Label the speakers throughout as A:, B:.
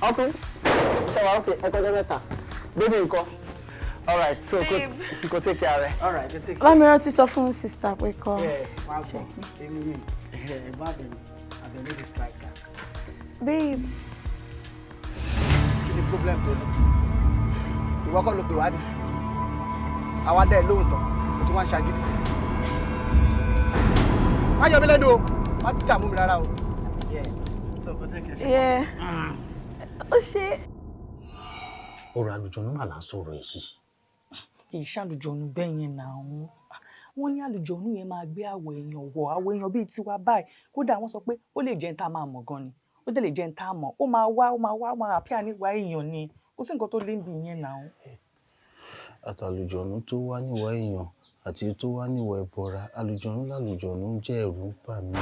A: Uncle, okay, I got better. Baby, uncle. All right, so go take care of it. All right, take care.
B: Let me write this off from sister. We call.
A: Yeah, check me. I don't need to strike that.
B: Babe.
A: Kí ni problem tó ní? Ìwọ kọ́ ló pè wá ní. Àwa dá ẹ lóhùn tán, o tún wá ń ṣagídí. Má yọ mí lẹ́nu o, má dààmú mi rárá o. Yeah, so go take care.
B: Yeah. Ó ṣe.
C: Ọ̀rọ̀ àlùjọ̀nnú mà là ń sọ̀rọ̀ èyí.
D: Kì í ṣàlùjọ̀nnú bẹ́ẹ̀ yẹn náà. Wọ́n ní àlùjọ̀nnú yẹn máa gbé àwọ̀ èèyàn wọ̀, àwọ̀ èèyàn bíi tiwa báyìí. Kódà wọ́n sọ pé ó lè jẹ́ ń tá máa mọ̀ gan ni. Ó dẹ̀ lè jẹ́ ń tá mọ̀. Ó máa àpíà níwá èèyàn ni. Kò sí nǹkan tó lé níbi yẹn náà.
C: Àtàlùjọ̀nnú tó wá níwá èèyàn àti tó wá níwá ẹbọra, àlùjọ̀nnú lálùjọ̀nnú jẹ́ ẹ̀rù ń bà mí.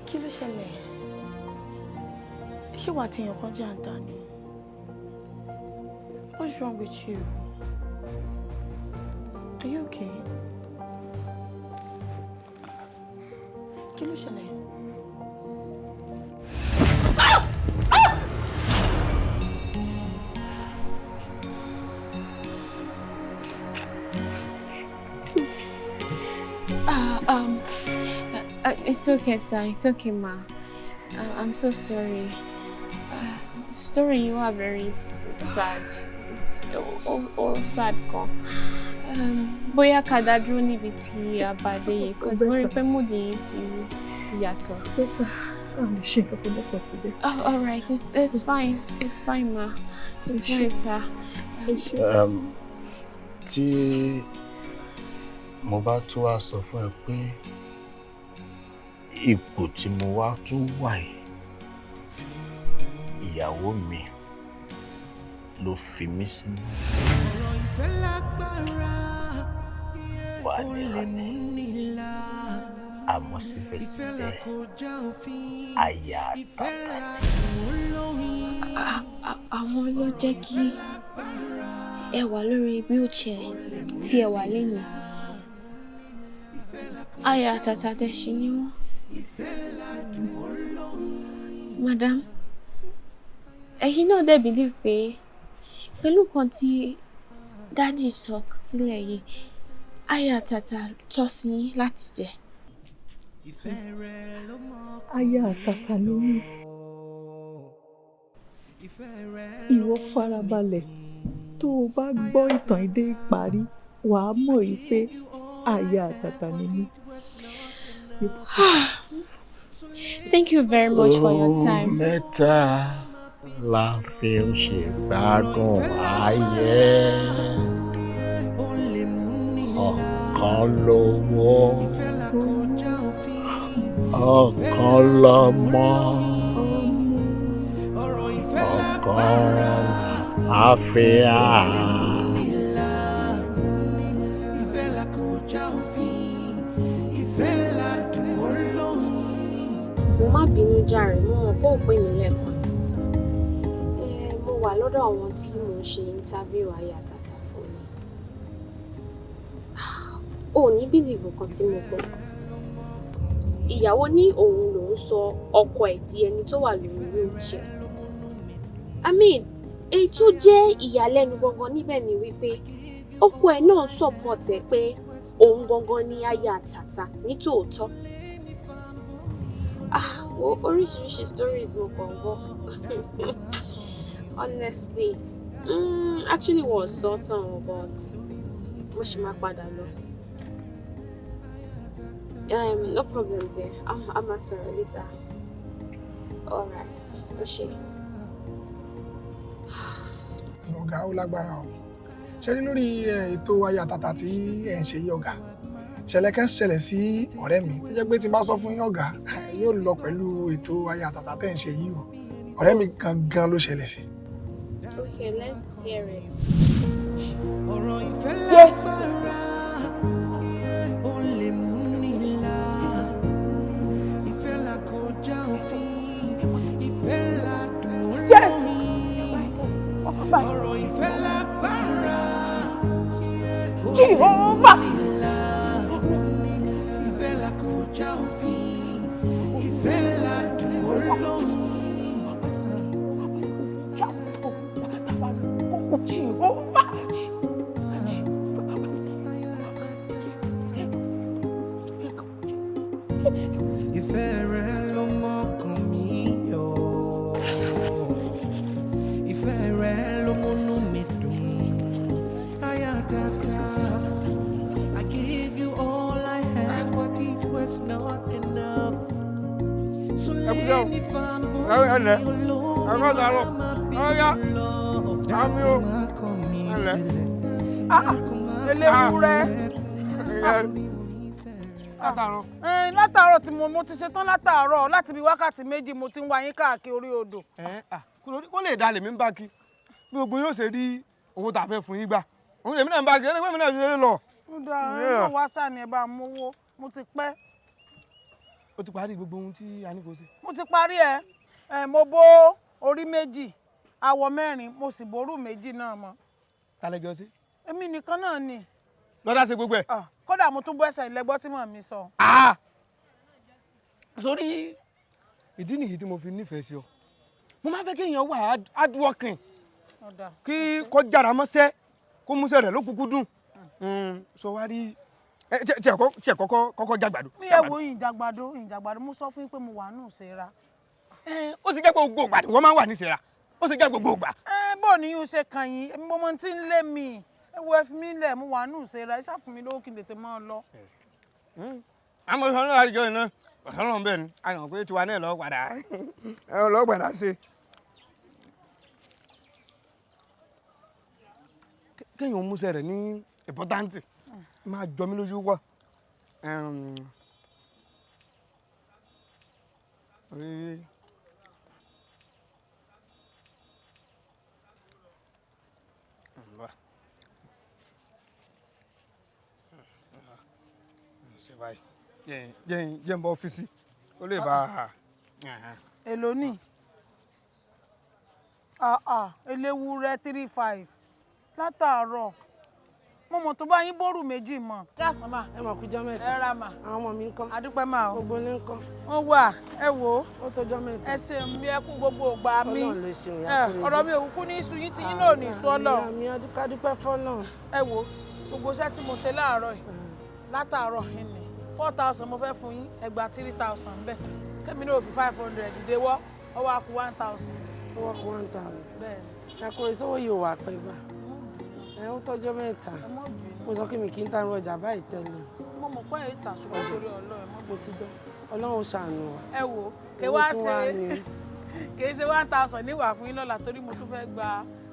B: Kí ló ṣẹlẹ̀? Ṣé wàá ti yàn kan jẹ́ àǹtá ni? What's wrong with you? Are you okay? Kí ló ṣẹlẹ̀?
E: It's okay, sir. It's okay, ma. I'm so sorry. The story you are very sad. It's all sad, gan. Bóyá ká dá dúró níbi tí a bá dé yìí, 'cause mo rí pé mood yín ti yàtọ̀.
D: Better. I'm sure I can afford today.
E: Oh, all right. It's fine. It's fine, ma. It's fine, sir.
C: Tí mo bá tún wá sọ fún ẹ pé ipò tí mo wá tún wà yìí, ìyàwó mi ló fi mí sínú. Wà ní àmọ́ síbẹ̀síbẹ̀ àyà Àtàtà.
E: Àwọn ló jẹ́ kí ẹ wà lórí wheelchair tí ẹ wà lẹ́yìn. Àyà Àtàtà tẹ́ ṣe ní wọ́n. Madam, ẹ̀yin náà dẹ̀ believe pé pẹ̀lú kan tí dádì sọ sílẹ̀ yìí, Àyà Àtàtà tọ́ sí yín láti jẹ.
D: Àyà Àtàtà ni mí. Ìwọ farabalẹ̀. Tó o bá gbọ́ ìtàn ìdè ìparí, wàá mọ̀ rí pé Àyà Àtàtà ni mí.
E: Thank you very much for your time.
C: Mẹ́ta la fi ń ṣe gbádùn ayé. Ọ̀kan lówó, ọ̀kan lọ́mọ, ọ̀kan àfíà.
E: Má bínú jàre, mo mọ̀ pé ó pè mí lẹ́ẹ̀kan. Mo wà lọ́dọ̀ àwọn tí mò ń ṣe interview Àyà Àtàtà fún mi. Ò ní bílíìfù kan tí mo gbọ́. Ìyàwó ní òun lòún sọ ọkọ ẹ̀ di ẹni tó wà lórí wheelchair. I mean, èyí tó jẹ́ ìyàlẹ́nu gangan níbẹ̀ ni wípé ọkọ ẹ̀ náà support ẹ̀ pé òun gangan ni Àyà Àtàtà ní tòótọ́. Oríṣiríṣi stories mo kàn gbọ́. Honestly, actually was sort of, but mo ṣì máa padà lọ. No problem there. I'm gonna sorry later. All right. Oṣé.
F: Ọ̀gá ó lágbára o. Ṣé ní lórí ètò Àyà Àtàtà tí ẹ̀ ń ṣe yí ọ̀gá? Ṣẹlẹ̀ kan ṣẹlẹ̀ sí ọ̀rẹ́ mi. Ó jẹ́ pé tí n bá sọ fún yín ọ̀gá, yóò lọ pẹ̀lú ètò Àyà Àtàtà tẹ́ ń ṣe yí o. Ọ̀rẹ́ mi gangan ló ṣẹlẹ̀ sí.
E: Okay, let's hear it.
B: Yes. Jehovah.
G: I gave you all I had, but it was not enough. So let me find more
H: látàárọ̀ tí mo ti ṣetán látàárọ̀ láti bí wákàtí méjì mo ti ń wá yín káàkiri orí odò.
I: Kó lè dalẹ̀ mí ń bá kí bí gbogbo yóò ṣe rí owó tá a fẹ́ fún yín gbà òun lèmi náà ń bá kí ẹni pé mi náà ṣe lọ.
H: ó dáa ẹ náà wá sàní ẹ bá mówó mo ti pẹ́.
I: ó ti parí gbogbo ohun tí a ní kó ṣe.
H: mo ti parí ẹ mo bó orí méjì awọ mẹ́rin mo sì ború méjì náà mọ́.
I: tálẹ́jọ́ sí.
H: èmi nìkan náà ni.
I: lọ́dá ṣe gbogbo ẹ̀.
H: kódà mo tún bọ́ ẹsẹ̀ ìlẹ́gbọ́ tí mò ń mi sọ.
I: sórí ìdí nìyí tí mo fi nífẹ̀ẹ́ sí ọ mo máa fẹ́ kí èèyàn wà hard working kí kó jára mọ́ṣẹ́ kó múṣẹ́ rẹ̀ ló kúkú dùn sọ wá rí tí ẹ kọ́kọ́ jàgbàdo.
H: mi ẹ wo ìjàgbàdo mo sọ fún yín pé mo wà nù ìṣera.
I: ó sì jẹ́ gbogbo ìgbà wọ́n máa ń wà ní ìṣera ó sì jẹ́ gbogbo ìgbà.
H: bó ni yóò ṣe kàn yín mo mọ tí ń lé mi ẹ wo ẹ fi mí lẹ̀ mo wà nù ìṣera ẹ ṣàfùn mi lówó kí n tètè máa lọ.
I: àmọ́ ìṣòro náà àdìjọ iná ọ̀sán náà bẹ́ẹ̀ ni a yàn pé tiwa náà lọ́ọ́ padà ṣe. kéèyàn múṣẹ́ rẹ̀ ní ìpọ́táǹtì máa jọ mí lójú wọ̀ jẹ́ ń bọ́ ọ́fíìsì ó lè bá a.
H: èló ní eléwúrẹ́ 35 látàárọ̀ mo mọ̀ tó bá yín bórù méjì mọ̀. gáàsì mà.
J: ẹ mọ̀ kújọ́ mẹ́ta.
H: ẹ ra mà.
J: àwọn ọmọ mi ń kọ́.
H: adúpẹ́ mà o.
J: gbogbo ní ń kọ́.
H: wọ́n wà ẹ wò ó.
J: ó tọjọ́ mẹ́ta.
H: ẹ ṣeun mi ẹ kú gbogbo ògbà mi.
J: Ọlọ́run ló ṣeun yà kúrò.
H: ọ̀rọ̀ mi ò kúkú ní iṣu yín tí yín náà ní sọ́lọ̀.
J: àmì adúpẹ́ fọ́lọ̀.
H: ẹ wò gbogbo iṣẹ́ tí mo ṣe láàárọ̀ yìí látàárọ̀ yìí ni 4,000 mo fẹ́ fún yín ẹ gba 3,000 bẹ́ẹ̀ kẹ́mi náà fi 500 dìde wọ́ ọwọ́ àkú 1,000.
J: ọwọ́ àkú 1,000.
H: bẹ́ẹ̀
J: ni. ẹ̀kọ́ ìṣòwò yìí ò wà pẹ́ bá. ẹ ó tọjọ́ mẹ́ta. mo sọ pé mi kì í ta ọjà báyìí tẹ́lẹ̀.
H: mo mọ̀ pé èyí tà ṣùgbọ́n torí Ọlọ́run
J: mo ti gbọ́ Ọlọ́run ṣàánú wa.
H: ẹ wò kí wá ṣe kì í ṣe 1,000 níwà fún yín lọ́la torí mo tún fẹ́ gba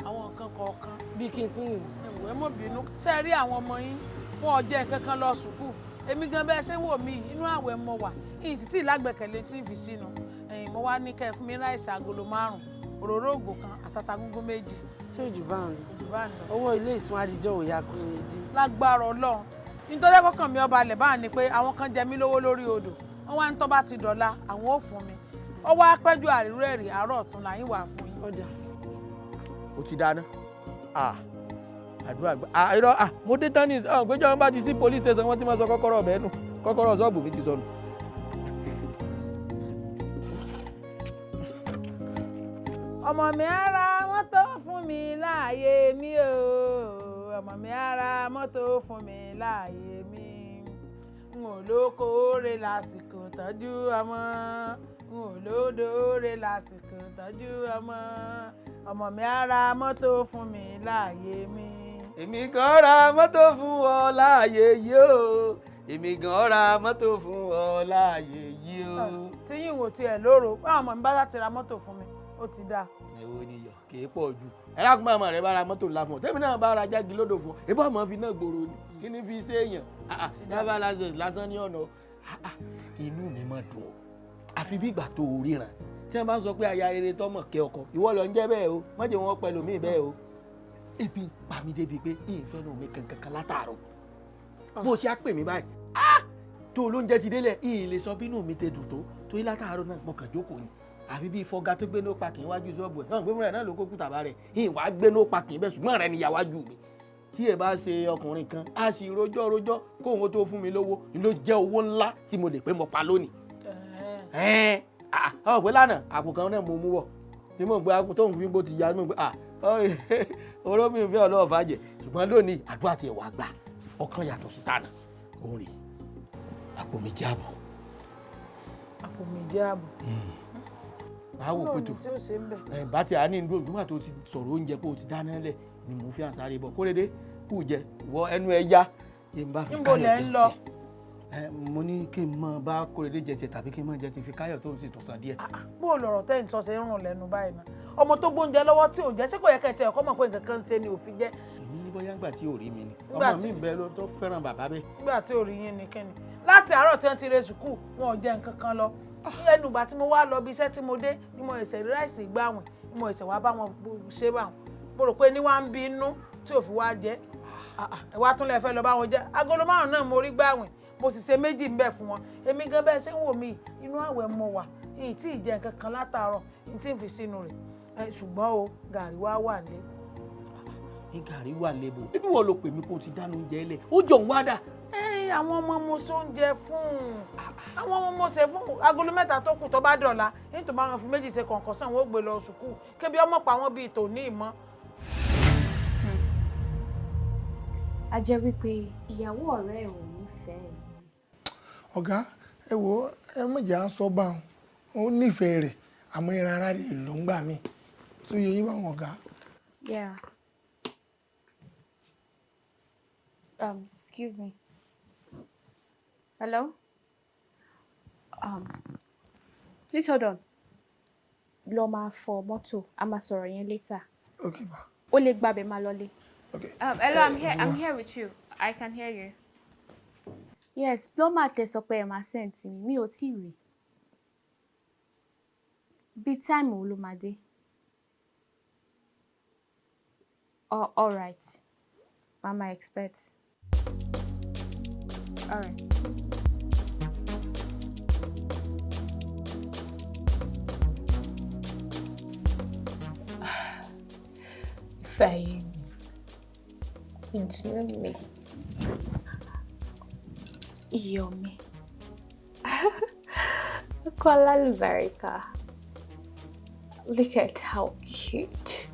H: àwọn nǹkan kọ̀ọ̀kan.
J: bí kí n tún nìyí.
H: ẹ wò ẹ mọ̀ bínú ṣe rí àwọn ọmọ yín wọn ò jẹ́ nǹkan kan lọ sùkúù èmi gan bẹ́ẹ̀ ṣe wò mí inú àwẹ̀ mo wà ìyìn sì lágbẹ̀kẹ̀lé tí ń fi sínú mo wá ní kẹ́ ẹ fún mi ráìsì agolo 5 òróró ògò kan àtàtà gúngún 2.
J: ṣé òjò bá ń lọ owó ilé ìtún àdìjọ òya kúrò èdè.
H: lágbára Ọlọ́run nítorí kọkàn mi ọba alẹ̀ bá ní pé àwọn kan jẹ mí lówó lórí odò wọn wá ń tọ́ bá ti dọ̀la àwọn ò fún mi ọwọ́ apẹ́jù àríró ẹ̀rì àárọ̀ ọ̀tún là ń wà fún yín.
J: ọjà.
K: ó ti dáná àdúrà gbà irọ́ mo dé tán ní gbẹ́jọ́ wọn bá ti sí police station wọ́n ti máa sọ kọ́kọ́rọ́ ọ̀bẹ nù kọ́kọ́rọ́ ṣọ́ọ̀bù mi ti sọnù.
H: ọmọ mi ara mọ́tò fún mi láàyè mi o ọmọ mi ara mọ́tò fún mi láàyè mi n ò lókòóre lásìkò tọ́jú ọmọ n ò lódòóre lásìkò tọ́jú ọmọ mi ara mọ́tò fún mi láàyè mi.
K: èmi gan ra mọ́tò fún ọ láàyè yìí o èmi gan ra mọ́tò fún ọ láàyè yìí o.
H: tí yín wò tiẹ̀ lóró báwọn ọmọ mi bá láti ra mọ́tò fún mi ó ti dáa.
K: èwo ni yọ kì í pọ̀ jù ẹ lákùnmọ́ ọmọ rẹ bá ra mọ́tò ńlá fún ọ tẹ́mi náà bá ra jáde lódò fún ọ ebí ọmọ fi náà gbòòrò ni kí ni fi ṣe èèyàn dábàá lásán ní ọ̀nà inú mi máa dùn ọ́ àfi bí ìgbà tó o ríran tí wọ́n bá ń sọ pé aya rere tọmọ kẹ ọkọ ìwọ lọ ń jẹ́ bẹ́ẹ̀ o má jẹ́ wọn pẹ̀lú mi bẹ́ẹ̀ o ebi ń pa mí débi pé ìfẹ́ náà mi kankan látàárọ̀ bó ṣe á pè mí báyìí tó olóúnjẹ ti délẹ̀ ìyìn lè sọ bínú mi tẹ dùn tó torí látàárọ̀ náà mo kàn jókòó ni àfi bí fọgá tó gbé ní pàkì iwájú ṣọ́ọ̀bù ẹ̀ náà gbé múra náà ló kó kùtà bá rẹ̀ ìyìn wàá gbé ní pàkì bẹ́ẹ̀ ṣùgbọ́n rẹ̀ ni ìyàwájú mi tí ẹ bá ṣe ọkùnrin kan á sì rojọ́ kóhun tó fún mi lówó ló jẹ́ owó ńlá tí mo lè pé mo pa lónìí ọ̀ pé lánàá àpò kan náà mo mú wọ̀ tí mo gbé àpò tóun fi bó ti ya mo gbé orómi ìfẹ́ ọlọ́ọ̀fà jẹ ṣùgbọ́n lónìí àdúrà tiẹ̀ wá gbà ọkàn yàtọ̀ sí tànà òun rè àpò méjì àbọ̀.
H: àpò méjì àbọ̀.
K: báà wò pé tó bá ti àní ìlú òjúmọ̀ tó ti sọ̀rọ̀ oúnjẹ pé o ti dáná lẹ̀ ni mò ń fi àṣàrè bọ̀ kórèdé kù jẹ wọ ẹnu ẹ yá yẹn bá fi káyọ̀ jẹ tiẹ̀. mo ní kí n mọ bá kórèdé jẹ tiẹ̀ tàbí kí n mọ jẹ ti fi káyọ̀ tó ń sì tọ̀sán díẹ̀.
H: bó o lọ̀rọ̀ tẹ́ ń sọ ṣe ń rùn lẹ́nu báyìí náà ọmọ tó gbóúnjẹ lọ́wọ́ tí ò jẹ́ ṣé kò yẹ kẹ́tẹ́ ọkọ mọ̀ pé nǹkan kan ń ṣe ni òfin jẹ́.
K: èmi ní bóyá ńgbà tí ò rí mi ni ọmọ mi bẹ ló tó fẹ́ràn bàbá bẹ́ẹ̀.
H: nígbà tí ò rí yín ni kẹ́ni láti àárọ̀ tí wọ́n ti re sùkúù wọn ò jẹ nǹkan kan lọ ẹnu ìgbà tí mo wá lọ bí iṣẹ́ tí mo dé ni mo ẹ̀sẹ̀ rí ráìsì gbàwìn ni mo ẹ̀sẹ̀ wá bá wọn ṣe bá wọn mo rò pé ní wá ń bí inú tí ò fi wá jẹ ẹ wá tún lè fẹ́ lọ bá wọn jẹ agolo márùn náà mo rí gbàwìn mo sì ṣe méjì ń bẹ fún wọn èmi gan bẹ́ẹ̀ ṣé ń wò mí inú àwẹ̀ mo wà èyí tí ì jẹ nǹkan kan látàárọ̀ ní tí ń fi sínú rẹ̀ ṣùgbọ́n o gàrí wà lé.
K: ní gàrí wà lébò bíbí wọn ló pè mí kó o ti dáná oúnjẹ lẹ ó jọ ń wá dà.
H: àwọn ọmọ mo so oúnjẹ fún àwọn ọmọ mo ṣe fún agolo mẹ́ta tó kù tó bá dọ̀la nítorí máa ń fi méjì ṣe kọ̀ọ̀kan sàn wọ́n gbé lọ sùkúù kébi ọmọ pa wọ́n bíi tòní ìmọ̀.
E: a jẹ́ wípé ìyàwó ọ̀rẹ́ ẹ̀ ò nífẹ̀ẹ́.
F: ọ̀gá ẹ wo ẹ mọ̀jà á sọ bá wọn ó nífẹ̀ẹ́ rẹ̀ àmọ́ ìran ara rẹ̀ ló ń gbà mí sóye yín báwọn ọ̀gá.
E: Yeah. Excuse me. Hello? Please hold on. Lọ máa fọ mọ́tò, a máa sọ̀rọ̀ yẹn later.
F: Okay, ma.
E: O lè gbàbẹ̀ máa lọlé.
F: Okay.
E: Hello, I'm here with you. I can hear you. Yes, plumber tẹ sọ pé ẹ máa send mi ò tí rí. Bí time wo ló máa dé? Oh, all right. Mama expect. All right.
L: Fahim, ìdùnnú mi,
E: iyọ̀ mi, ọkọ alálùbáríkà. Look at how cute.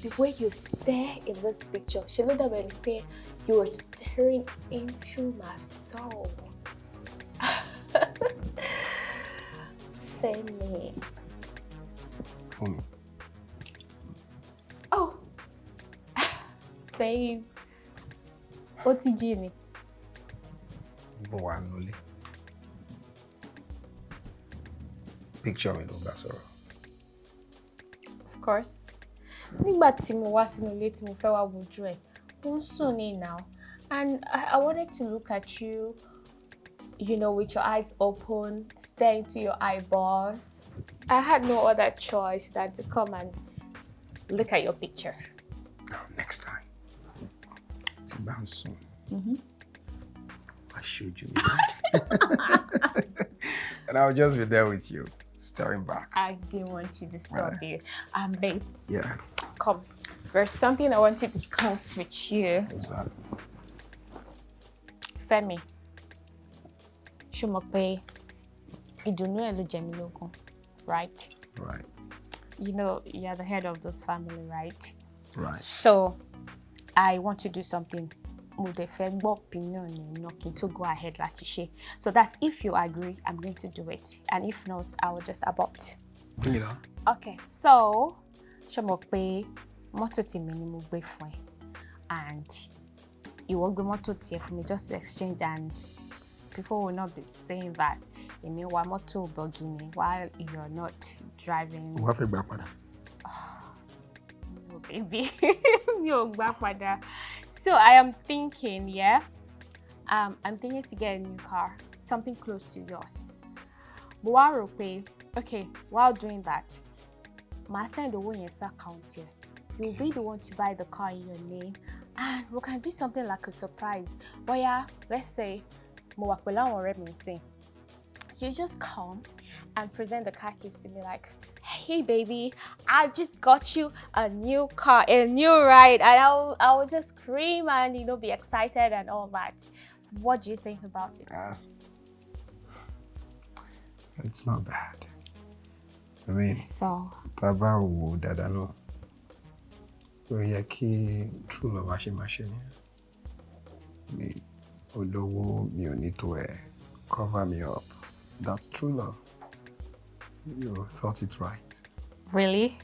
E: The way you stare in this picture, she looked at me, you are staring into my soul. Femi.
C: Fún mi.
E: Oh, babe. Ó ti jí ni.
C: Mo wà nulẹ̀. Picture mi ló bá sọ̀rọ̀.
E: Of course. Nígbà tí mo wá sínú ilé tí mo fẹ́ wá wojú ẹ̀, ó ń sùn ní now. And I wanted to look at you, you know, with your eyes open, stare into your eyeballs. I had no other choice than to come and look at your picture.
C: Now, next time, tí bá ń sùn, I'll show you. And I'll just be there with you, staring back.
E: I didn't want to disturb you. Babe.
C: Yeah.
E: Come. There's something I want to discuss with you.
C: What's that?
E: Femi. Ṣó mọ̀ pé ìdùnnú ẹ̀ ló jẹ mí lógún, right?
C: Right.
E: You know, you're the head of this family, right?
C: Right.
E: So, I want to do something. Mo dẹ̀ fẹ́ gbọ́ opinion ẹ̀ kí n tó go ahead láti ṣe. So that's if you agree, I'm going to do it. And if not, I will just abort.
C: You know?
E: Okay, so, ṣó mọ̀ pé mọ́tò tèmi ni mo gbé fún ẹ. And ìwọ gbé mọ́tò tiẹ̀ fún mi just to exchange, and people will not be saying that èmi wa mọ́tò bọ̀gìnì while you're not driving.
C: Wàá fẹ́ gbà padà.
E: No, baby. Mi ò gbà padà. So I am thinking, yeah, I'm thinking to get a new car, something close to yours. But wá rò pé, okay, while doing that, màá send owó yẹn sí account here. You'll be the one to buy the car in your name, and we can do something like a surprise. But yeah, let's say, mo wà pẹ̀lú àwọn ọ̀rẹ́ mi nsìn. You just come and present the car keys to me like, hey baby, I just got you a new car, a new ride, and I will just scream and, you know, be excited and all that. What do you think about it?
C: It's not bad. I mean,
E: so
C: Baba wo dada no. So yeah, ki true love machine. Me, although you need to cover me up. That's true love. You thought it right.
E: Really?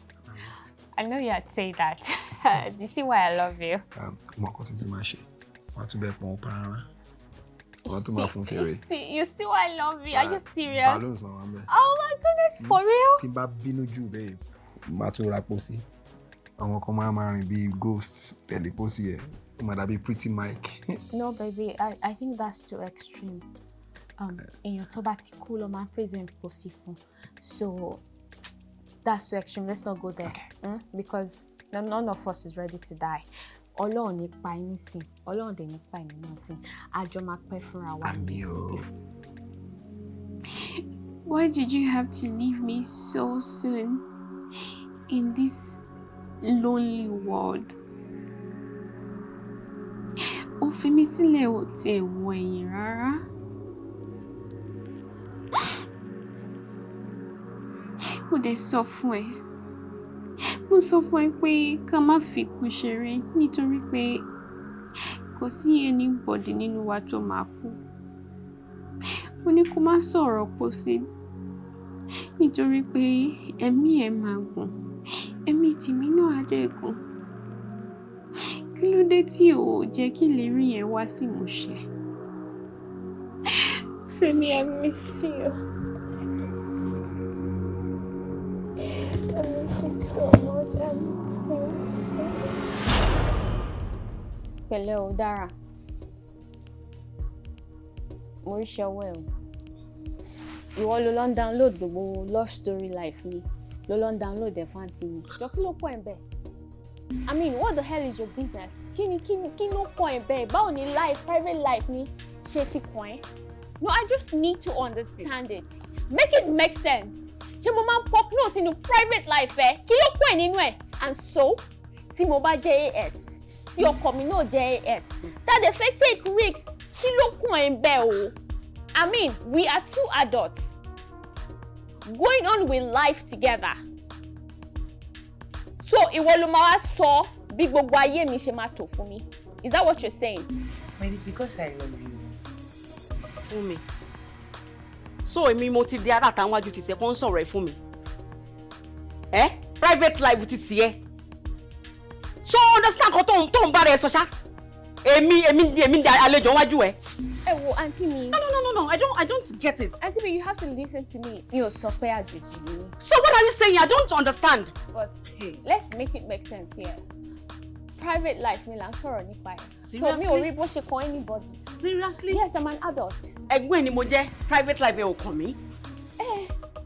E: I know you'd say that. You see why I love you? You see why I love you? Are you serious?
C: Balloons, mama.
E: Oh my goodness, for real?
C: Timba binu ju babe. Matura posi. Àwọn kan máa rìn bí ghosts tẹ̀lé posi ẹ̀. Ó máa dàbí pretty Mike.
E: No, baby, I think that's too extreme. In your tó bá ti kú ló máa present posi fún. So that's too extreme. Let's not go there. Okay. Because none of us is ready to die. Ọlọ́run ní pa yín sìn. Ọlọ́run dẹ̀ ní pa yín náà sìn. A jọ máa pẹ́ fúnra wa.
C: Àmín o.
E: Why did you have to leave me so soon in this lonely world? Ó fi mí sílẹ̀ ò tiẹ̀ wò ẹ̀yìn rárá. Mo dẹ̀ sọ fún ẹ. Mo sọ fún ẹ pé ká má fi kú ṣeré nítorí pé kò sí anybody nínú wa tó máa kú. Mo ní kó má sọ̀rọ̀ pósí nítorí pé ẹ̀mí ẹ̀ máa gùn, ẹ̀mí tèmi náà á dẹ̀ gùn. Kí ló dé tí ò jẹ́ kí ìlérí yẹn wá sí ìmúṣẹ? Fẹ́mi, I miss you. I miss you so much. I miss you. Pẹ̀lẹ́ o, Dára. Mo rí ṣọwọ́ ẹ̀ o. Ìwọ ló lọ ń download gbogbo love story life mi. Ló lọ ń download ẹ̀ fún àǹtí mi. Jọ kí ló pọ̀ ẹ̀ bẹ́ẹ̀? I mean, what the hell is your business? Kí ló pọ̀ ẹ̀ bẹ́ẹ̀? Báwo ni private life mi ṣe ti kàn ẹ́? No, I just need to understand it. Make it make sense. Ṣé mo máa ń pop nose sínú private life ẹ? Kí ló pọ̀ ẹ̀ nínú ẹ̀? And so, tí mo bá jẹ́ AS, tí ọkọ mi náà jẹ́ AS, that dey fẹ́ take risks. Kí ló kàn ẹ́ bẹ́ẹ̀ o? I mean, we are two adults going on with life together. So, ìwọ ló máa wá sọ bí gbogbo ayé mi ṣe máa tò fún mi. Is that what you're saying?
D: Well, it's because I love you. Fún mi. So, èmi mo ti di Atata wájú títí ẹ kò ń sọ̀rọ̀ ẹ fún mi. Private life títí ẹ. So, understand kan tó ń bá rẹ sọ ṣá? Èmi àlejò wájú ẹ.
E: Ẹ wo, auntie mi.
D: No, I don't get it.
E: Auntie mi, you have to listen to me. Mi ò sọ pé àjòjì ni.
D: So what are you saying? I don't understand.
E: But let's make it make sense here. Private life mi là ń sọ̀rọ̀ nípa ẹ̀.
D: Seriously?
E: So mi ò rí bó ṣe kan anybody.
D: Seriously?
E: Yes, I'm an adult.
D: Ẹ̀gbọ́n ni mo jẹ́, private life ẹ ò kàn mí.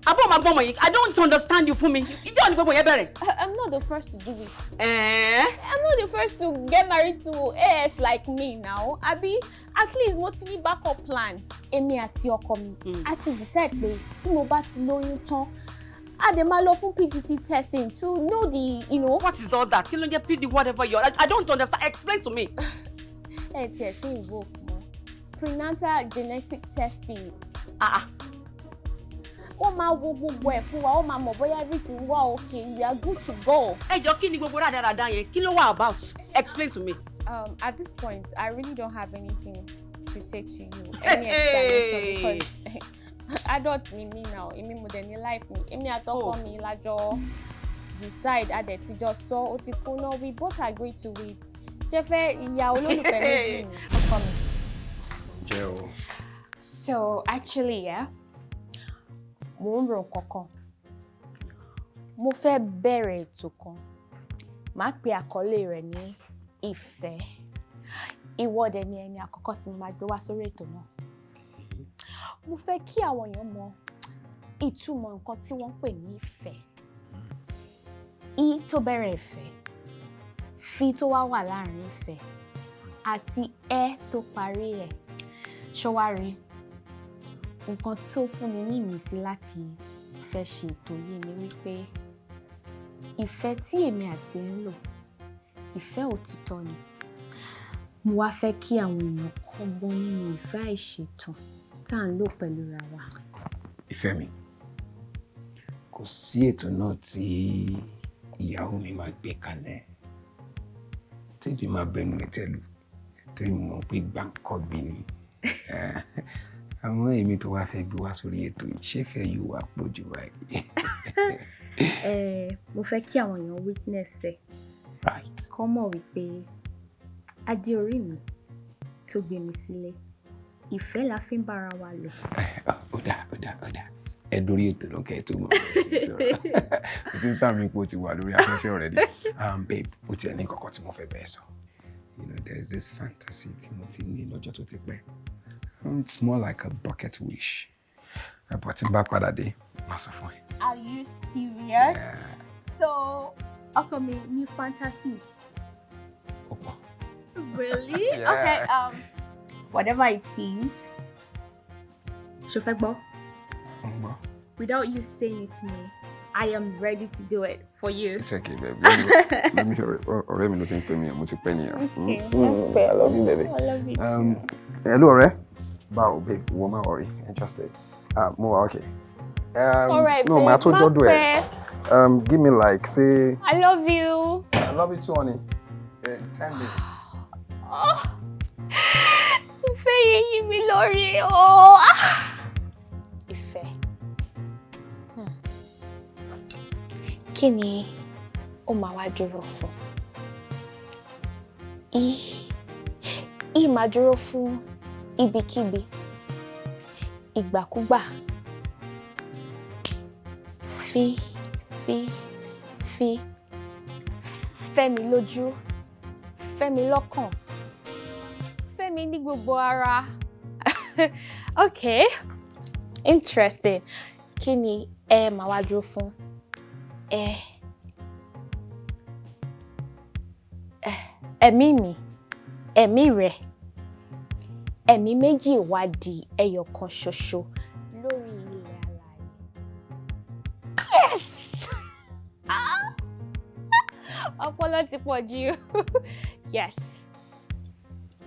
D: Abọ́ ma gbọ́ mọ̀ yìí, I don't understand you fún mi. Ìjọ́ ni gbogbo yẹn bẹ̀rẹ̀.
E: I'm not the first to do it. I'm not the first to get married to AS like me now. Abi, at least mo ti ní backup plan. Èmi àti ọkọ mi, a ti decide pé tí mo bá ti lóyún tán, a dẹ̀ máa lọ fún PGT testing to know the, you know.
D: What is all that? Kí ló ń jẹ́ PD whatever you are? I don't understand. Explain to me.
E: Tiẹ̀ sí invoke mọ́. Prenatal genetic testing. Wọ́n máa wo gbogbo ẹ̀ fún wa, wọ́n máa mọ̀ bóyá everything wà okay, we are good to go.
D: Ẹ jọ̀ọ́ kí ni gbogbo rádaràda yẹn? Kí ló wà about? Explain to me.
E: At this point, I really don't have anything to say to you. Any explanation because adult ni me now. Èmi mo dẹ̀ ní life mi. Èmi àtọkọ mi la jọ decide a dẹ̀ ti jọ sọ ó ti kú náà. We both agree to it. Ṣé fẹ́ ìyá olólùfẹ́ méjì ni ọkọ mi?
C: Jẹ́ o.
E: So actually, yeah. Mo ń ro kankan. Mo fẹ́ bẹ̀rẹ̀ ètò kan. Màá pe àkọlé rẹ̀ ní ìfẹ́. Ìwọ dẹ̀ ni ẹni àkọ́kọ́ tí mo máa gbé wá sórí ètò náà. Mo fẹ́ kí àwọn èèyàn mọ ìtumọ̀ nǹkan tí wọ́n ń pè ní ìfẹ́. I tó bẹ̀rẹ̀ ìfẹ́, fi tó wá wà láàrin ìfẹ́, àti ẹ tó parí ẹ̀. Ṣọwárí. Nǹkan tó fún mi ní ìmísí láti fẹ́ ṣe ètò yìí ni wípé ìfẹ́ tí èmi àti ẹ ń lò, ìfẹ́ òtítọ́ ni. Mo wá fẹ́ kí àwọn èèyàn kọ́gbọ́n nínú ìfẹ́ àìṣètàn tá à ń lò pẹ̀lú ra wa.
C: ìfẹ́ mi, kò sí ètò náà tí ìyàwó mi máa gbé kalẹ̀ tí ibi máa bẹnu ẹ̀tẹ́lù torí mo mọ̀ pé gbàǹkọ́gbìn ni. Àwọn èmi tó wá fẹ́ gbé wá sórí ètò yìí ṣé fẹ́ yóò wá pọ̀jù báyìí.
E: Mo fẹ́ kí àwọn èèyàn witness ẹ̀.
C: Right.
E: Kọ́ mọ̀ wípé adé orí mi tó gbé mi sílé ìfẹ́ la fi ń bára wa lò.
C: Ó dà. Ẹ dórí ètò lọ́kẹ́ tó mọ̀ sí sọ̀rọ̀. Mo ti ń sàmì ipò ti wà lórí afẹ́fẹ́ already. Babe, ó ti ẹ̀ ní kọ̀kọ́ tí mo fẹ́ bẹ́ẹ̀ sọ. You know, there is this fantasy tí mo ti ní lọ́jọ́ tó ti pẹ́. It's more like a bucket wish. But tí n bá padà dé, màá sọ fún ẹ.
E: Are you serious?
C: Yeah.
E: So, ọkọ mi ní fantasy.
C: Opa.
E: Really?
C: Yeah.
E: Okay, whatever it is. Ṣó fẹ́ gbọ́? Without you saying it to me, I am ready to do it for you.
C: It's okay, baby. Let me hear it. Ọ̀rẹ́ mi ló ti ń pè mí, mo ti pẹ́ nìyẹn. I love you, baby.
E: I love you too.
C: Hello, ọ̀rẹ́. Báwo, babe, wọ́n máa worry. Interested. Mo wà okay.
E: All right,
C: no,
E: babe.
C: màá tó dọ́dọ̀ ẹ̀. Give me like, say...
E: I love you.
C: I love you too, honey. 10 minutes.
E: Ìfẹ́ yẹn yí mi lórí o. Ìfẹ́. Kí ni ó máa wá dúró fún? Máa dúró fún ibikíbi, ìgbàkúgbà. Fi. Fẹ́ mi lójú, fẹ́ mi lọ́kàn, fẹ́ mi ní gbogbo ara. Okay, interesting. Kí ni ẹ máa wá dúró fún? Ẹ̀mí mi, ẹ̀mí rẹ̀, ẹ̀mí méjì wá di ẹyọ kan ṣoṣo lórí ilẹ̀ alààyè. Yes! Ọpọlọ ti pọ̀ jù. Yes.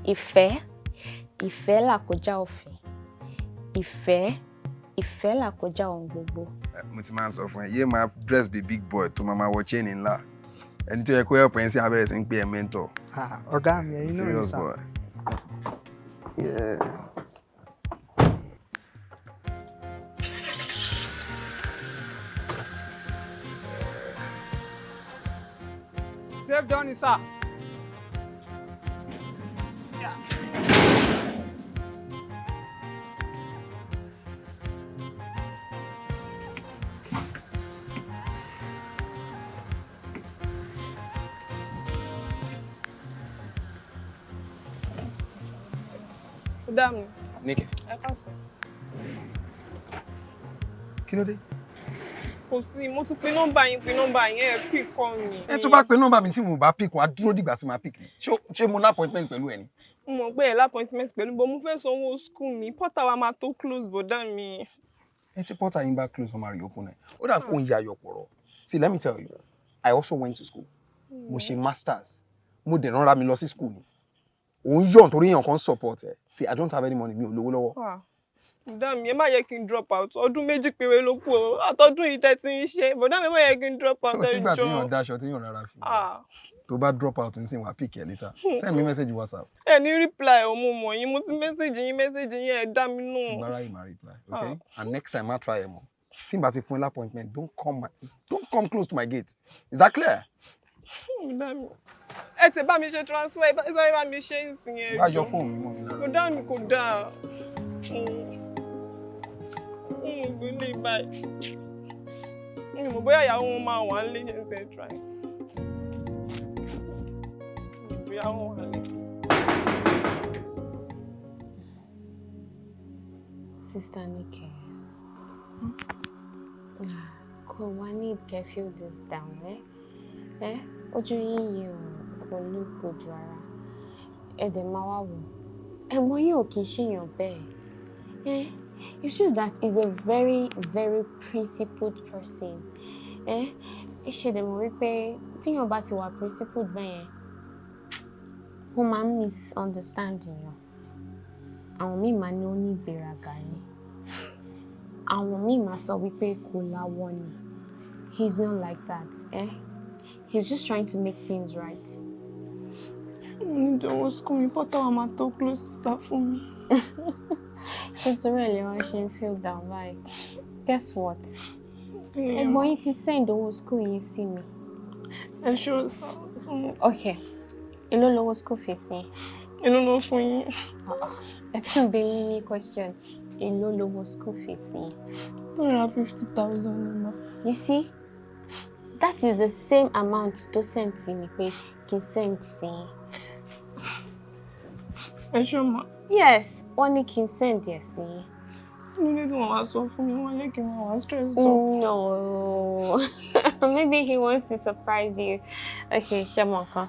E: Ìfẹ́ là kọjá òfin. Ìfẹ́ là kọjá ohun gbogbo.
C: Mo ti máa ń sọ fún ẹ, yé máa dress bí big boy tó máa wọ chain ńlá. Ẹni tó yẹ kó help ẹ̀ sí abẹ́rẹ́ sí ń pè ẹ́ mentor.
A: Ọ̀gá mi, ẹ̀yin náà ní
C: Serious
A: sá.
C: boy. Yeah.
I: Save Johnny, sir.
H: Dami.
C: Níkẹ́.
H: Ẹ káàsán.
C: Kí ló dé?
H: Kò sí, mo ti pe nọ́mbà yín ẹ pick call mi.
C: Ẹ tó bá pe nọ́mbà mi tí mo bá pick wá dúró dìgbà tí màá pick. Ṣé mo ní appointment pẹ̀lú ẹ ni?
H: Mo mọ̀ pé ẹ lápọ́ìntmẹ́ǹtì pẹ̀lú bó mo fẹ́ sanwó school mi. Portal wa máa tó close bọ̀dá mi.
C: Ẹ tí portal yín bá close ọmọ rẹ̀ open ẹ̀. Ó dà kó ń ya ayọ̀ pọ̀rọ̀. See, let me tell you, I also went to school. Mo ṣe masters. Mo dẹ̀ rán ra mi lọ sí school ni. Òun yọ̀ nítorí èèyàn kan support ẹ̀. See, I don't have any money, mi ò lówó lọ́wọ́.
H: Bọ̀dá mi, ẹ má yẹ kí n drop out. Ọdún méjì péré ló kù o. Àtọ́dún yìí tẹ́ ti ń ṣe. Bọ̀dá mi, ẹ má yẹ kí n drop out.
C: Ó sígbà tí yàn daṣọ tí yàn rárá fi. Tó bá drop out nsìn wá pick ẹ later. Send me message WhatsApp.
H: Ẹ ní reply o, mo mọ̀ yín. Mo ti message yín ẹ dá mi nù.
C: Tí bára yìí máa reply, okay? And next time I'll try ẹ mọ̀. Tí n bá ti fún ẹ appointment, don't come close to my gate. Is that clear?
H: Bọ̀dá mi, ẹ ti bá mi ṣe transfer, ẹ sáré bá mi ṣe ìsìn ẹ jọ.
C: Wá yọ fóònù mi mọ́ mi lára.
H: Bọ̀dá mi kò dáa. Gbélé báyìí. Mi ò mọ̀ bóyá ìyàwó wọn máa wà nílé yẹn ṣe try. Bóyá wọn wà nílé.
E: Sister Nike, kò wá ní kẹ́ feel this down, ojú yín kò ló gbòdù ara. Ẹ dẹ̀ máa wá wò. Ẹ̀gbọ́n yín ò kì í ṣèyàn bẹ́ẹ̀. It's just that he's a very, very principled person. Ṣe dẹ̀ mọ̀ wípé tíyàn bá ti wà principled bẹ́yẹn, wọ́n máa ń misunderstand yàn. Àwọn míì máa ní ó ní ìgbéraga ni. àwọn míì máa sọ wípé kò láwọ̀ ni. He's not like that, eh? He's just trying to make things right.
B: Nítorí school mi pọ́tọ́ wa máa tó close stuff fún mi.
E: Nítorí ẹ̀ lè wá ṣe ń feel down báyìí. Guess what? Ẹ̀gbọ́n yín ti send owó school yín sí mi.
B: Ẹ ṣọ́
E: Okay. Èló lówó school fees yín?
B: Èló ló fún yín?
E: Ẹ tún bí mi ní question. Èló lówó school fees yín?
B: 250,000 naira.
E: You see? That is the same amount to send to me pé kí n send sí yín.
B: Ẹ ṣọ́ ma?
E: Yes, wọ́n ní kí n send yẹn sí yín.
B: Nílé tí wọ́n wá sọ fún mi, wọ́n yẹ kí wọ́n wá stress
E: up. No. Maybe he wants to surprise you. Okay, ṣé mo nǹkan.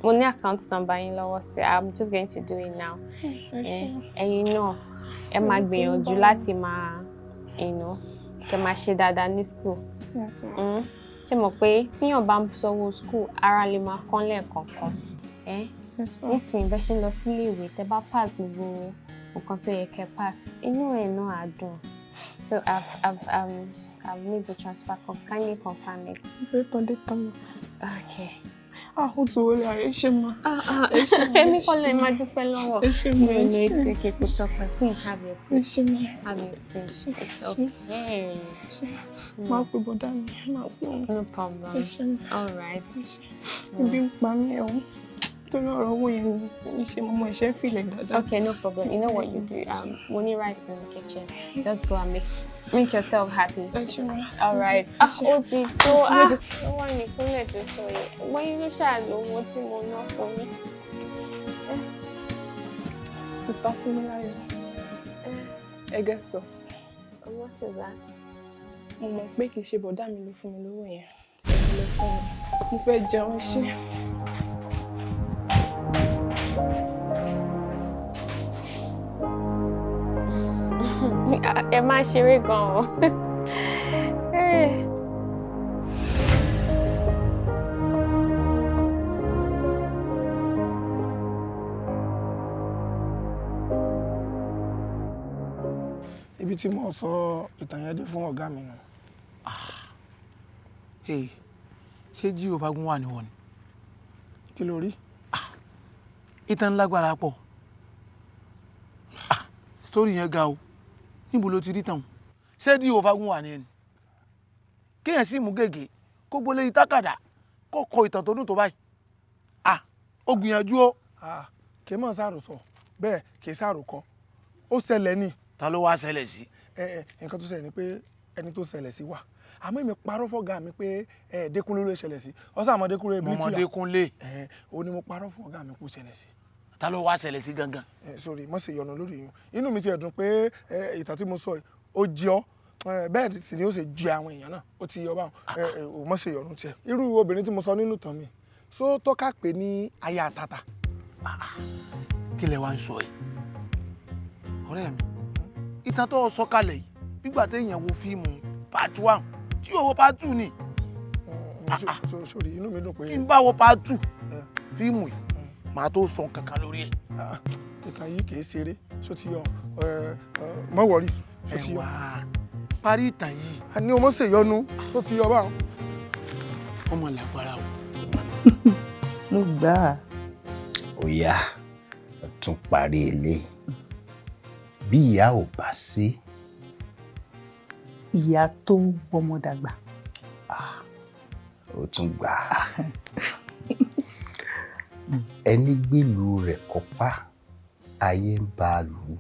E: Mo ní account number yín lọ́wọ́ sí. I'm just going to do it now. Ẹ̀yin náà, ẹ máa gbìyànjú láti máa, kẹ́ máa ṣe dáadáa ní school. Ṣé mọ̀ pé tíyàn bá ń sanwó school, ara lè máa kán lẹ́ẹ̀kọ̀ọ̀kan. Nísìnyí bẹ́ ṣe lọ sílé ìwé, tẹ́ bá pass gbogbo nǹkan tó yẹ kẹ́ pass, inú ẹ̀ náà á dùn. So I've made the transfer. Kindly confirm it. Okay.
B: Ó ti wọlé ààrẹ ṣe mọ́.
E: Èmi kọ́ lè máa dúpẹ́ lọ́wọ́. No, it's okay, kò tọ́pẹ́. Please have your seat. Have your seat. It's okay.
B: Máa pè bọ́dá mi, máa pè wọ́n.
E: No problem. All right.
B: Ibi ń pa mí ẹ̀wọ̀n. Torí ọ̀rọ̀ owó yẹn ni ṣe mọ́ ẹ̀ṣẹ́ fìlẹ̀ dáadáa.
E: Okay, no problem. You know what you do? Money rice in the kitchen. Just go and make yourself happy. All right. Ó ti tó. Ó wà ní ìpínlẹ̀ tó sọ yẹn. Wọ́n yín ló ṣàlò owó tí mo ná fún mi.
B: Sista fún mi láyọ̀. Ẹ guess so.
E: What is that?
B: Mo mọ̀ pé kì í ṣe bọ̀dá mi ló fún mi lówó yẹn. Ẹ̀yin ló fún mi. Mo fẹ́ jẹun ṣe.
E: Ẹ má ṣeré gan-an.
F: Ibi tí mo sọ ìtàn yẹn dé fún ọ̀gá mi nù.
K: Ṣé jí òfagun wà níwọ̀n ni?
F: Kí ló rí?
K: Ìtàn lágbára pọ̀. Story yẹn ga o. Níbo ló ti rí tàn? Ṣé jí òfagun wà ní ẹni? Kéèyàn sì mú gègé kó gbólé ìtàkàdá kó kọ ìtàn tó dùn tó báyìí. Ó gbìyànjú o.
F: Kì í mọ̀ sàròsọ bẹ́ẹ̀ kì í sàròkọ. Ó ṣẹlẹ̀ ni.
K: Ta ló wá ṣẹlẹ̀ sí?
F: Nǹkan tó ṣẹlẹ̀ ni pé ẹni tó ṣẹlẹ̀ sí wà. Àmọ́ èmi parọ́ fọ́gá mi pé Dékúnlé ló ṣẹlẹ̀ sí. Ọ̀sán àmọ́ Dékúnlé bíríkìlà.
K: Mọ̀mọ́ Dékúnlé.
F: Ó ní mo parọ́ fún ọ̀gá mi kó ṣẹlẹ̀ sí.
K: Ta ló wá ṣẹlẹ̀ sí gangan?
F: Sorry, mo ṣe yọnu lórí yín. Inú mi ti ẹ̀dùn pé ìtàn tí mo sọ yìí ó jẹ ọ́. Bẹ́ẹ̀ sì ni ó ṣe ju àwọn èèyàn náà. Ó ti yọ báwọn. Mo ṣe yọnu tiẹ̀. Irú obìnrin tí mo sọ nínú tàn mi. Só tọ́ka pé ní aya Atata.
K: Kí lẹ wá ń sọ yìí? Ọ̀rẹ́ mi, ìtàn tó sọ kalẹ̀ yìí nígbà téèyàn wo fíìmù part 1 tí ó wo part 2 ni.
F: Sorry, inú mi dùn pé.
K: Kí n bá wo part 2 fíìmù yìí màá tó sọ kankan lórí ẹ̀.
F: Ìtàn yìí kì í ṣeré ṣó ti yọ mọ́ wọ̀rí ṣó ti yọ.
K: Parí ìtàn yìí.
F: A ní o mọ̀ ṣe yọnu ṣó ti yọ báwọn.
K: Ọmọ làgbára o.
D: Mo gbà á.
M: Ó yá, tún parí ilé. Bí ìyá ò bá sí.
D: Ìyá tó gbọ́mọ dàgbà.
M: Ó tún gbà á. Ẹni gbèlú rẹ̀ kọ́pá, ayé ń bá a lù.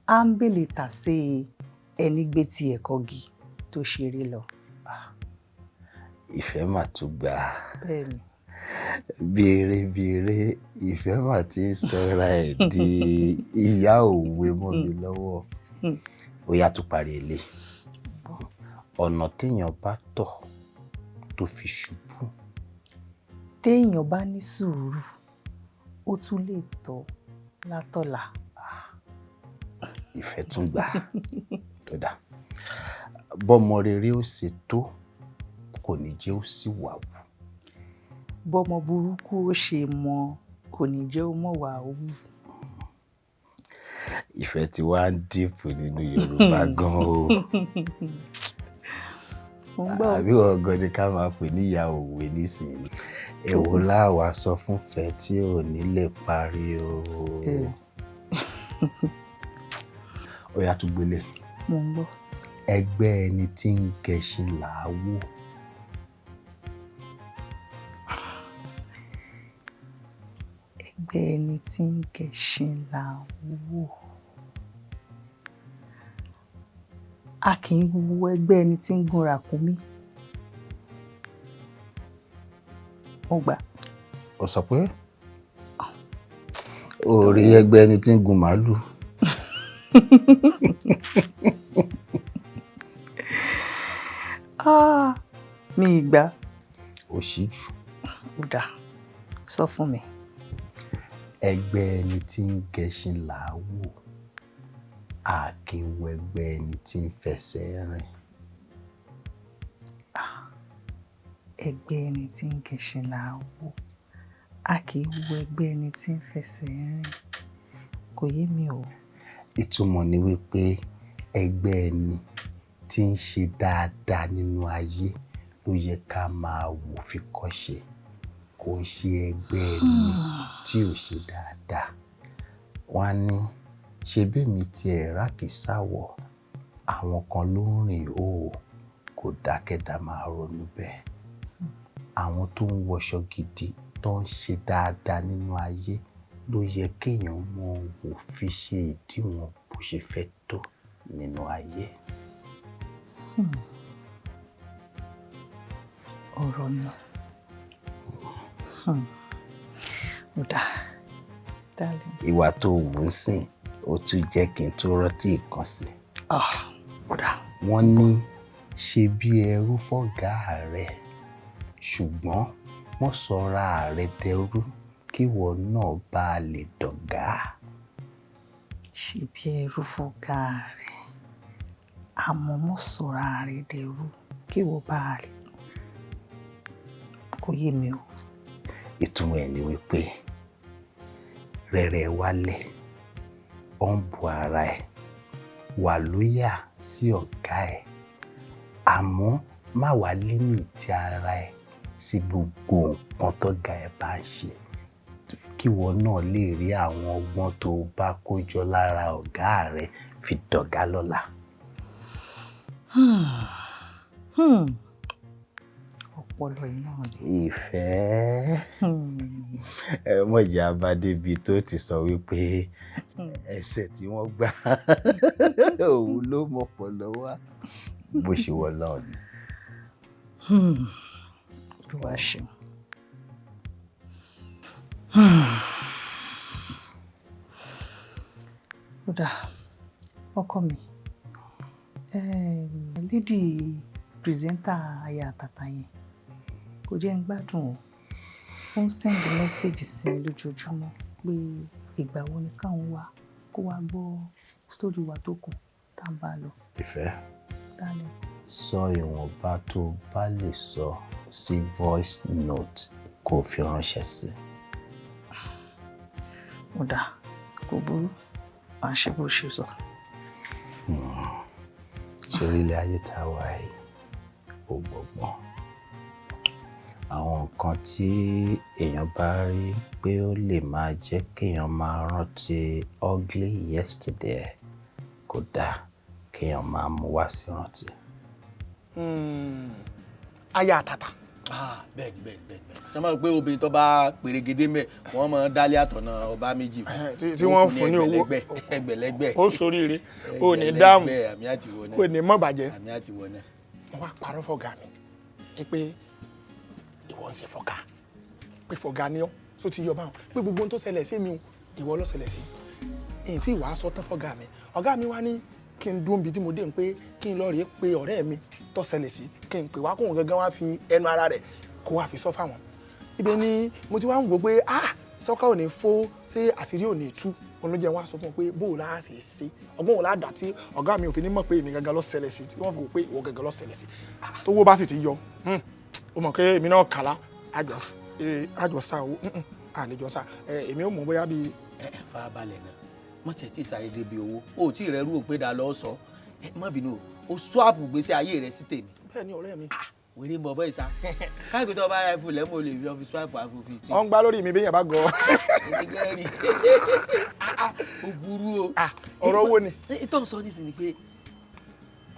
D: À ń bèlè tà sí ẹni gbé ti ẹ̀kọ́ gì tó ṣeré lọ.
M: Ìfẹ́ mà tún gbà á.
D: Bẹ́ẹ̀ni.
M: Bèrè ìfẹ́ mà ti sọra ẹ̀ di ìyá òwe mọ́ mi lọ́wọ́. Ó yá tún parí ilé. Ọ̀nà téèyàn bá tọ̀ tó fi ṣubú.
D: Téèyàn bá ní sùúrù, ó tún lè tọ́ látọ̀la.
M: Ìfẹ́ tún gbà á. Tó dà. Bọ́mọ rere ó ṣe tó, kò ní jẹ́ ó sì wà wù.
D: Bọ́mọ burúkú ó ṣe mọ, kò ní jẹ́ ó mọ̀ wà wù.
M: ìfẹ́ tí wàá ń dìpù nínú Yorùbá gan o. Àbí ọgọ́ ni ká máa pè ní ìyá òwe nísìnyí. Èwo láwa sọ fún fẹ́ tí ò ní lè parí o. Ó yá tún gbélé.
D: Mo ń gbọ́.
M: Ẹgbẹ́ ẹni tí ń gẹṣin làá wò.
D: Ẹgbẹ́ ẹni tí ń gẹṣin làá wò. A kì í wo ẹgbẹ́ ẹni tí ń gun ràkúnmí. Mo gbà.
M: Ó sọ pé ó rí ẹgbẹ́ ẹni tí ń gun màálù.
D: Mi ìgbà.
M: Ó ṣí jù.
D: Ó dà. Sọ fún mi.
M: Ẹgbẹ́ ẹni tí ń gẹṣin làá wò. A kì í wo ẹgbẹ́ ẹni tí ń fẹsẹ̀ rìn.
D: Ẹgbẹ́ ẹni tí ń gẹṣin làá wò. A kì í wo ẹgbẹ́ ẹni tí ń fẹsẹ̀ rìn. Kò yé mi o.
M: Ìtumọ̀ ni wípé ẹgbẹ́ ẹni tí ń ṣe dáadáa nínú ayé ló yẹ ká máa wò fi kọ́ṣe. Kò ṣe ẹgbẹ́ ẹni tí ò ṣe dáadáa. Wọ́n á ní ṣe bẹ́mi tí rákìsà wọ̀, àwọn kan ló ń rìn o, kò dákẹ́dá máa ronú bẹ́ẹ̀. Àwọn tó ń wọṣọ gidi tó ń ṣe dáadáa nínú ayé ló yẹ kéèyàn mọ wò fi ṣe ìdíwọ̀n bó ṣe fẹ́ tó nínú ayé.
D: Ọ̀rọ̀ náà. Ó dà.
M: Ìwà tó wù ú sìn ó tún jẹ́ kí n tó rántí ìkan sí. Wọ́n ní ṣe bí ẹrú fọ́gá rẹ̀, ṣùgbọ́n wọ́n sọra rẹ̀ dẹrú kí ìwọ náà bá lè dọ̀gá.
D: Ṣe bí ẹrú fọ́gá rẹ̀, àmọ́ wọ́n sọra rẹ̀ dẹrú kí ìwọ bá lè. Kò yé mi o.
M: Ìtumọ̀ ẹ̀ ni wípé rẹ̀rẹ̀ wálẹ̀, ó ń bu ara ẹ̀, wà lóyà sí ọ̀gá ẹ̀, àmọ́ má wà límìtì ara ẹ̀ sí gbogbo nǹkan tọ́gá ẹ̀ bá ń ṣe, kí ìwọ náà lè rí àwọn ọgbọ́n tó bá kójọ lára ọ̀gá rẹ̀ fi dọ̀gá lọ́la.
D: Ọpọlọ iná ni.
M: Ìfẹ́. Mọ̀jẹ̀ abádébi tó ti sọ wípé ẹsẹ̀ tí wọ́n gbà òun ló mọ̀pọ̀ lọ́wọ́ bó ṣe wọ náà ni.
D: Olúwa ṣeun. Ó dà, ọkọ mi, lédì pírẹsẹ́ńtà Aya Atata yẹn kò jẹ́ ń gbádùn o. Ó ń sẹ́ndì mẹ́sẹ̀gì sí mi lójoojúmọ́ pé ìgbà wo ni káwọn wá kó wá gbọ́ sítórì wa tó kù tá à ń bá lọ.
M: Ìfẹ́.
D: Dálẹ̀.
M: Sọ ìwọ̀nba tó bá lè sọ sí voice note kó fi ránṣẹ́ sí.
D: Ó dà, kò burú, máa ṣe bó ṣe sọ.
M: Sórí ilé ayé tá a wà yìí ó gbọ̀gbọ́n. Àwọn nǹkan tí èèyàn bá rí pé ó lè máa jẹ́ kéèyàn máa rántí ugly yesterday kò dáa kéèyàn máa mú wá sí rántí.
K: Aya Atata. Bẹ́ẹ̀ni bẹ́ẹ̀ni bẹ́ẹ̀ni. Ṣé máa gbé obìnrin tó bá pèrègede mẹ́ wọ́n máa dálé àtọ̀nà ọba méjì fún.
F: Tí wọ́n fún ní owó
K: ẹgbẹ̀lẹ́gbẹ̀.
F: Ó soríire, ó ní dáhùn,
K: àmì àti wọ náà.
F: ó ní mọ̀ bàjẹ́.
K: Àmì àti wọ náà.
F: Mo wá parọ́ fọ̀gá mi pé ìwọ ń ṣe fọ̀gá, pé fọ̀gá ni ọ́ só ti yọ báwọn, pé gbogbo ohun tó ṣẹlẹ̀ sí mi ìwọ ló ṣẹlẹ̀ sí. Èyí tí ìwà sọ tán fọ̀gá mi, ọ̀gá mi wá ní kí n dúró níbi tí mo dé pé kí n lọ rèé pé ọ̀rẹ́ mi tó ṣẹlẹ̀ sí, kí n pè wá kóhun gangan wá fi ẹnu ara rẹ̀ kó wá fi sọ fáwọn. Ibẹ̀ ni mo ti wá ń wò pé sọ́kà ò ní fó ṣé àṣírí ò ní tú, olóúnjẹ wa sọ fún un pé bó o láà ṣe ṣe ọgbọ́n ò láà dà tí ọ̀gá mi ò fi ní mọ̀ pé èmi gangan ló ṣẹlẹ̀ sí, tí wọ́n fi wò pé ìwọ gangan ló ṣẹlẹ̀ sí. Tó wó bá sì ti yọ ó mọ̀ pé èmi náà kàlá àjọsá owó àlejòsá èmi ò mọ̀ bóyá bíi.
K: Farabalẹ̀ náà mo tẹ̀ tí sáré débi owó o tí rẹ rú òpè dà lọ sọ má bínú o swap gbèsè ayé rẹ sí tèmi.
F: bẹ́ẹ̀ ni ọ̀rẹ́ mi.
K: wèrè bọ̀ bọ́ ìsá káàkiri tó bá ra ẹ̀fọ́ lẹ́mọ̀ lè fi ọ́fíìsì swap àfọ̀ 50.
F: ọ̀ ń gbá lórí mi bí yẹn bá gọ.
K: o burú o.
F: ọ̀rọ̀ owó ni.
K: ìtọ́ sọ nísìnyí pé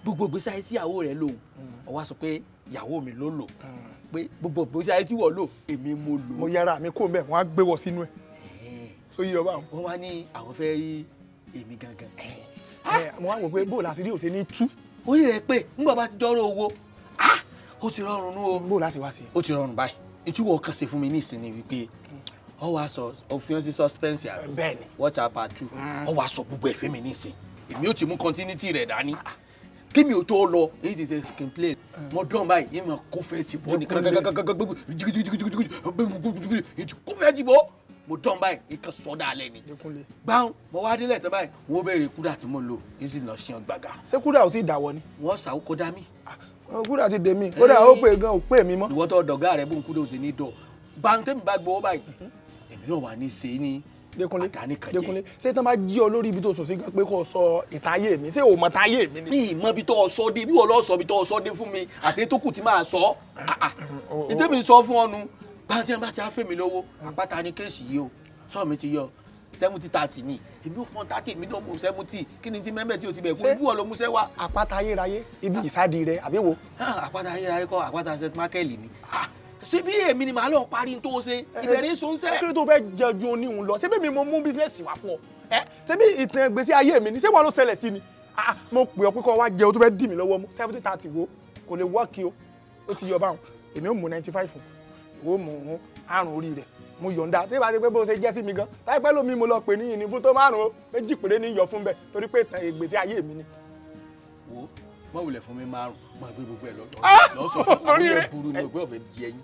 K: gbogbo gbèsè ayé tí ìyàwó rẹ lò ó wá sọ pé ìyàwó mi ló lò pé gbogbo gbèsè ayé tí wọ́n lò èmi mo lò.
F: mo yára mi kó mbẹ wọn á gbé wọ sínú ẹ. so yí ọba.
K: wọ́n wá ní àwọn fẹ́ rí èmi gangan.
F: mo wá wò pé bó láti rí òsè ní tú.
K: orí rẹ pé nígbà bá ti jọrọ owó ó ti rọrùn nú o.
F: bó láti wá sí.
K: ó ti rọrùn báyìí ìtúwọ̀ kan ṣe fún mi ní ìsinmi wípé ọ wá sọ òfin sí suspense àbí.
F: bẹ́ẹ̀ni.
K: watch out part 2 ọ wá sọ gbogbo ẹ̀fẹ́ mi ní ìsìn èmi ó ti mú continuity rẹ̀ dání kí mi ò tó lọ èyí ti ṣe skin play mo dán báyìí yìí mo kó fẹ́ ti bọ́ ní kó fẹ́ ti bọ́ mo dán báyìí ìkan sọ́dà alẹ́ ni gbáhùn mo wá délẹ̀ tán báyìí wọ́n béèrè kúdà tí mo lò yìí sì lọ ṣe gbàgà.
F: ṣé kúdà ò tí ì dàwọ́ ni.
K: wọ́n ṣàwó kó dá mi.
F: kúdà ti dè mí kódà ó pè gan ò pè mí mọ́.
K: ìwọ tó dọ̀gá rẹ bóun kúdà ò sí ní dọ̀ báńtẹ́ mi bá gbowó báyìí èmi náà wà ní ṣe ní
F: Dékúnlé ṣé tán bá jí ọ lórí ibi tó sùn sí gan pé kò sọ ìtayé mi ṣé o mọ tayé mi ni.
K: mi mọ ibi tó sọ dé bí wọn lọ sọ ibi tó sọ dé fún mi àti tó kù tí máa sọ ìtẹ́mi sọ fún ọ nu báńtẹ́ bá ti á fẹ́ mi lówó àpáta ní kéèsì yìí o sọ mi ti yọ 70-30 ni èmi ò fọ́n 30 èmi náà mú 70 kí ni ti mẹ́mẹ́ tí o ti bẹ̀ kú ibú ọ ló mú sẹ́ wá.
F: àpáta ayérayé ibi ìsádi rẹ àbí wo.
K: àpáta ayérayé kọ́ àpáta st michael ni ṣé bí èmi ni màá lọ parí tó ṣe ìbẹ̀rẹ̀ sọ ń sẹ́.
F: kí ló tó fẹ́ jẹ ju oníhun lọ ṣé bí mi mo mú bísíǹsì wá fún ọ ṣé bí ìtàn ìgbésí ayé mi ni ṣé wọn ló ṣẹlẹ̀ sí ni mo pè ọ pé kọ́ wá jẹ o tó fẹ́ dì mí lọ́wọ́ mú 70-30 wo kò lè wọ́ọ̀kì o ó ti yọ báwọn èmi ò mú 95 wo mú àrùn orí rẹ̀ mo yọ̀ǹda tí ìbá rí pé bó ṣe jẹ́ sí mi gan táyé pẹ́ lómi mo lọ pè ní ìní fún tó márùn-ún méjì péré ní yọ fún bẹ́ẹ̀ torí pé ìtàn ìgbésí ayé mi ni.
K: wo mọ wulẹ̀ fún mi márùn-ún mọ gbé gbogbo ẹ̀ lọ sọ fún àwọn yẹn burú ni ògbé ọ̀fẹ́ di ẹyin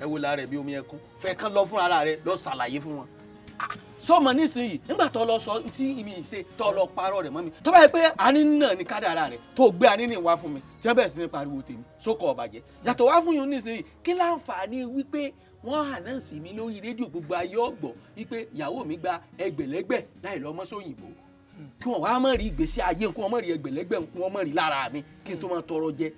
K: ẹ wo la rẹ bí omi ẹkún fẹ́ kán lọ fún ara rẹ lọ ṣàlàyé fún wọn. sọmọ nísìnyí nígbà tó lọ sọ tí ìmì ìṣe tó lọ parọ́ rẹ̀ mọ́ mi tó bá yẹ pé àní náà ní kádàrá rẹ̀ tó gbé àní ní wá fún mi tí wọ́n bẹ̀rẹ̀ sí ní pariwo tèmi sókò ọ̀bàjẹ́ yàtọ̀ wá fún yín nísìnyí kí láǹfààní wípé wọ́n ànáǹsì mi lórí rédíò gbogbo ayé ọ̀gbọ̀ wípé ìyàwó mi gba ẹgbẹ̀lẹ́gbẹ̀ láì lọ́mọ sóyìnbó kí wọ́n wá mọ̀ rí ìgbésí ayé kí wọ́n mọ̀ rí ẹgbẹ̀lẹ́gbẹ̀ kí wọ́n mọ̀ rí lára mi kí n tó máa tọrọ jẹ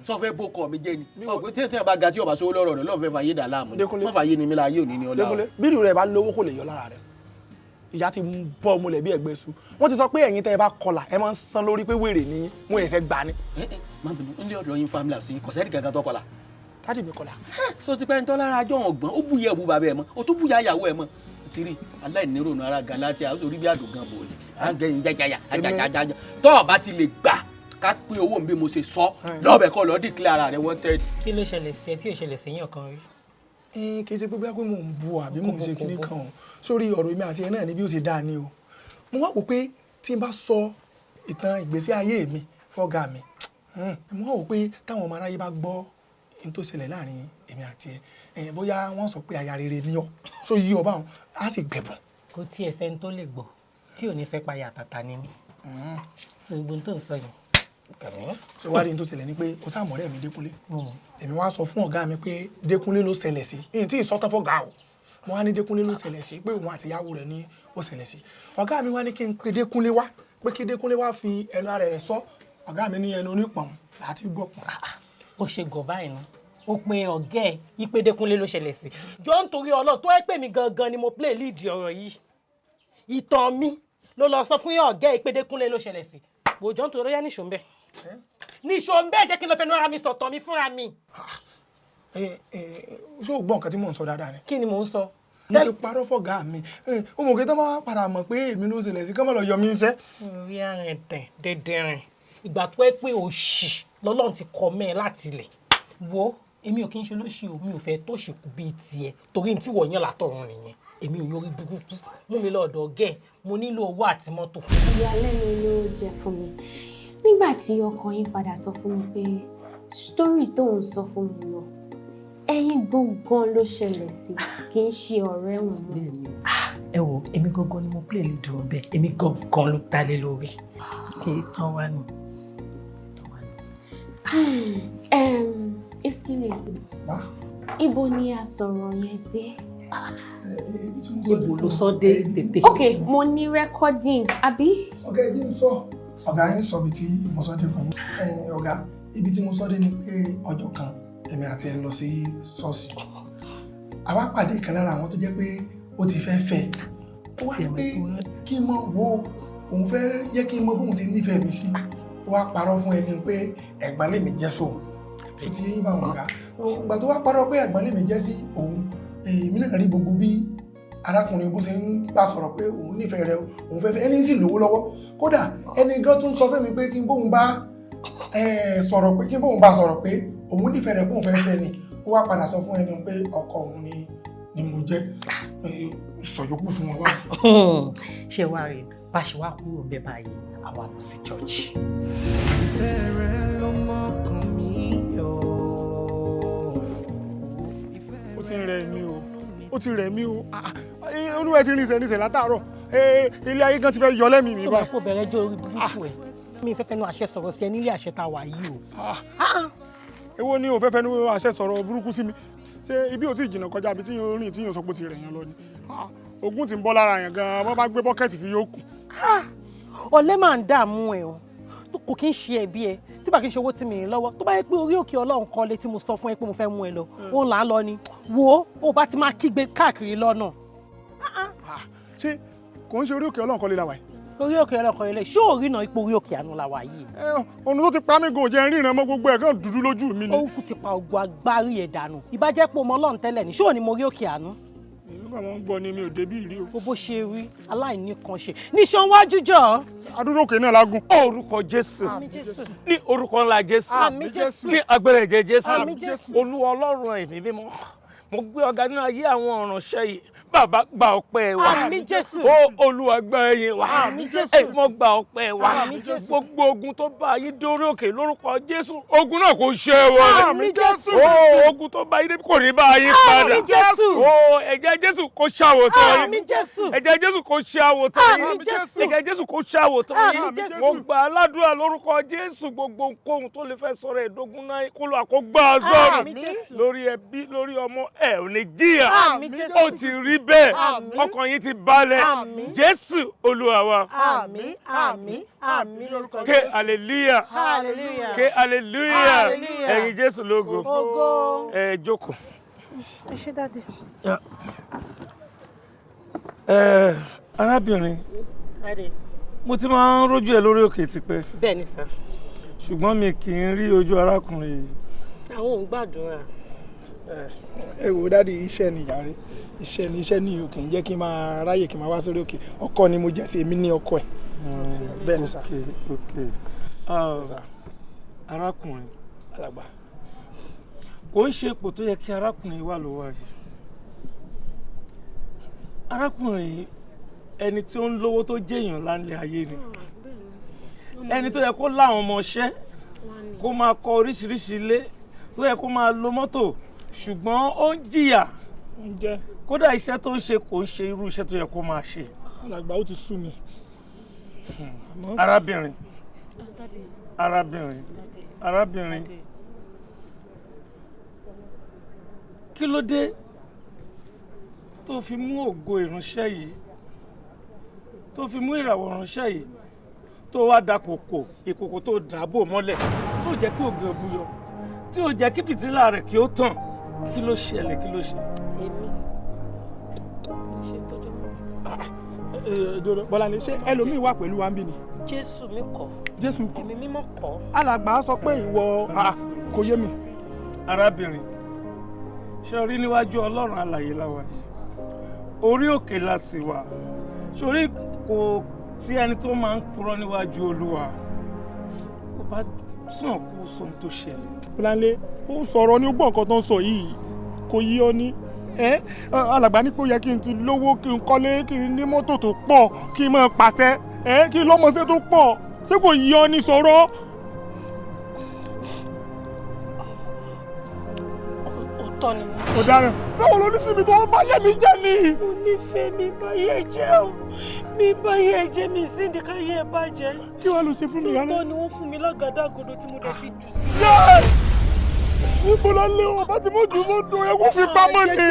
K: sọfẹ bókọ mi jẹ ni ọgbẹ tí ẹ bá ga tí ọba sówó lọ́rọ̀ rẹ̀ lọfẹ fàyè dà láàmú ni wọn fàyè ni mi la ayé òní ni ọlá o.
F: bírù rẹ bá lówó kò lè yọ lára rẹ ìyá ti bọ́ ọmọlẹ̀ bí ẹgbẹ́ su wọ́n ti sọ pé ẹ̀yin tẹ́ ẹ bá kọlà ẹ máa ń san lórí pé wèrè ní mú ẹ̀sẹ̀ gbà ni.
K: má bínú nílé ọ̀dọ̀ yín family house yín kọ̀sẹ́rì gangan tó kọlà.
F: dáàdì mi kọlà.
K: so ti pẹ́ ń tọ́ lára ajọ́ ọ̀gbọ́n ó búyẹ̀ bú bàbá ẹ̀ mọ́ ó tún búyà ìyàwó ẹ̀ mọ́ ti rí aláìnírònú ara galatia ó sì rí bí àdògán bò ní àgbẹ̀yìn jájáyà ajájájá tó o bá ti lè gbà ká pín owó bí mo ṣe sọ lọ́bẹ̀ kọ́ lọ́ọ́ dìklẹ́ ara rẹ̀ wanted.
N: kí ló ṣẹlẹ̀ sí ẹ tí ò ṣẹlẹ̀ sí yín ọ̀kan rí.
F: kì í ṣe pé bóyá pé mò ń bu àbí mò ń ṣe kíní kan o sórí ọ̀rọ̀ mi àti ẹ náà ni bí ó ṣe dáa ni o mo wá wò pé tí n bá sọ ìtàn ìgbésí ayé mi fọ́gà mi mo wá wò pé táwọn ọmọ aráyé bá gbọ́ n tó ṣẹlẹ̀ láàrin èmi àti ẹ bóyá wọ́n sọ pé aya rere ni ọ́ so yí ọba wọn á sì gbẹ̀bùn.
N: kò tí ẹ sẹ́ni tó lè gbọ́ tí ò ní sẹ́pà ya Àtàtà ni mí gbogbo tó ń sọ yìí.
F: so wá rí n tó ṣẹlẹ̀ ni pé o sáà mọ̀rẹ́ mi Dékúnlé èmi wá sọ fún ọ̀gá mi pé Dékúnlé ló ṣẹlẹ̀ sí èyí tí ìsọtán fọ́gà o mo wá ní Dékúnlé ló ṣẹlẹ̀ sí pé òun àti ìyàwó rẹ̀ ní ó ṣẹlẹ̀ sí ọ̀gá mi wá ní kí n pe Dékúnlé wá pé kí Dékúnlé wá fi ẹnu ara rẹ̀ sọ ọ̀gá mi ní ẹnu onípọ̀n láti gbọ́pọ̀n.
N: ó ṣe gọ̀ báyìí ná ó pe ọ̀gá ẹ̀ ìpè Dékúnlé ló ṣẹlẹ̀ sí jọ nítorí Ọlọ́run tó ẹ pè mí gangan ni mo play lead ọ̀rọ̀ yìí ìtàn mi ló lọ sọ fún ọ̀gá ẹ̀ ìpè Dékúnlé ló ṣẹlẹ̀ sí gbòjọ́ nítorí yá níṣó ń bẹ̀ níṣó ń bẹ̀ jẹ́ kí n lọ fẹnu ara mi sọ̀tàn mi fúnra mi.
F: ṣé o gbọ́ nǹkan tí mò ń sọ dáadáa ni.
N: kí ni mò ń sọ.
F: mo ti parọ́ fọ̀gá mi ó mọ̀ pé tó máa padà mọ̀ pé èmi ló ṣẹlẹ̀ sí kọ́mọ̀ lọ yọ mí iṣẹ́.
N: orí àrùn ẹ̀tẹ̀ dẹ́dẹ́rìn ìgbà tó ẹ pé òṣì lọ́lọ́run ti kọ́ mẹ́ ẹ láti lẹ̀ wo èmi ò kí n ṣe lóṣì o mi ò fẹ́ tó ṣèkú bíi tiẹ̀ torí tí wọ́n yàn látọ̀run nìyẹn èmi ò yọrí burúkú mú mi lọ́dọ̀ gẹ̀ mo nílò owó àti mọ́tò.
E: ìyàlẹ́nu ló jẹ́ fún mi nígbà tí ọkọ yín padà sọ fún mi pé sítórì tó ń sọ fún mi lọ ẹ̀yin gangan ló ṣẹlẹ̀ sí kì í ṣe ọ̀rẹ́ wọn mọ́.
N: ẹ wo èmi gangan ni mo play lè dùn bẹ́ẹ̀ èmi gangan ló talé lórí kì í tán wá nù.
E: Iskile ibo ni a sọ̀rọ̀ yẹn dé.
N: Níbo ló sọ dé tètè?
E: Okay, mo ní recording, àbí?
F: Ọ̀gá ẹ jẹ́ n sọ. Ọ̀gá yín sọ bí tí mo sọ dé fún yín. Ọ̀gá, ibi tí mo sọ dé ni pé ọjọ́ kan èmi àti ẹ lọ sí ṣọ́ọ̀ṣì. Àwa pàdé ìkan lára àwọn tó jẹ́ pé ó ti fẹ́ fẹ́. Ó wá ní pé kí n mọ̀ wo òun fẹ́ jẹ́ kí n mọ̀ bóun ti nífẹ̀ẹ́ mi sí. Ó wá parọ́ fún ẹni pé ẹ̀gbọ́n lèmi jẹ́ sóun. Tó ti yé yín bá wọn ọ̀gá. Ìgbà tó wá parọ́ pé ẹ̀gbọ́n lèmi jẹ́ sí òun, èmi náà rí gbogbo bí arákùnrin bó ṣe ń bá sọ̀rọ̀ pé òun nífẹ̀ẹ́ rẹ̀, òun fẹ́ fẹ́, ẹni sì lówó lọ́wọ́. Kódà ẹni gan tún sọ fún mi pé kí n bóun bá sọ̀rọ̀ pé òun nífẹ̀ẹ́ rẹ̀ bóun fẹ́ fẹ́ ni. Ó wá padà sọ fún ẹni pé ọkọ òun ni mo jẹ́. Sọ̀yọ́kù fún wọn wá.
N: Ṣé wàá rí bá ṣe wá kúrò bẹ́ẹ̀ báyìí àwa lọ sí church.
G: Fẹ́rẹ̀ ló mọ́kàn mi yọ.
I: Ó ti rẹ̀ mí o. Ó ti rẹ̀ mí o. Olúwa ti rinṣẹ́ látàárọ̀. Ilé ayé gan ti fẹ́ yọ lẹ́mìí mi báyìí.
N: Ṣé kò bẹ̀rẹ̀ jẹ́ orí burúkú ẹ̀? Mi fẹ́ fẹ́nu àṣẹ sọ̀rọ̀ sí ẹ nílé àṣẹ tá a wà yìí o.
I: Èwo ni o fẹ́ fẹ́nu àṣẹ sọ̀rọ̀ burúkú sí mi? Ṣé ibi ò tí ì jìnnà kọjá ibi tí yóò rìn tí yóò sọ pé ó ti rẹ̀ yẹn lọ ni? Ogun ti ń bọ́ lára yẹn gan-an, wọ́n bá gbé bọ́kẹ́tì tí yóò kù.
N: Ọ̀lẹ máa ń dààmú ẹ o. Kò kí ń ṣe ẹbí ẹ tí bá kí ń ṣe owó tí mi rìn lọ́wọ́ tó bá yẹ pé orí òkè Ọlọ́run kọ́lé tí mo sọ fún ẹ pé mo fẹ́ mú ẹ lọ òun là ń lọ ni wo ó bá ti máa kígbe káàkiri lọ́nà.
I: Ṣé kò ń ṣe orí òkè Ọlọ́run kọ́lé la wà yìí?
N: Orí òkè Ọlọ́run kọ́lé ṣé ò rí náà ipò orí òkè àánú la wà yìí?
I: Ọ̀nà tó ti pa mí gan jẹ́ ríran mọ́ gbogbo ẹ̀ kàn dúdú lójú mi ni.
N: Orúkú ti pa ogun agbárí ẹ̀ dànù ìbájẹ́ pé ọmọ Ọlọ́run tẹ́lẹ̀ ní ṣé ò ní mo rí òkè àánú?
I: Nígbà wọn ń gbọ́ ni mi ò débí rí o.
N: Bó ṣe rí aláìní kan ṣe níṣan wájú jọ.
I: Adúró òkè náà lágùn.
O: Orúkọ Jésù ní orúkọ ńlá Jésù ní agbára ẹ̀jẹ̀ Jésù Olúwa Ọlọ́run ẹ̀mí mímọ́ mo gbé ọ̀gá nínú ayé àwọn ọ̀ránṣẹ́ yìí bàbá gba ọpẹ́ wa ó Olúwa gba ẹ̀yìn wa mo gba ọpẹ́ wa gbogbo ogun tó bá yín dórí òkè lórúkọ Jésù ogun náà kò ṣe wọlé ó ogun tó bá yín débi kò ní bá yín padà ó ẹ̀jẹ̀ Jésù kò ṣàwòtán yín ẹ̀jẹ̀ Jésù kò ṣàwòtán yín ẹ̀jẹ̀ Jésù kò ṣàwòtán yín mo gba aládùúrà lórúkọ Jésù gbogbo nǹkan tó lè fẹ́ sọ̀rọ̀ ẹ̀dógún náà kó lọ àkógbá sọ̀rọ̀ lórí ẹbí lórí ọmọ ẹ ò ní jìyà ó ti rí bẹ́ẹ̀ ọkàn yín ti balẹ̀ Jésù Olúwa wa.
N: Àmín àmín àmín lórúkọ Jésù.
O: Ké hallelujah ké hallelujah ẹ̀yin Jésù lógo ẹ jókòó.
N: Ẹ ṣé dádì.
O: Arábìnrin mo ti máa ń rójú ẹ lórí òkè tipẹ́.
N: Bẹ́ẹ̀ ni sà.
O: Ṣùgbọ́n mi kì í rí ojú arákùnrin yìí.
N: Àwọn ò ń gbàdúrà.
F: Ẹ wò dádì iṣẹ́ ni ìyá rẹ̀ iṣẹ́ ní òkè ń jẹ́ kí n máa ráyè kí n máa wá sórí òkè ọkọ ni mo jẹ́ sí èmi ní ọkọ ẹ̀. Bẹ́ẹ̀ ni sà.
O: Arákùnrin
F: alàgbà
O: kò ń ṣe ipò tó yẹ kí arákùnrin wà ló wà yìí. Arákùnrin ẹni tí ó ń lówó tó jẹ́yàn láńlé ayé ni ẹni tó yẹ kó láwọn ọmọọṣẹ́ kó máa kọ́ oríṣiríṣi ilé tó yẹ kó máa lo mọ́tò ṣùgbọ́n ó ń jìyà kódà iṣẹ́ tó ń ṣe kò ń ṣe irú iṣẹ́ tó yẹ kó máa ṣe.
F: alàgbà ó ti sú mi.
O: Arábìnrin kí ló dé tó fi mú ògo ìránṣẹ́ yìí tó fi mú ìràwọ̀ ìránṣẹ́ yìí tó wá da ìkòkò tó dàbò mọ́lẹ̀ tó jẹ́ kí ògo buyọ tí ó jẹ́ kí fìtílà rẹ̀ kí ó tàn kí ló ṣẹlẹ̀ kí ló ṣe.
F: Bọ́láńlé ṣé ẹlòmíì wà pẹ̀lú wa ń bí ni.
N: Jésù mi kọ́.
F: Jésù kọ́.
N: Ẹ̀mí mímọ́ kọ́.
F: Alàgbà sọ pé ìwọ kò yé mi.
O: Arábìnrin ṣé o rí níwájú Ọlọ́run alààyè la wà yìí orí òkè la sì wà sórí kò sí ẹni tó máa ń purọ́ níwájú Olúwa kó bá sàn kó sọ ohun tó ṣẹlẹ̀.
F: Bọ́láńlé ó sọ̀rọ̀ ní ó gbọ́ nǹkan tó ń sọ yìí kò yí ọ ní. Alàgbà ní pé ó yẹ kí n ti lówó kí n kọ́lé kí n ní mọ́tò tó pọ̀ kí n máa pàṣẹ kí n lọ́mọṣẹ́ tó pọ̀ ṣé kò yí ọ ní sọ̀rọ̀.
N: Òótọ́ ni mo.
F: Ọ̀daràn báwo ló ní síbi tó bá yẹ mi jẹ́ ni.
N: Mo nífẹ̀ẹ́ mi báyé jẹ́ o mi báyé jẹ́ mi sí ní káyé ẹ bàjẹ́.
F: Kí wàá lọ ṣe fún mi yálà.
N: Lóòótọ́ ni wọ́n fún mi lágàdàgodo tí mo dẹ̀ fi jù sí.
I: Ibo la lé o, bá ti mú jù sódò, ẹ kò fi pamọ́ ni.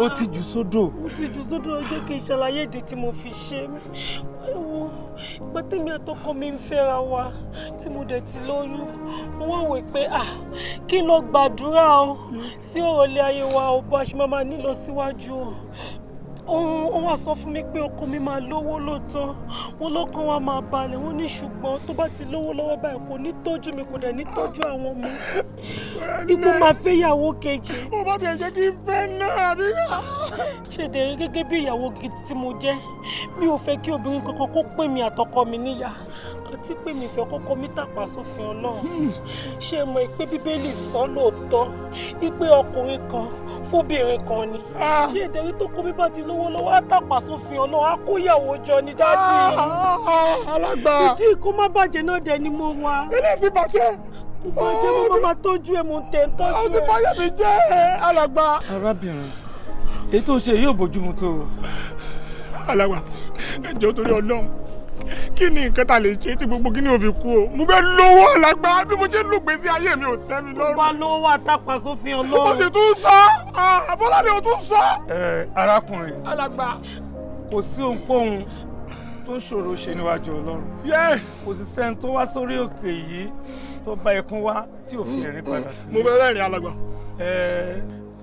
O: Ó ti jù sódò.
N: Mo ti jù sódò, jẹ́ kí n ṣàlàyé ìdí tí mo fi ṣe. Ìgbà tèmi àtọkọ mi ń fẹ́ra wa tí mo dẹ̀ ti lóyún, mo wá wò pé kí n lọ gbàdúrà o sí ọ̀rọ̀ ilé ayé wa o bó a ṣe máa ní lọ síwájú o. Wọ́n wá sọ fún mi pé ọkọ mi máa lówó lóòótọ́, wọn lọ́kàn wa máa balẹ̀, wọ́n ní ṣùgbọ́n tó bá ti lówó lọ́wọ́ báyìí kò ní tọ́jú mi, kò dẹ̀ ní tọ́jú àwọn ọmọ. Ipò máa fẹ́ ìyàwó kejì.
I: Mo bá ti jẹ́ kí n fẹ́ náà bí.
N: Ṣèdè gẹ́gẹ́ bí ìyàwó gidi tí mo jẹ́, mi ò fẹ́ kí obìnrin kankan kó pè mí àtọkọ mi níyà, àti pé mi fẹ́ kọ́kọ́ mi tàpá sófin Ọlọ́run. Ṣé mọ̀ pé Bíbélì sọ lóòótọ́ wípé ọkùnrin kan fóbìnrin kan ni. Ṣé ìdẹ̀rí tó kó mi bá ti lówó lọ́wọ́ á tàpá sófin Ọlọ́run, á kó ìyàwó jọ ní dájú.
I: Alàgbà.
N: Ìdí kó má bàjẹ́ náà dẹ̀ ni mo wà.
I: Ilé ti bàjẹ́.
N: Bàjẹ́ mo máa tọ́jú ẹ̀, mo tẹ̀ ń tọ́jú ẹ̀.
I: Ó ti bàjẹ́ mi jẹ́ alàgbà.
O: Arábìnrin, èyí tó ṣe yóò bójúmu tó.
I: Alàgbà, ẹ jọ̀ọ́ torí Ọlọ́run, kí ni nǹkan tá lè ṣe tí gbogbo kí ni ò fi kú o? Mo fẹ́ lówó alàgbà, bí mo ṣe ń lùgbésí ayé mi ò tẹ́ mi lọ́rùn.
N: Tó bá lówó wà tàpá sófin Ọlọ́run.
I: Ó sì tún sọ, Bọ́lá ni ó tún sọ.
O: Arákùnrin,
I: alàgbà,
O: kò sí ohunkóhun tó ṣòro ṣe níwájú Ọlọ́run. Kò sì sẹ́ni tó wá sórí òkè yìí tó bá ẹkún wá tí ò fi ẹ̀rín padà sí.
I: Mo fẹ́ rẹ́rìn alàgbà.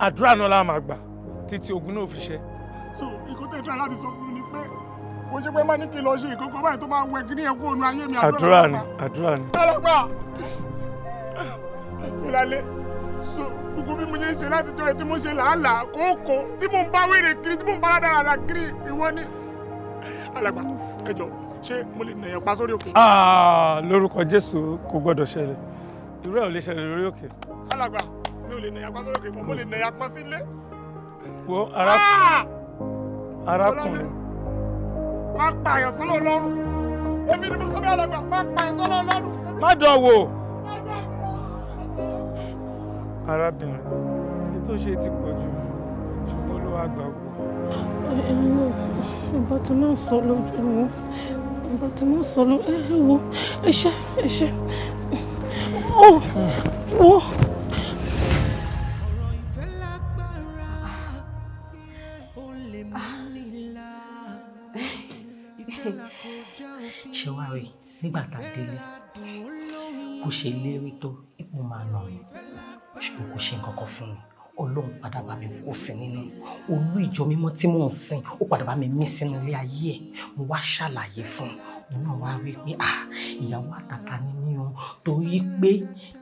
O: Àdúrà náà la máa gbà títí ogun náà fi ṣẹ.
I: So ikú tẹ̀ try láti sọ fún mi ni pé kò ṣe pé má ní kí n lọ ṣe ìkókó báyìí tó máa wẹ kí ní ẹkú ònú ayé mi.
O: Àdúrà ni, àdúrà ni.
I: Alàgbà, ìlàlẹ̀ so gbogbo bí mo ṣe ń ṣe láti jọ ẹ tí mo ṣe làálàá kókó tí mo ń bá wèrè kiri tí mo ń bá dáradára kiri ìwọ ni. Alàgbà, ẹ jọ̀ọ́, ṣé mo lè nàyàn pa sórí òkè?
O: Lórúkọ Jésù kò gbọdọ̀ ṣẹlẹ̀, irú ẹ̀ ò lè ṣẹlẹ̀ lórí òkè.
I: Alàgbà, mi ò lè nàyàn pa sórí òkè mọ́, mo lè nàyàn pa sílé.
O: Wo arákùnrin.
I: Má pa àyàn sọ́lọ́ lọ́rùn. Èmi ni mo sọ bí alàgbà, má pa àyàn sọ́lọ́ lọ́rùn.
O: Má dán wò. Arábìnrin, èyí tó ṣe ti pọ̀ jù, ṣùgbọ́n Olúwa gbà wò.
N: Ìbá tí máa sọ lójú wọn, ìbá tí máa sọ lójú wo, ẹ ṣe. Wo. Ṣé wàá rí nígbà tá a délé bó ṣe lérí tó ipò máa nà mí ṣùgbọ́n kò ṣe nǹkan kan fún mi. Ọlọ́run padà bá mi kó sí nínú olú ìjọ mímọ́ tí mò ń sìn, ó padà bá mi mí sínú ilé ayé ẹ̀. Mo wá ṣàlàyé fún un, náà wá rí pé ìyàwó àtàtà ni mí o, torí pé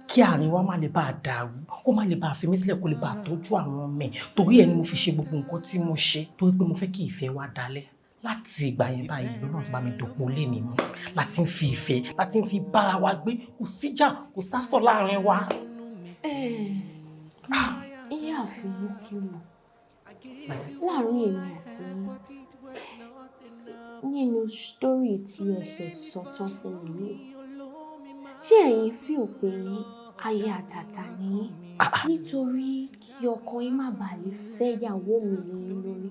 N: kí àárín wa má lè bá a dàrú, kó má lè bá a fi mí sílẹ̀, kó lè bá a tọ́jú àwọn ọmọ ẹ̀. Torí ẹ̀ ni mo fi ṣe gbogbo nǹkan tí mo ṣe, torí pé mo fẹ́ kí ìfẹ́ wa dalẹ̀. Láti ìgbà yẹn báyìí lọ́nà tí bá mi dòpò lé mi mú, láti ń fi ìfẹ́, láti ń fi bára wa gbé, kò síjà, kò sásọ láàrin wa.
E: Iye àfihàn skill láàrin èmi àti nínú sítórì tí ẹ ṣe sọ tán fún mi ní, ṣé ẹ̀yin fi òpè ní ayé àtàtà ní nítorí kí ọkọ yín má bàa lè fẹ́ ìyàwó mi lẹ́yìn lórí?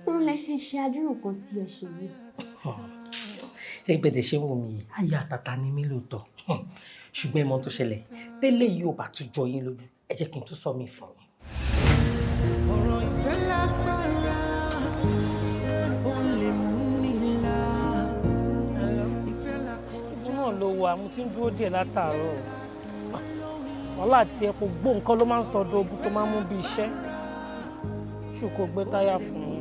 E: Òun lẹ ṣe àdúrà kan tí ẹ ṣe yìí.
N: Ṣé ìgbẹ́dẹ̀ ṣe ń wò mí yìí? Ayé àtàtà ni mí lóòótọ́, ṣùgbọ́n ẹ mọ̀ tó ṣẹlẹ̀, tẹ́lẹ̀ yìí ò bá tún jọ yín lójú, ẹ jẹ́ kí n tún sọ mí fún yín.
G: Ọ̀rọ̀ ìfẹ́ lágbára, ó lè mú nílá.
N: Ìbú náà ló wà, mo ti ń dúró díẹ̀ látàárọ̀. Wàhálà àti ẹ̀pọ̀ gbó nǹkan ló máa ń sọ dógún tó máa ń mú bí iṣẹ́. Ṣé kò gbé táyà fún mi?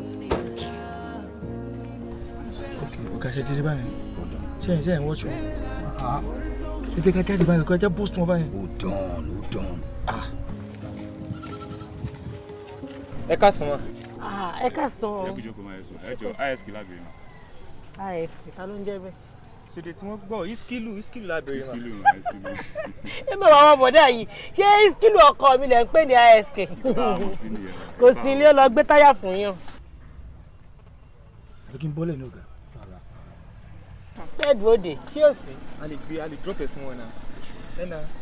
P: Ọ̀gá ṣe ti rí báyìí. Ṣé ẹ̀ ń wọ́ọ̀ṣù? Ṣé tí ká jáde báyìí kọjá boost wọn báyìí? Hold on. Ẹ káàsán ma.
N: Ẹ káàsán.
Q: Ẹ kú jókòó máa ẹ̀sùn. Ẹ jọ ISK lábẹ́rẹ́ náà.
N: ISK ta ló ń jẹ́ bẹ́ẹ̀?
P: Ṣèdè tí wọ́n gbọ́ Iskilu lábẹ́rẹ́ náà.
Q: Iskilu.
N: Ẹ bá àwọn bọ̀dá yìí, ṣé Iskilu ọkọ mi lẹ̀ ń pè ní ISK? Kò sí ilé lọ gbé táyà fún yàn.
P: Àbí kí n bọ́lẹ̀ ní ọ̀gá?
N: Ṣé dúró dè? Ṣé ò sí?
P: A lè drop ẹ̀ fún wọn náà.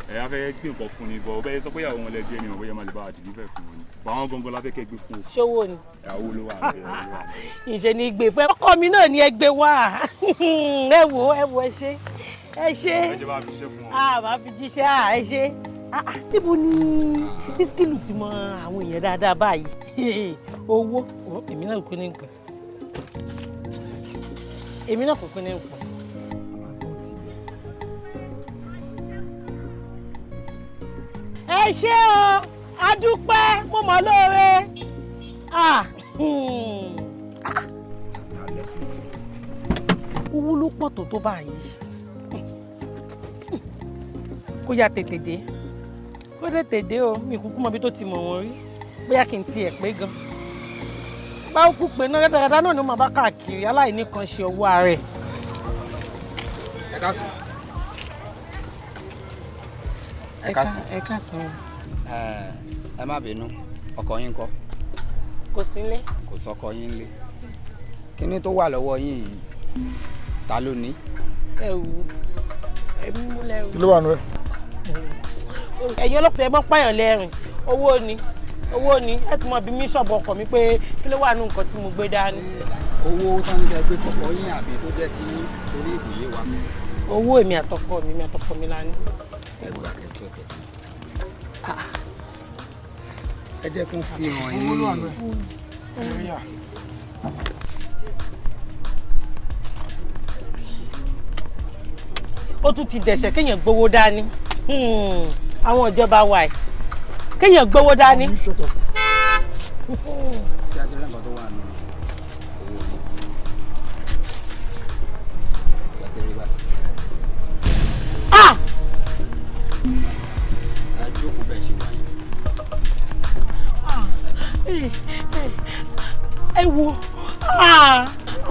Q: Ẹ á fẹ́ gbé nǹkan fún ni bọ̀ ọ bẹ́ẹ̀ sọ pé ìyàwó wọn lẹ jẹ́ ni ọ̀bọ̀ yẹn máa lè bá àdìdí fẹ́ fún wọn ni. Bọ̀ àwọn gangan lábẹ́ kẹ́ gbé fún o.
N: Ṣówó ni.
Q: Ìyàwó ló wà ní.
N: Ìṣe ni gbè fún ẹ. Ọkọ mi náà ni ẹ gbé wá. Ẹ wò ẹ ṣe.
Q: Ẹ jẹ́ bá fi ṣe fún wọn.
N: Bá fi jíṣẹ́ ẹ ṣe. níbo ni iskilu ti mọ àwọn èèyàn dáadáa báyìí owó èmi náà kò ní pẹ́ èmi náà kò ní pẹ́. ẹ ṣé o adúpẹ́ mo mọ̀ lóore. owó ló pọ̀ tó báyìí kó yá tètè dé kó tètè dé o mi kúkú mọ ibi tó ti mọ̀ wọ́n rí bóyá kí n tiẹ̀ pé gan báwo kú pé náà dáadáa náà ni ó máa bá káàkiri aláìní kan ṣe owó ààrẹ.
R: ẹ káàsán. ẹ káàsán.
N: ẹ káàsán.
R: ẹ má bínú ọkọ yín ńkọ́.
N: kò sí nílé.
R: kò sọkọ yín nílé. kíní tó wà lọ́wọ́ yín yìí ta ló ní.
N: ẹ wù ẹbí múlẹ̀ wù.
F: kí ló wà nù ẹ.
N: ẹ̀yin ọlọ́pàá ẹ mọ́ pààyàn lẹ́rìn owó ni ẹ tún mọ bí mi ṣọ̀bù ọkọ mi pé kí ló wà nù nǹkan tí mo gbé dání.
R: owó tó ń jẹ gbé fọkọ yín àbí tó jẹ ti torí ìbùyé wa.
N: owó èmi àtọkọ mi la ní.
R: ẹ gbà kẹkẹ kẹ. ẹ jẹ́ kó fi hàn yín.
F: owó ló wà nù ẹ.
N: ó tún ti dẹ̀ṣẹ̀ kéèyàn gbowó dání àwọn ìjọba wa ẹ̀ kéèyàn gbowó dání.
R: ṣé a ti rẹ́ nǹkan tó wà nù owó ni ṣé a ti rí báyìí. ẹ jókòó bẹ́ẹ̀ ṣe wáyé.
N: ẹ wo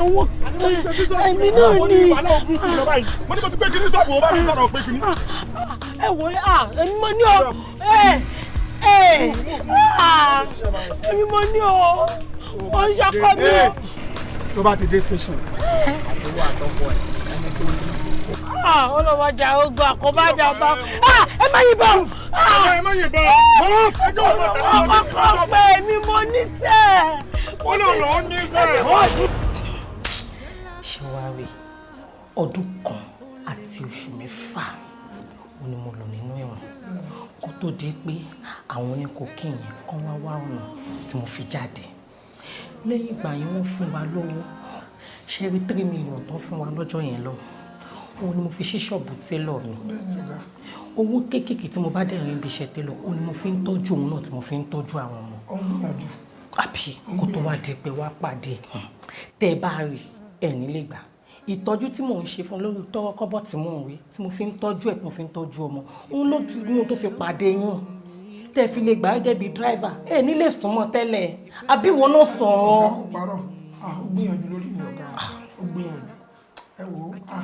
N: àwọn ẹ̀mí náà ní.
Q: mo ní mo ti pé kíní sọ́ọ̀bù o bá mi sọ̀rọ̀ pé kíní.
N: ẹ wo ẹ̀mí mo ní o ẹ̀mí mo ní o wọ́n ń ṣakọ mi o.
F: tó bá ti dé station àti owó àtọkọ ẹ ẹni tó ń bọ̀.
N: ọlọ́mọjà ogun àkọ́bájà bá ẹ má yìnbọn.
Q: ẹ má yìnbọn.
N: ọkọ pé èmi mo níṣẹ́.
Q: ó lọ lọ níṣẹ́.
N: ṣé wàá rí ọdún kan àti oṣù mẹ́fà ó ní mo lò nínú ẹ̀wọ̀n kó tó di pé àwọn oníkókè yẹn kán wá ọ̀nà tí mo fi jáde lẹ́yìn ìgbà yẹn wọ́n fún wa lówó ṣe rí 3 million tó fún wa lọ́jọ́ yẹn lọ òun ni mo fi ṣí ṣọ́ọ̀bù télọ̀ mi owó kéékèèké tí mo bá dẹ̀ rí ibi iṣẹ́ télọ̀ òun ni mo fi ń tọ́jú òun náà tí mo fi ń tọ́jú àwọn ọmọ àbí kó tó wá di pé wá pàdé tẹ́ ẹ bá rí ẹ̀ nílé gbà ìtọ́jú tí mò ń ṣe fún lórí tọ́wọ́ kọ́bọ̀ tí mò ń rí tí mo fi ń tọ́jú ẹ̀ tí mo fi ń tọ́jú ọmọ òun ló fi mú tó fi pàdé yín tẹ́ fi lè gbà gẹ́gẹ́ bí dráìvà ẹ̀ nílé súnmọ́ tẹ́lẹ̀ àbí wọn náà sọ̀rọ̀.
F: ó parọ́ ó gbìyànjú lórí mi ọ̀gá ó gbìyànjú ẹ wò ó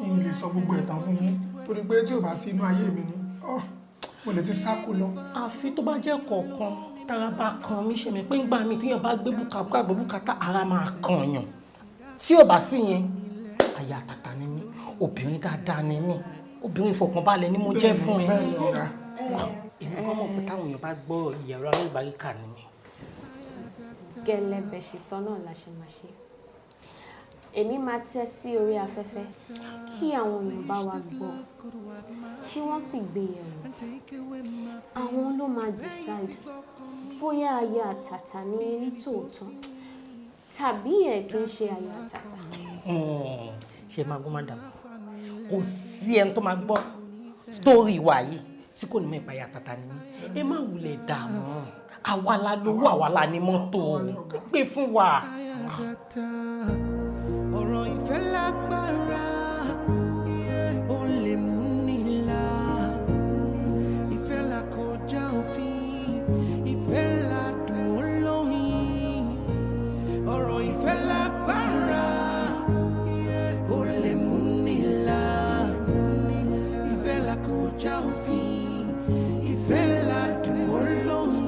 F: ìyìn lè sọ gbogbo ẹ̀tàn fún yín torí pé tí ò bá sí inú ayé mi ni mo lè ti sáko lọ.
N: àfi tó bá jẹ́ kọ̀ọ̀kan tára bá kan mí ṣe mi pé ńgbà mi tíyàn bá gbé bùkátà ara máa kan yàn tí ò bá sí yẹn àyà Àtàtà ni mí obìnrin dáadáa ni mí obìnrin ìfọ̀kànbalẹ̀ ni mo jẹ́ fún ẹ. èmi kọ́ mọ̀ pé táwọn èèyàn bá gbọ́ ìyàrá alábàríkà ni mí.
E: gẹ́lẹ́ bẹ̀ ṣe sọ náà la ṣe máa ṣe èmi máa tẹ́ sí orí afẹ́fẹ́ kí àwọn èèyàn bá wa gbọ́ kí wọ́n sì gbé yẹ̀wò àwọn ló máa decide bóyá aya Àtàtà ní nítòótọ́ tàbí ẹ̀ kì í ṣe aya Àtàtà.
N: ṣe máa gbọ́ madam kò sí ẹni tó máa gbọ́ sítórì wa yìí tí kò ní mọ̀ ìpayà Àtàtà ni mí ẹ má wulẹ̀ dààmú àwa la lówó àwa la ní mọ́tò gbé fún wa.
G: ọ̀rọ̀ ìfẹ́ lágbára ó lè mú nílá ìfẹ́ là kọjá òfin ìfẹ́ là dùn ó lóyìn ọ̀rọ̀ ìfẹ́ lágbára ó lè mú nílá ìfẹ́ là kọjá òfin ìfẹ́ là dùn ó lóyìn.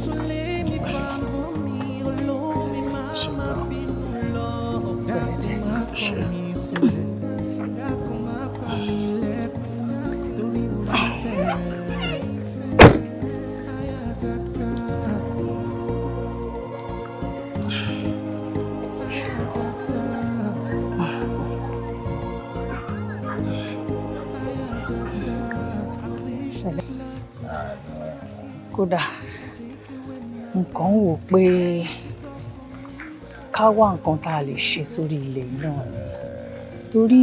G: So let me find me alone, mama bínú lọ. Dákun má kọ̀ mí sílẹ̀, dákun má pa mí lẹ́kún, torí mo nífẹ̀ẹ́ rẹ̀. Atata.
D: Kódà nǹkan wò pé ká wá nǹkan tá a lè ṣe sórí ilẹ̀ náà torí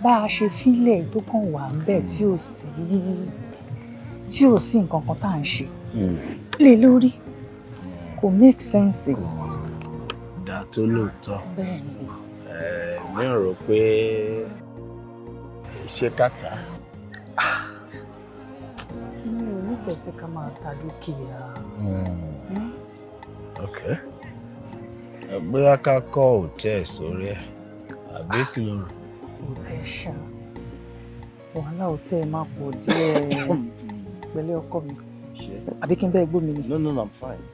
D: bá a ṣe fílẹ̀ tó kàn wà ńbẹ̀ tí ò sí nǹkan kan tá à ń ṣe lé lórí kò make sense.
M: Dà tó lóòótọ́.
D: Bẹ́ẹ̀ni.
M: Mi ò rò pé ṣé kàtà.
D: Mi ò nífẹ̀ẹ́ sí ká máa ta dúkìá.
M: Ok. Bóyá ká kọ́ hòtẹ́ẹ̀ sórí ẹ̀ àbí kí ló rò?
D: Hòtẹ́ẹ̀ ṣá wàhálà hòtẹ́ẹ̀ máa pọ̀ díẹ̀ pẹ̀lẹ́ ọkọ mi àbí kí n bẹ́ẹ̀ gbómi ni.
M: No, I'm fine.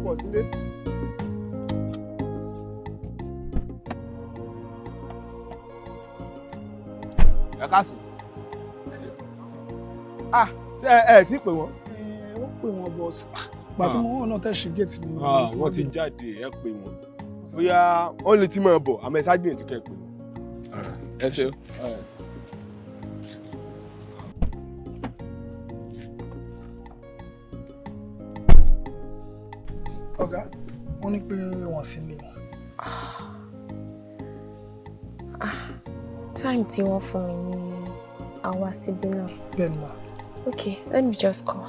I: Wọ́n sílé. Ẹ káàsì. Ṣé ẹ sì pè wọ́n?
F: Ó pè wọ́n bọ́s. Gbà tí mo wọ́n náà tẹ̀sí géètì ni.
I: Wọ́n ti jáde, ẹ pè wọ́n. Bóyá wọ́n lè ti máa bọ̀, àmọ́ ẹ ṣáà gbìyànjú kẹ́ ẹ pè wọ́n. Ẹ ṣe.
F: Ọ̀gá, wọ́n ní pé wọ́n sí ilé wọn.
E: Time tí wọ́n fún mi ní àwa síbí náà.
F: Bẹ́ẹ̀ni ma.
E: Okay, let me just call.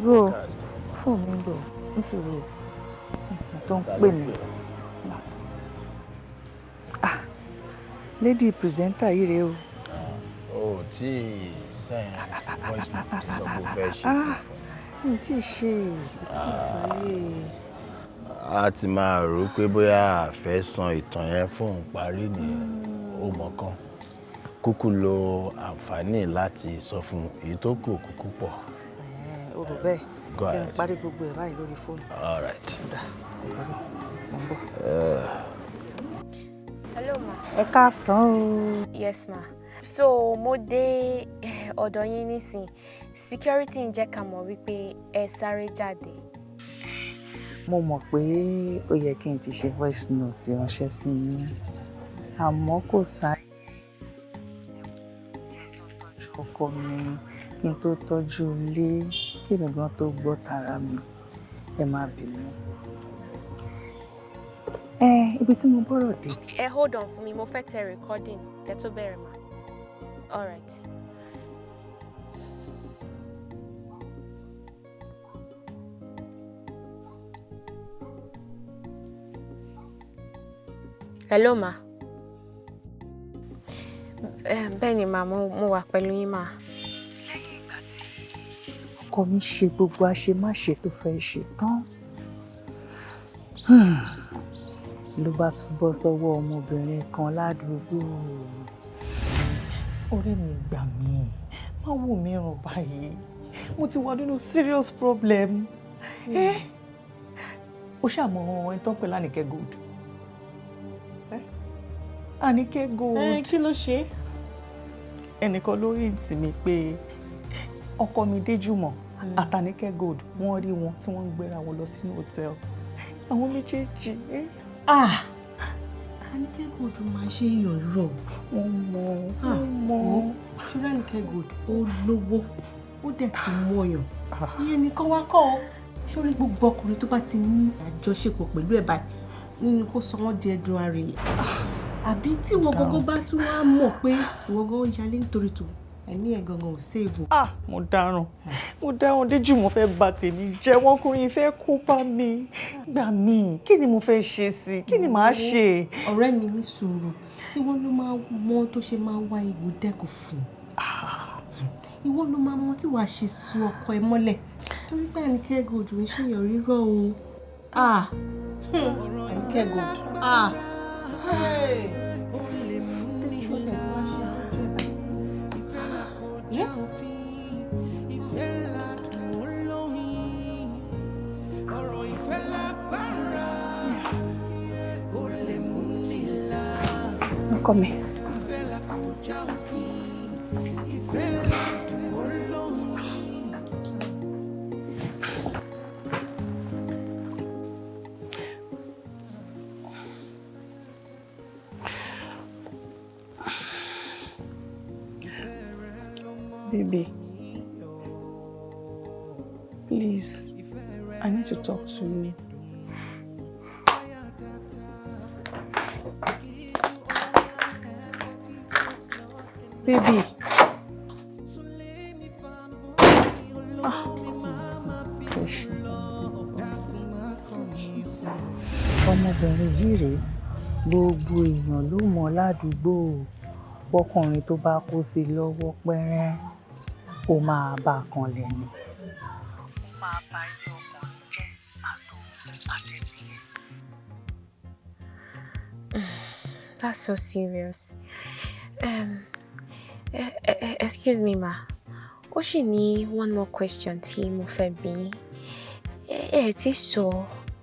D: Bro, fún mi bò, ń sòrò tó ń pè mí. Lady presenter yìí rèé o.
M: O tí send voice note sọ pé fẹ́ ṣe.
D: Mi tí ṣe, tí sáyé.
M: A ti máa rò pé bóyá a fẹ́ san ìtàn yẹn fún parí nìyẹn, ó mọ̀ kan. Kúkú lo àǹfààní láti sọ fún èyí tó kù kúkú pọ̀.
D: O rò bẹ́ẹ̀.
M: Go ahead.
D: Kí n parí gbogbo ẹ̀ báyìí lórí fóònù.
M: All right.
D: Mo ń bọ̀.
E: Hello ma.
D: Ẹ káàsán o.
E: Yes ma. So mo dé ọ̀dọ̀ yín nísìn. Security ń jẹ́ ká mọ̀ wípé ẹ sáré jáde.
D: Mo mọ̀ pé ó yẹ kí n ti ṣe voice note ránṣẹ́ sí yín. Àmọ́ kò sáyé. Ọkọ mi kí n tó tọ́jú ilé kí èmi gan tó gbọ́ tara mi. Ẹ má bínú. Ibi tí mo bọ́rọ̀ dé.
E: Ẹ hold on fún mi, mo fẹ́ tẹ recording kẹ́ tó bẹ̀rẹ̀ ma. All right. Hello ma. Bẹ́ẹ̀ ni ma, mo wà pẹ̀lú yín ma.
D: Lẹ́yìn ìgbà tí ọkọ mi ṣe gbogbo àṣemáṣe tó fẹ́ ṣe tán. Ló bá tún bọ́ sọ́wọ́ ọmọbìnrin kan ládùúgbò. Ọ̀rẹ́ mi gbà mí, má wò mí ràn báyìí. Mo ti wà nínú serious problem. Ó ṣàmọ̀ ẹni tó ń pè lánìkẹ́ gold. Àníkẹ́ gold.
N: Kí ló ṣe?
D: Ẹnìkan ló hint mi pé ọkọ mi Déjùmọ̀ àtàníkẹ́ gold wọ́n rí wọn tí wọ́n ń gbéra wọn lọ sínú hòtẹ́ẹ̀lì. Àwọn méjèèjì.
N: Àníkẹ́ gold máa ṣe èèyàn rọ̀.
D: Wọ́n mọ̀.
N: Ṣúra Àníkẹ́ gold ó lówó ó dẹ̀ ti mọ̀yàn. Ìyẹn nìkan wá kọ́ ọ. Ṣórí gbogbo ọkùnrin tó bá ti ní àjọṣepọ̀ pẹ̀lú ẹ̀ báyìí nínú kó sọ wọ́n di ẹdun ààrẹ. Àbí tí ìwọ gangan bá tún wá mọ̀ pé ìwọ gangan yálé nítorí tó ẹ̀mí ẹ̀ gangan ò save.
D: Mo dáràn Déjù mo fẹ́ bà tèmi jẹ́ wọ́n kùnrin fẹ́ kó bá mi gbà mí kí ni mo fẹ́ ṣe sí kí ni màá ṣe.
N: ọ̀rẹ́ mi ní sùúrù ìwọ ló máa mọ tó ṣe máa wá ìwò dẹ́kun fún ìwọ ló máa mọ tí wàá ṣe sun ọkọ ẹ mọ́lẹ̀ torí pé Àníkẹ́ Gold ń ṣèyàn rírọ̀ o. Àníkẹ́ Gold.
B: Ọkọ mi. Baby, please, I need to talk to you. Baby.
D: Ọmọbìnrin yìí rèé gbogbo èèyàn ló mọ̀ ládùúgbò ọkùnrin tó bá kó sí lọ́wọ́ pẹ́rẹ́ ó máa bá a kan lẹ́nu. Ó máa bá ilé ọkùnrin jẹ́ àtẹ̀bí ẹ̀.
E: That's so serious. Excuse me, ma. Ó ṣì ní one more question tí mo fẹ́ bi yín. Ẹ ti sọ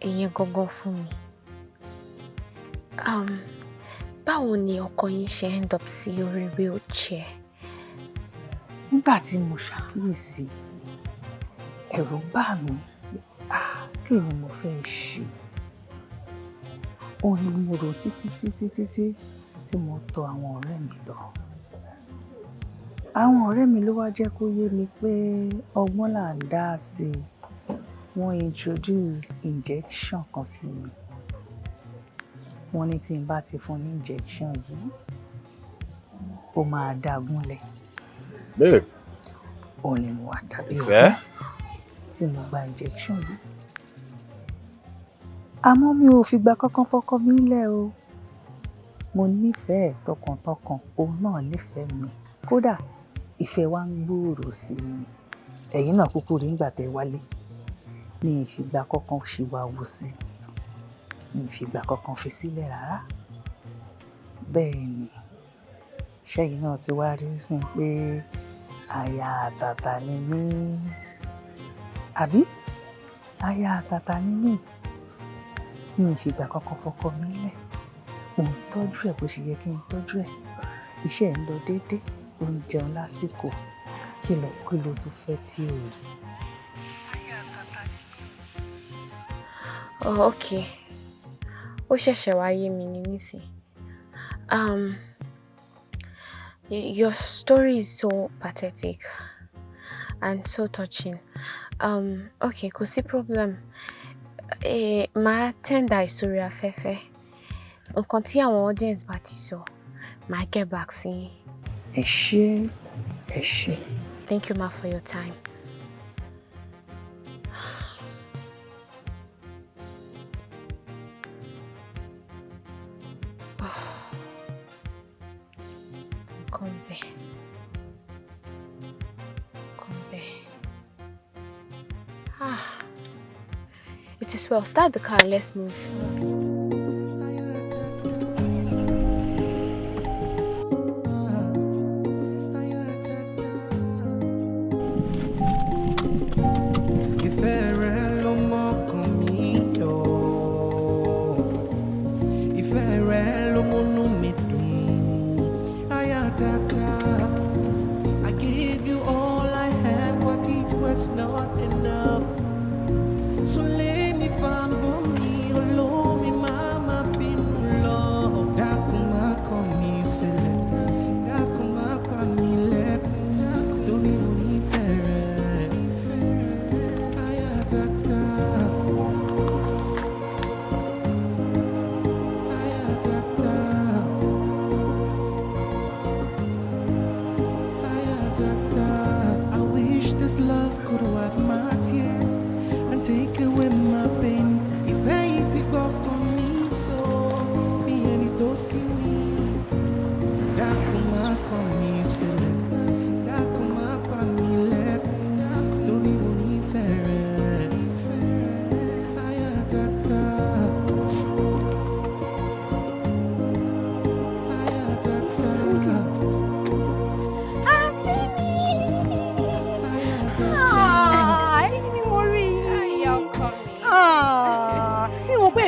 E: ìyẹn gangan fún mi. Báwo ni ọkọ yín ṣe end up sí orí wheelchair?
D: Nígbà tí mo ṣàkíyèsí ẹ̀rù bà mí kí ni mo fẹ́ ṣe. Òun ni mo rò títí tí mo tọ̀ àwọn ọ̀rẹ́ mi lọ. Àwọn ọ̀rẹ́ mi ló wá jẹ́ kó yé mi pé ọgbọ́n là ń dá sí i. Wọ́n introduce injection kan sí mi. Wọ́n ní tí n bá ti fún ní injection yìí ó máa dágúnlẹ̀.
M: Babe.
D: Òun ni mo wá dàbí
M: ọ̀gá
D: tí mo gba injection yìí. Àmọ́ mi ò fìgbà kankan fọkọ mi lẹ̀ o. Mo nífẹ̀ẹ́ tọkàntọkàn, òun náà nífẹ̀ẹ́ mi. Kódà ìfẹ́ wa ń gbòòrò sí i. Ẹ̀yin náà kúkú rí nígbà tẹ́ wálé. Mi ì fìgbà kankan ṣìwàwù sí i. Mi ì fìgbà kankan fi sílẹ̀ rárá. Bẹ́ẹ̀ ni ṣẹ́yìn náà ti wá rí sí pé aya Àtàtà ni mí. Àbí aya Àtàtà ni mí. Mi ì fìgbà kankan fọkọ mi lẹ̀. Mo ń tọ́jú ẹ̀ bó ṣe yẹ kí n tọ́jú ẹ̀. Iṣẹ́ ẹ̀ ń lọ déédéé. Ó ń jẹun lásìkò. Kí ló tún fẹ́ tí ò rí? Aya Àtàtà ni mí.
E: Oh, okay. Ó ṣẹ̀ṣẹ̀ wá yé mi ní nísìn. Your story is so pathetic and so touching. Okay, kò sí problem. Màá tender ìsórí afẹ́fẹ́. Nǹkan tí àwọn audience bá ti sọ, màá get back sí yín.
D: Ẹ ṣé.
E: Thank you, ma, for your time. Come back. It is well. Start the car and let's move.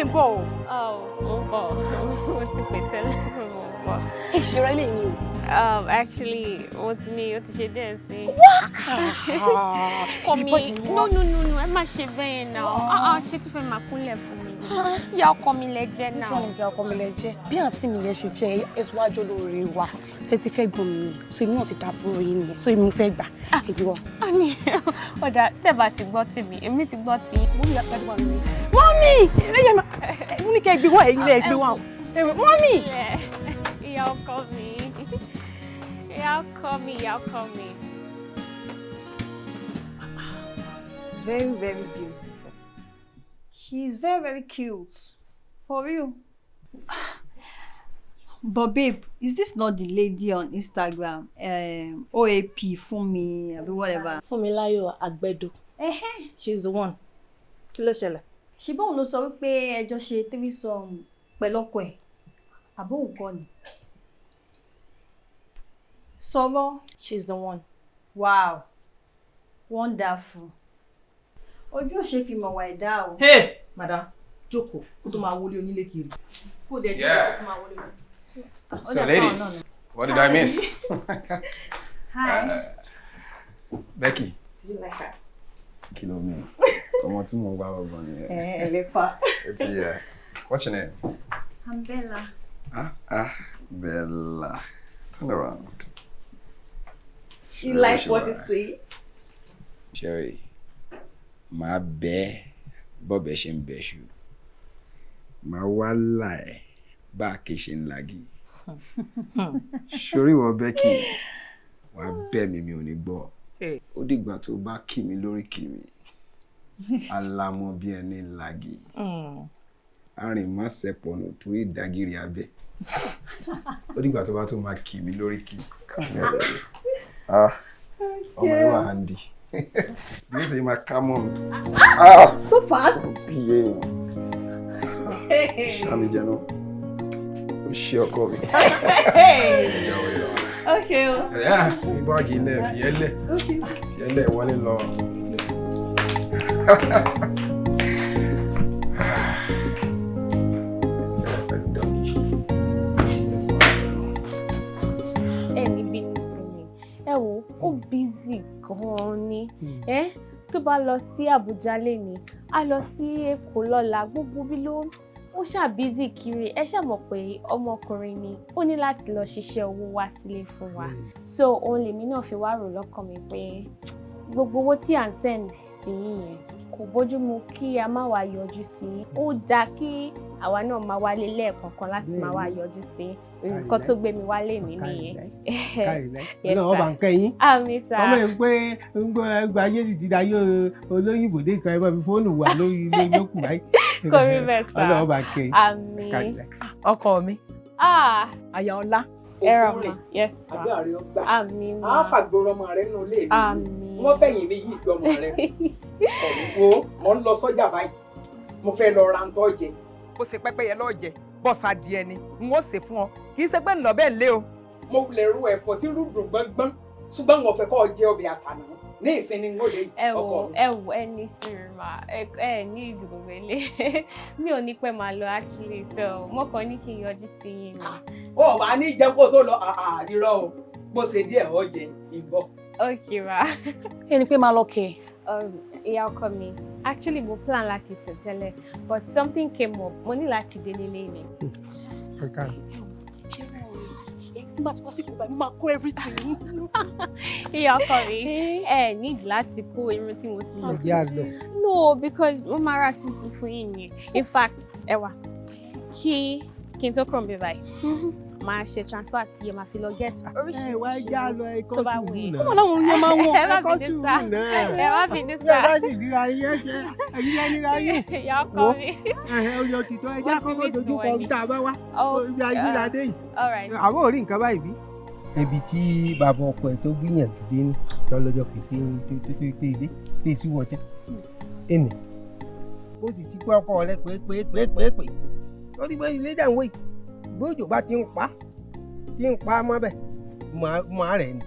S: ń bọ̀ o.
E: Mo ń bọ̀. Mo ti pè tẹ́lẹ̀ mo ń bọ̀.
S: Ìṣòro ilé mi o.
E: Actually, ó ti ṣe díẹ̀ sí.
S: Wá!
E: Kọ́mi, no, ẹ má ṣe bẹ́ẹ̀ náà. Ṣé tún fẹ́ máa kúnlẹ̀ fún mi? Ìyá ọkọ mi lẹ jẹ́ náà.
S: Which one is ìyá ọkọ mi lẹ jẹ́? Bí àǹtí mi yẹn ṣe jẹ́ ètò àjọ lórí wa. Tẹ́tí fẹ́ gbọ́n mi yẹn. So èmi náà ti dàbúrò yín nìyẹn. So èmi fẹ́ gbà. Ìgbọ́.
E: Ọ̀dà tẹ́bà ti gbọ́ tèmi, èmi ti gbọ́ tí.
S: Mọ́mí àti Adéwà lórí. Mọ́mí! Ẹ̀yẹ́ ma, mo ní kẹ́ gbé wá ẹ̀yin lẹ́ gbé wá. Mọ́mí!
E: Ìyá ọkọ mi. Ìyá ọkọ mi.
T: Very, very beautiful. She's very, very cute. For real. But babe, is this not the lady on Instagram? OAP, Fumi, whatever.
S: Fumilayo Agbedo. She's the one. Kí ló ṣẹlẹ̀?
T: Ṣé bóun ló sọ wípé ẹjọ́ ṣe threesome pẹ̀lú ọkọ ẹ̀? Àbó nǹkan ni. Sọ̀rọ̀.
S: She's the one.
T: Wow. Wonderful. Ojú ò ṣe fi mọ̀ wá ẹ̀dá o.
D: Hey, madam, jókòó. Kó tó máa wọlé onílé kiri. Kó dẹ̀ jẹ́ kó máa wọlé lọ.
C: So ladies, what did I miss?
T: Hi.
C: Becky.
S: Did you like her?
C: Kí ló mean? Ọmọ tí mo ń gbá ọgbọ́n ni.
S: Ẹlẹ́pà.
C: What's your name?
T: I'm Bella.
C: Bella. Turn around.
S: You like what you see?
R: Sherry, máa bẹ́ bọ́bẹ̀ ṣe ń bẹ̀ṣù. Máa wá láì bá a kì í ṣe ń lagi. Sórí wọ Becky, wàá bẹ́ mi ò ní gbọ́. Ó dìgbà tó bá kì mí lórí kì mí. Alámọ̀ bí ẹni lagi. Arìn má sẹpọ̀ nù torí ìdágìrì abẹ́. Ó dìgbà tó bá tó máa kì mí lórí kì. Ọmọ yẹn wà handy. Bí ó ṣe máa ká mọ́ mi.
T: So fast.
R: Ṣáàmì jẹ náà. Ó ṣe ọkọ mi.
T: Okay.
C: Ní báàgì ilẹ̀ fi ẹlẹ̀ wọlé lọ.
E: Ẹni bínú sí mi. Ẹ wo, ó busy gan-an ni. Tó bá lọ sí Àbújá lénìí, á lọ sí Èkó lọ́la, gbogbo bí ló ó busy kiri. Ẹ ṣá mọ̀ pé ọmọkùnrin ni, ó ní láti lọ ṣiṣẹ́ owó wá sílé fún wa. So òun lèmi náà fi wá rò lọ́kàn mi pé gbogbo owó tí à ń send sí yẹn kò bójú mu kí a má wá yọjú sí. Ó dáa kí àwa náà máa wálé lẹ́ẹ̀kọ̀ọ̀kan láti máa wá yọjú sí. Nǹkan tó gbé mi wálé mi nìyẹn.
I: Ọlọ́wọ́ bá ń kẹ́yìn.
E: Àmín sà.
I: Ọmọ yẹn pé ń gbọ́ ayé ìdílé ayé olóyìnbó dé ìkan ẹ̀fọ́ fi fóònù wà lórí ilé ìlókù báyìí.
E: Kò rí bẹ́ẹ̀ sà.
I: Ọlọ́wọ́ bá ń kẹ́yìn.
E: Àmín.
S: Ọkọ mi. Àyà ọlá.
E: Ẹ̀rọ ma. Yes ma.
U: Àdúrà rẹ ọgbà.
E: Àmín ma.
U: Àwọn fàgbọ́rọ̀ ọmọ rẹ nínú ilé mi.
E: Àmín.
U: Wọ́n fẹ̀yìn mi yìí gbọ́mọ rẹ. Wo, mo ń lọ sọ́jà báyìí. Mo fẹ́ lọ ra ntọ́ jẹ.
V: Bó ṣe pẹ́pẹ́yẹ lọ́ọ́ jẹ, bọ́sà díẹ̀ ni, n ó ṣe fún ọ. Kì í ṣe pé ńlọ bẹ́ẹ̀ lé o.
U: Mo wulẹ̀ ru ẹ̀fọ́ tí rúdùn gbọ́ngbọ́n. Ṣùgbọ́n mo fẹ́ kọ́ ọ jẹ ọbẹ̀ àtàná. Ní ìsinmi ń lè ọkọ mi.
E: Ẹ wo ẹni sùúrù mà ẹ ní ìdìbò gbélé. Mi ò ní pẹ́ máa lọ actually, so mo kàn ní kí n yọjú sí yín ni.
U: Ó wà ní jẹun kó tó lọ irọ́ o. Bó ṣe díẹ̀ ọ jẹ ìbọ̀.
E: Okay ma.
S: Ẹni pé máa lọ kẹ́.
E: Ìyá ọkọ mi, actually mo plan láti sùn tẹ́lẹ̀, but something came up. Mo ní láti délé lẹ́yìn.
I: Ẹ káàárọ̀.
S: Tí bá ti wá sí Kùbà, mo máa kó everything.
E: Ìyá ọkọ mi, ẹ need láti kó irun tí mo ti lò.
I: Ìyá lọ.
E: No, because mo máa ra tuntun fún yín ni. In fact, ẹ wá, kí n tó kúrò níbí báyìí, máa ṣe transfer tí ẹ máa fi lọ get oríṣiríṣi.
I: Ẹ wá já lọ ẹ̀kọ́ sùúrù náà.
S: Kọ́mọ láwọn oníyẹn máa wọ̀n.
I: Ẹ̀kọ́ sùúrù náà.
E: Ẹ má fi ní sá.
I: Ẹ bá sì ríra yẹn jẹ́ ẹ̀yin lẹ́ni ráyè.
E: Ìyá ọkọ mi.
I: Oyè òtítọ́ ẹja kọ́kọ́ dojú kọ ohun tá a bá wá. Oyè ayélujáde yìí. Àwọn ò rí nǹkan báyìí bí. Ibi tí bàbá ọkọ ẹ̀ tó gbìyànjú dé ní lọ́lọ́jọ́ fìdí tó dé tí èsì wọ̀jẹ́. Ẹnì ó sì ti pé ọkọ rẹ pé ó ní bóyá ilé ìdáwó yìí bójú bá ti ń pa mọ́ bẹ́ẹ̀ mọ́ rẹ̀ ni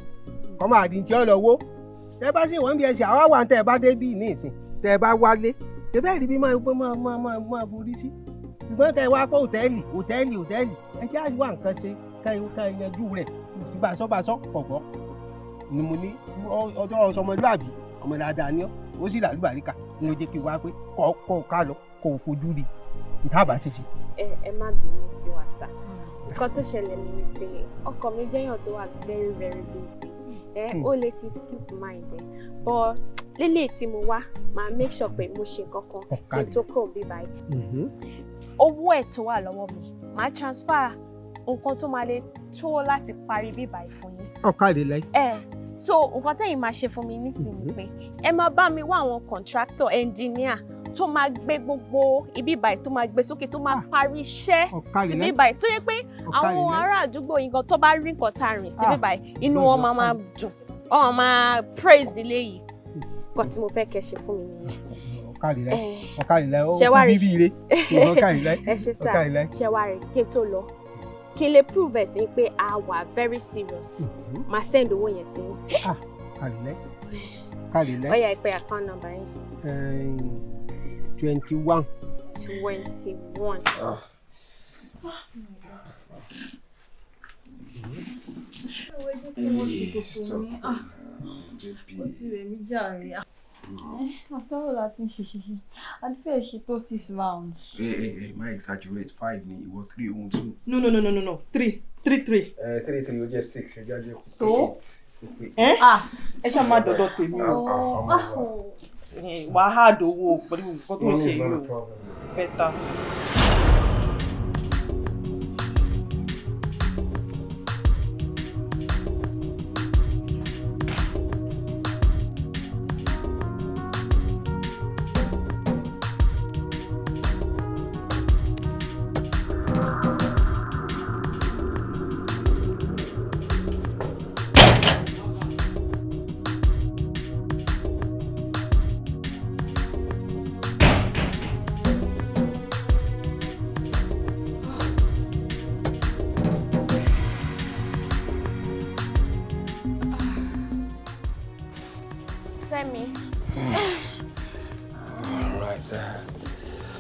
I: kọ́ máa di tí ó lọ wó. Tẹ bá sì wọ́n bí ẹsẹ̀ àwa wà tẹ́ ẹ bá dé bí ní ìsìn tẹ́ ẹ bá wálé tẹ bẹ́ẹ̀ rí bí máa forí sí
J: ṣùgbọ́n kẹ́ ẹ wá kó hòtẹ́ẹ̀lì ẹ jẹ́ àríwá nǹkan ṣe ká ẹ yanjú rẹ̀ ìbáṣọ́ kọ̀ọ̀kan ni mo ní ọjọ́ ọmọlúàbí ọmọ dáadáa ni ó sì làlúbàríkà ni ó jẹ́ kí n wá pé kọ́ ká lọ kó o fojú rí i tá a bá ṣe ṣe.
E: ẹ má bínú sí wa sá nǹkan tó ṣẹlẹ̀ ni wípé ọkọ mi jẹ́yàn tó wà very very busy ó lè ti skip mind but lílé tí mo wá máa make sure pé mo ṣe nǹkan kan kí n tó kúrò bí báyìí owó ẹ̀ tó wà lọ́wọ́ mi máa transfer nǹkan tó máa lè tó láti parí bí báyìí fún yín.
J: ọ̀kadì lẹ́yìn.
E: So nǹkan tẹ́yìn máa ṣe fún mi nísìnyí pé ẹ máa bá mi wá àwọn contractor engineer tó máa gbé gbogbo ibi báyìí tó máa gbé sókè tó máa parí iṣẹ́ síbí báyìí tó yẹ pé àwọn ará àdúgbò yìí gan tó bá rí nǹkan tá a rìn síbí báyìí inú wọn máa dùn wọn máa praise ilé yìí nǹkan tí mo fẹ́ kẹ́ ṣe fún mi nìyẹn.
J: ọ̀kadìlẹ̀ ó kú bíbí ire ọ̀kadìlẹ̀.
E: ẹ ṣe sá ṣẹwàá kí n tó lọ kí n lè prove ẹ̀ sí pé a wà very serious máa send owó yẹn sí yín.
J: kàlílẹ̀.
E: ó yá ìpè account number yín.
J: 21.
E: 21.
T: After all that, I'd feel she took 6 rounds.
C: Hey, my exaggerate 5 ni ìwọ 3 ohun 2.
N: No. 3. 3.
C: 3 ó jẹ́ 6 ẹ jáde kù.
N: So? Ẹ ṣá máa dọ̀dọ̀ tèmi o. Wàá hà dówó pẹ̀lú nǹkan tó ń ṣe yìí o. Bẹ́tà.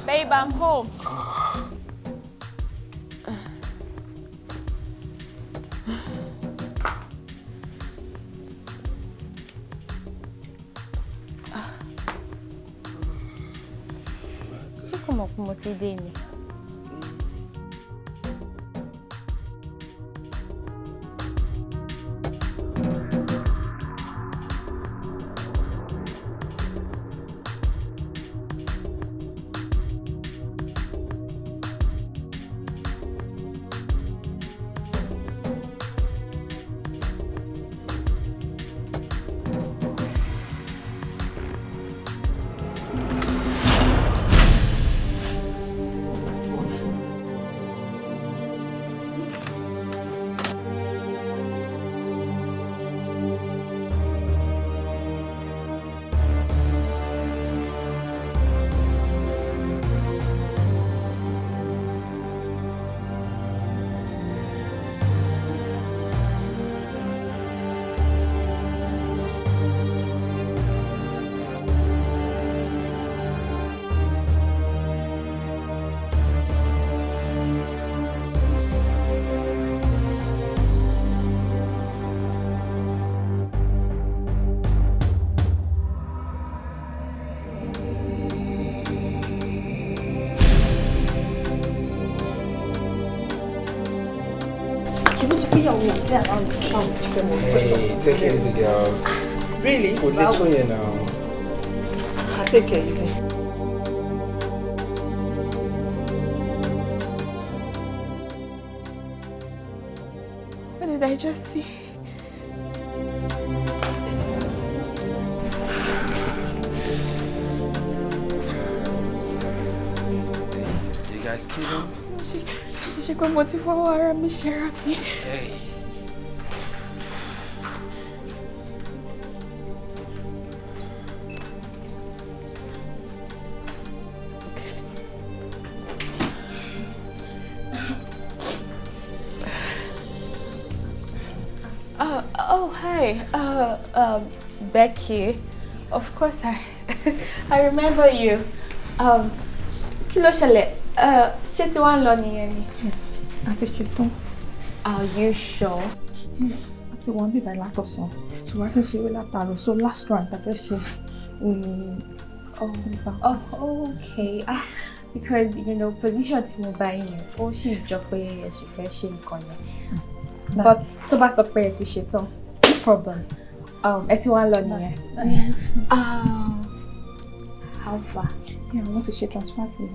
E: Babe, I'm home. Ṣé kò mọ̀ pé mo ti dé ni?
C: Hey, take it easy, girls.
N: Really?
C: For little here now.
N: I'll take it easy.
B: What did I just see?
C: You guys kidding?
B: She got motivated me, share me.
C: Hey.
E: Hi, Becky. Of course, I remember you.
B: Kí ló ṣẹlẹ̀? Ṣé tí wàá ń lọ nìyẹn ni?
S: Àti ṣetán.
B: Are you sure?
S: Àti wọ́n bíbá látọ̀sán. So wá kí n ṣeré látàárọ̀. So last round ta fẹ́ ṣe.
B: Okay. Because you know position tí mo bá yín ó sì jọ pé ẹ sì fẹ́ ṣe nǹkan yẹn. But tó bá sọ pé ẹ ti ṣetán, no problem. Ẹ ti wá ń lọ nìyẹn. How far?
S: Yeah, I want to share transfer to you.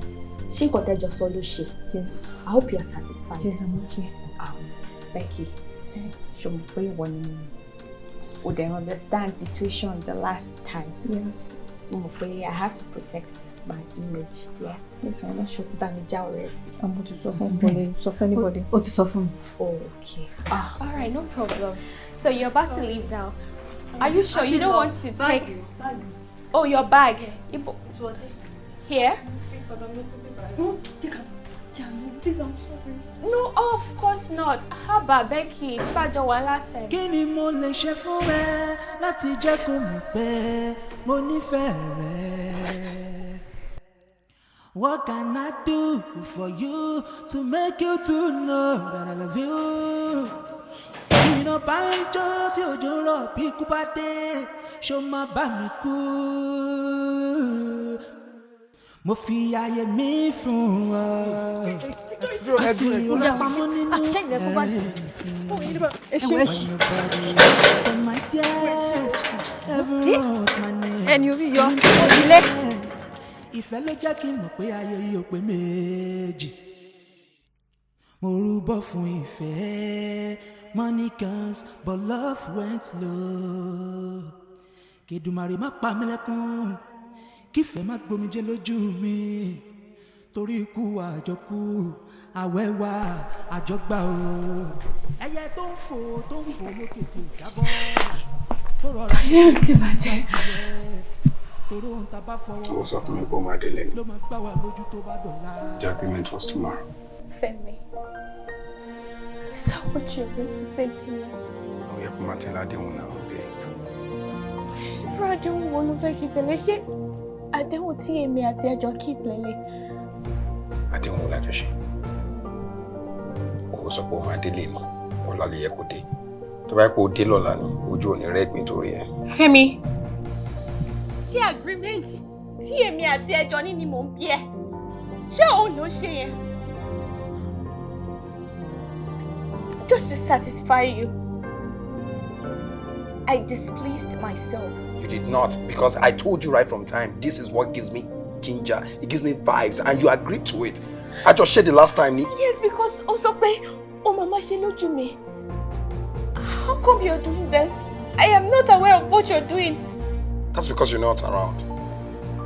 B: Ṣé nǹkan tẹ́jọ sọ ló ṣe?
S: Yes.
B: I hope you are satisfied.
S: Yes, I'm okay.
B: Becky, ṣé mo pé ìwọ ni o dey understand situation the last time?
S: Yeah.
B: Mo pé I have to protect my image. Yeah.
S: Yes, I know.
B: Ṣé o ti bá mi já ọ̀rẹ́ sí?
S: I'm going to suffer anybody. Suffer anybody.
T: O ti sọ fún mi.
B: Okay. All right, no problem. So you're about to leave now. Are you sure you don't want to take? Oh, your bag. Here?
S: Please, I'm sorry.
B: No, of course not. How about Becky? Ṣé one last time?
G: Kí ni mo lè ṣe fún ẹ láti jẹ́ kó mọ̀ pé mo nífẹ̀ẹ́ rẹ? What can I do for you to make you to know that I love you? Iná bá ń jó tí òjò ń rọ̀ bí ikú bá dé, ṣó máa bá mi kú. Mo fi ayé mi fún ọ. Àfi ìyàpamọ́ nínú ẹ̀rín. So my tears ever wrote my name.
S: Ẹni orí yọ, ilé.
G: Ìfẹ́ ló jẹ́ kí n mọ̀ pé ayé yìí ò pé méjì. Mo rúbọ fún ìfẹ́. Money comes, but love went low. Kèdùmàrè má pa mí lẹ́kún. Kífẹ́ má gbomijé lójú mi. Torí ikú àjọkú, àwẹ̀ wa àjọgbà o. Ẹyẹ tó ń fò lókè tí ò jábọ́. Tó rọra
B: Ayé ti bàjẹ́.
G: Torí ohun tá bá fọwọ́.
C: Ó sọ fún mi pé ó máa délé ni.
G: Ló máa gbá wa lójú tó bá dọ̀la.
C: The agreement was tomorrow.
B: Femi, is that what you're going to say to me?
C: Ó yẹ kó máa tẹ̀lé àdéhùn náà, babe.
B: Irú àdéhùn wo ló fẹ́ kí tẹ̀lé? Ṣé àdéhùn tí èmi àti ẹjọ́ keep lélẹ̀?
C: Àdéhùn wo lájọ ṣe? Ó sọ pé ó máa délé ni, ọ̀la lè yẹ kó dé. Tó bá yẹ kó dé lọ́la ni, ojú ò ní rẹ́gbìn torí ẹ.
B: Femi, ṣé agreement tí èmi àti ẹjọ́ ní ni mò ń bí ẹ? Ṣé òun ló ṣe yẹn? Just to satisfy you, I displeased myself.
C: You did not, because I told you right from time, this is what gives me ginger, it gives me vibes, and you agreed to it. I just shared the last time.
B: Yes, because also pé o mama ṣe lójú mi. How come you're doing this? I am not aware of what you're doing.
C: That's because you're not around.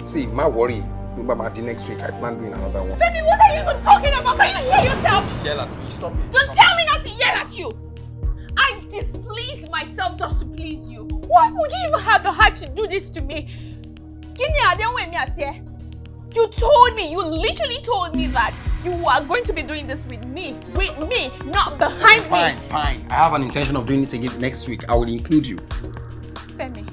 C: See, my worry, the next week I plan doing another one.
B: Femi, what are you even talking about? Can you hear yourself?
C: Yell at me, stop it.
B: Don't tell me not to yell at you. I displeased myself just to please you. Why would you even have the heart to do this to me? You told me, you literally told me that you are going to be doing this with me, not behind me.
C: Fine. I have an intention of doing it again next week. I will include you.
B: Femi,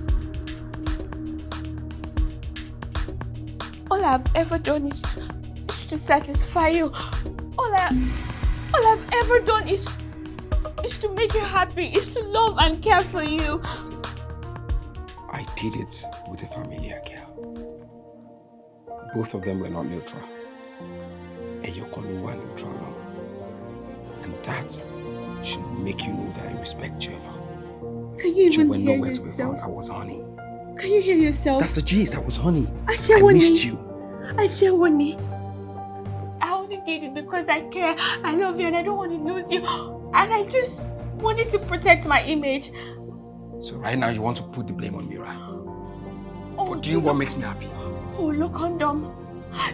B: all I've ever done is to satisfy you. All I've ever done is to make you happy, is to love and care for you.
C: I did it with a familiar girl. Both of them were not neutral. Eyokolu were neutral. And that should make you know that I respect you a lot.
B: Can you even hear
C: nowhere
B: yourself?
C: to be found. I was honey.
B: Can you hear yourself?
C: That's the gist. I was honey. I
B: Ashewani.
C: missed you.
B: Ashewani. I only did it because I care. I love you and I don't want to lose you. And I just wanted to protect my image.
C: So right now you want to put the blame on Mira. For doing what makes me happy.
B: Oh, look, condom.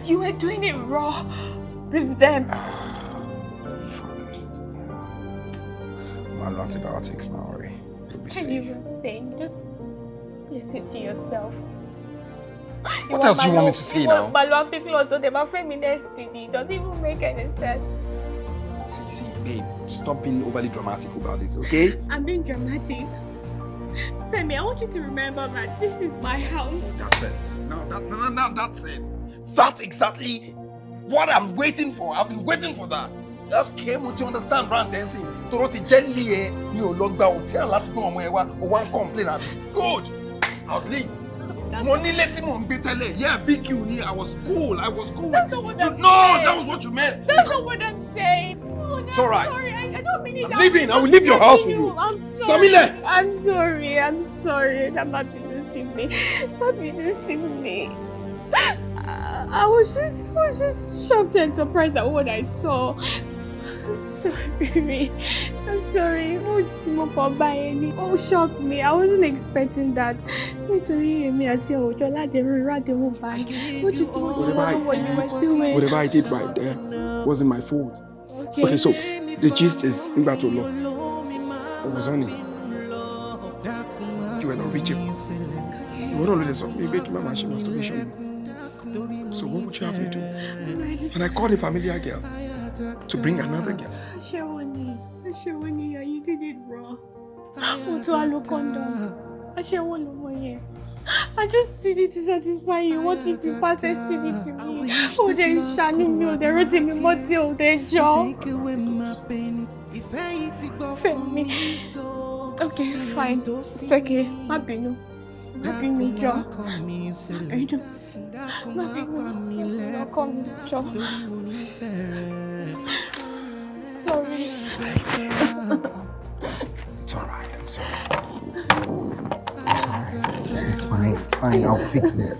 B: You were doing it raw with them.
C: Fuck it. My antibiotics, my worry. You'll be
B: Can
C: safe.
B: you even say? Just listen to yourself.
C: What else do you want me to say now?
B: It doesn't even make any sense.
C: See, babe, stop being overly dramatic about this, okay?
B: I'm being dramatic. Femi, I want you to remember that this is my house.
C: That's it. No, that's it. That exactly
R: what I'm waiting for. I've been waiting for that. Okay, mo ti understand brand ten sin. Toro ti gently e mi ò lọ gba hotel láti gbé ọmọ ẹ wá o wá ń complain abi. Good. I'll leave. Mo ní létí mo ń gbé tẹ́lẹ̀. Yeah, BQ ni. I was cool.
E: That's not what I'm saying.
R: No, that was what you meant.
E: That's not what I'm saying. No,
R: It's all right.
E: Sorry, I don't mean it.
R: I'm leaving. I will leave your house for you.
E: I'm sorry.
R: Samile.
E: I'm sorry. I'm not losing me. Not losing me. I was just shocked and surprised at what I saw. I'm sorry. Oh, shocked me. I wasn't expecting that. What do you doing?
A: Whatever I did right there wasn't my fault. Okay, so the gist is Ngatolo. I was on it. You were not reachable. You were not less of me making my machine masturbation. So what would you have me do? And I called a familiar girl to bring another girl.
E: Ashewani, you did it wrong. I just did it to satisfy you. What if you pass STD to me? Oh, they shining me, they rotting me, but till they job. Femi. Okay, fine. It's okay. Mabinu, job. I do. Mabinu, come, job. Sorry.
C: It's alright, I'm sorry. It's fine. I'll fix it.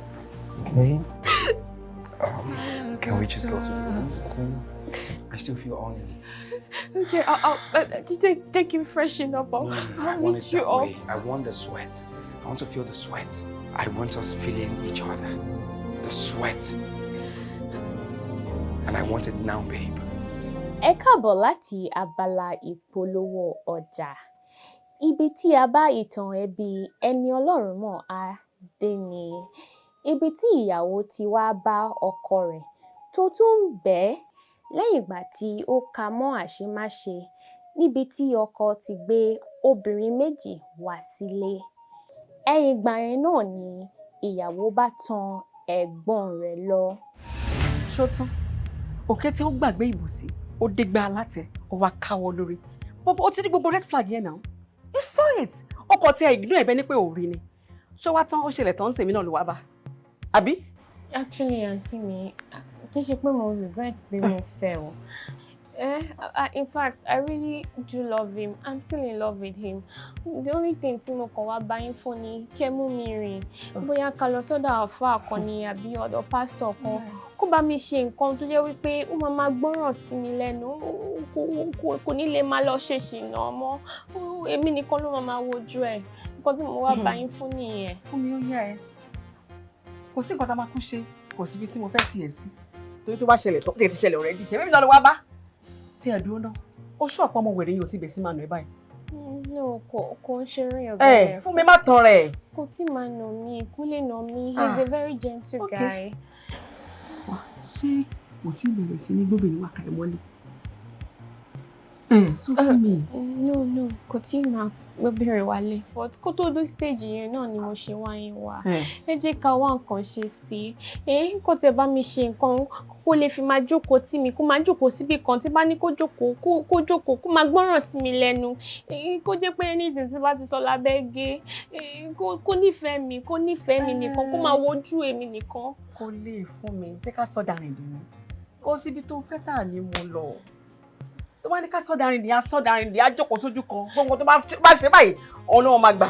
C: Okay? Can we just go to the room? I still feel only.
E: Okay, I'll take him freshen up. I'll meet you up.
C: I want the sweat. I want to feel the sweat. I want us feeling each other. The sweat. And I want it now, babe.
L: Ẹ káàbọ̀ láti abala ìpolówó ọjà. Ibi tí a bá ìtàn ẹbí ẹni Ọlọ́run mọ̀ á dé ni. Ibi tí ìyàwó ti wá bá ọkọ rẹ̀ tó tún ń bẹ̀ lẹ́yìn ìgbà tí ó ka mọ́ àṣemáṣe níbi tí ọkọ ti gbé obìnrin méjì wá sílé. Ẹ̀yìn ìgbà yẹn náà ni ìyàwó bá tan ẹ̀gbọ́n rẹ̀ lọ.
W: Ṣó tán, òkè tí ó gbàgbé ìbòsí, ó dégbà alátẹ, ó wá káwọ́ lórí. Bọ́bọ́ ó ti ní gbogbo red flag yẹn náà. You saw it. Ọkọ tí ẹ ignore ẹ̀bẹ̀ ní pé ò rí ni. Ṣó wá tán ó ṣẹlẹ̀ tán sèmi náà ló wá bá. Àbí?
B: Actually, auntie mi, kì í ṣe pé mo regret pé mo fẹ́ o. In fact, I really do love him. I'm still in love with him. The only thing tí mo kàn wá bá yín fún ni kẹ́ mú mi rìn. Bóyá ká lọ sọ́dọ̀ àfáà kan ni àbí ọ̀dọ̀ pásítọ̀ kan. Kó bá mi ṣe nǹkan tó jẹ́ wípé ó máa gbọ́ràn sí mi lẹ́nu. Kò ní lè máa lọ ṣe ṣìnà mọ́. Èmi nìkan ló máa wojú ẹ̀. Nǹkan tí mo wá bá yín fún nìyẹn.
W: Fún mi ó yá ẹ. Kò sí nǹkan tá máa kú ṣe. Kò síbi tí mo fẹ́ tiẹ̀ sí. Torí tó bá ṣẹlẹ̀ tó ti ṣẹlẹ̀ already. Ṣé mímí náà ló wá bá? Tí ẹ dúró náà, ó ṣọ̀pọ̀ ọmọ wèrè yìí ò tí bẹ̀ sí máa nù ẹ báyìí.
B: No, kò ń ṣeré ọ̀gbẹ́.
W: Fún mi má tán rẹ̀.
B: Kò tí máa nà mí, kò lè nà mí. He's a very gentle guy.
W: Ṣé kò tí bẹ̀rẹ̀ sí ní gbóbìnrin wà kàí mọ́lé? Sọ fún mi.
B: No, kò tí máa gbóbìnrin wálé. But kó tó dé stage yẹn náà ni mo ṣe wá yín wá. Ẹ jẹ́ ká wá nǹkan ṣe sí i. Kó tẹ bá mi ṣe nǹkan kó lè fi máa jókòó tì mí, kó máa jókòó síbì kan tí bá ní kó jókòó kó máa gbọ́ràn sí mi lẹ́nu. Kó jẹ́ pé anything tí bá ti sọ lábẹ́ gé. Kó nífẹ̀ẹ́ mi nìkan, kó máa wojú èmi nìkan.
W: Kò lè fún mi, jẹ́ ká sọ dàrìndì ni. Kó síbi tó fẹ́ tà ní mo lọ. Tó bá ní ká sọ dàrìndì, á jókòó sójú kan. Gbogbo tó bá ṣe báyìí, òun náà máa gbà.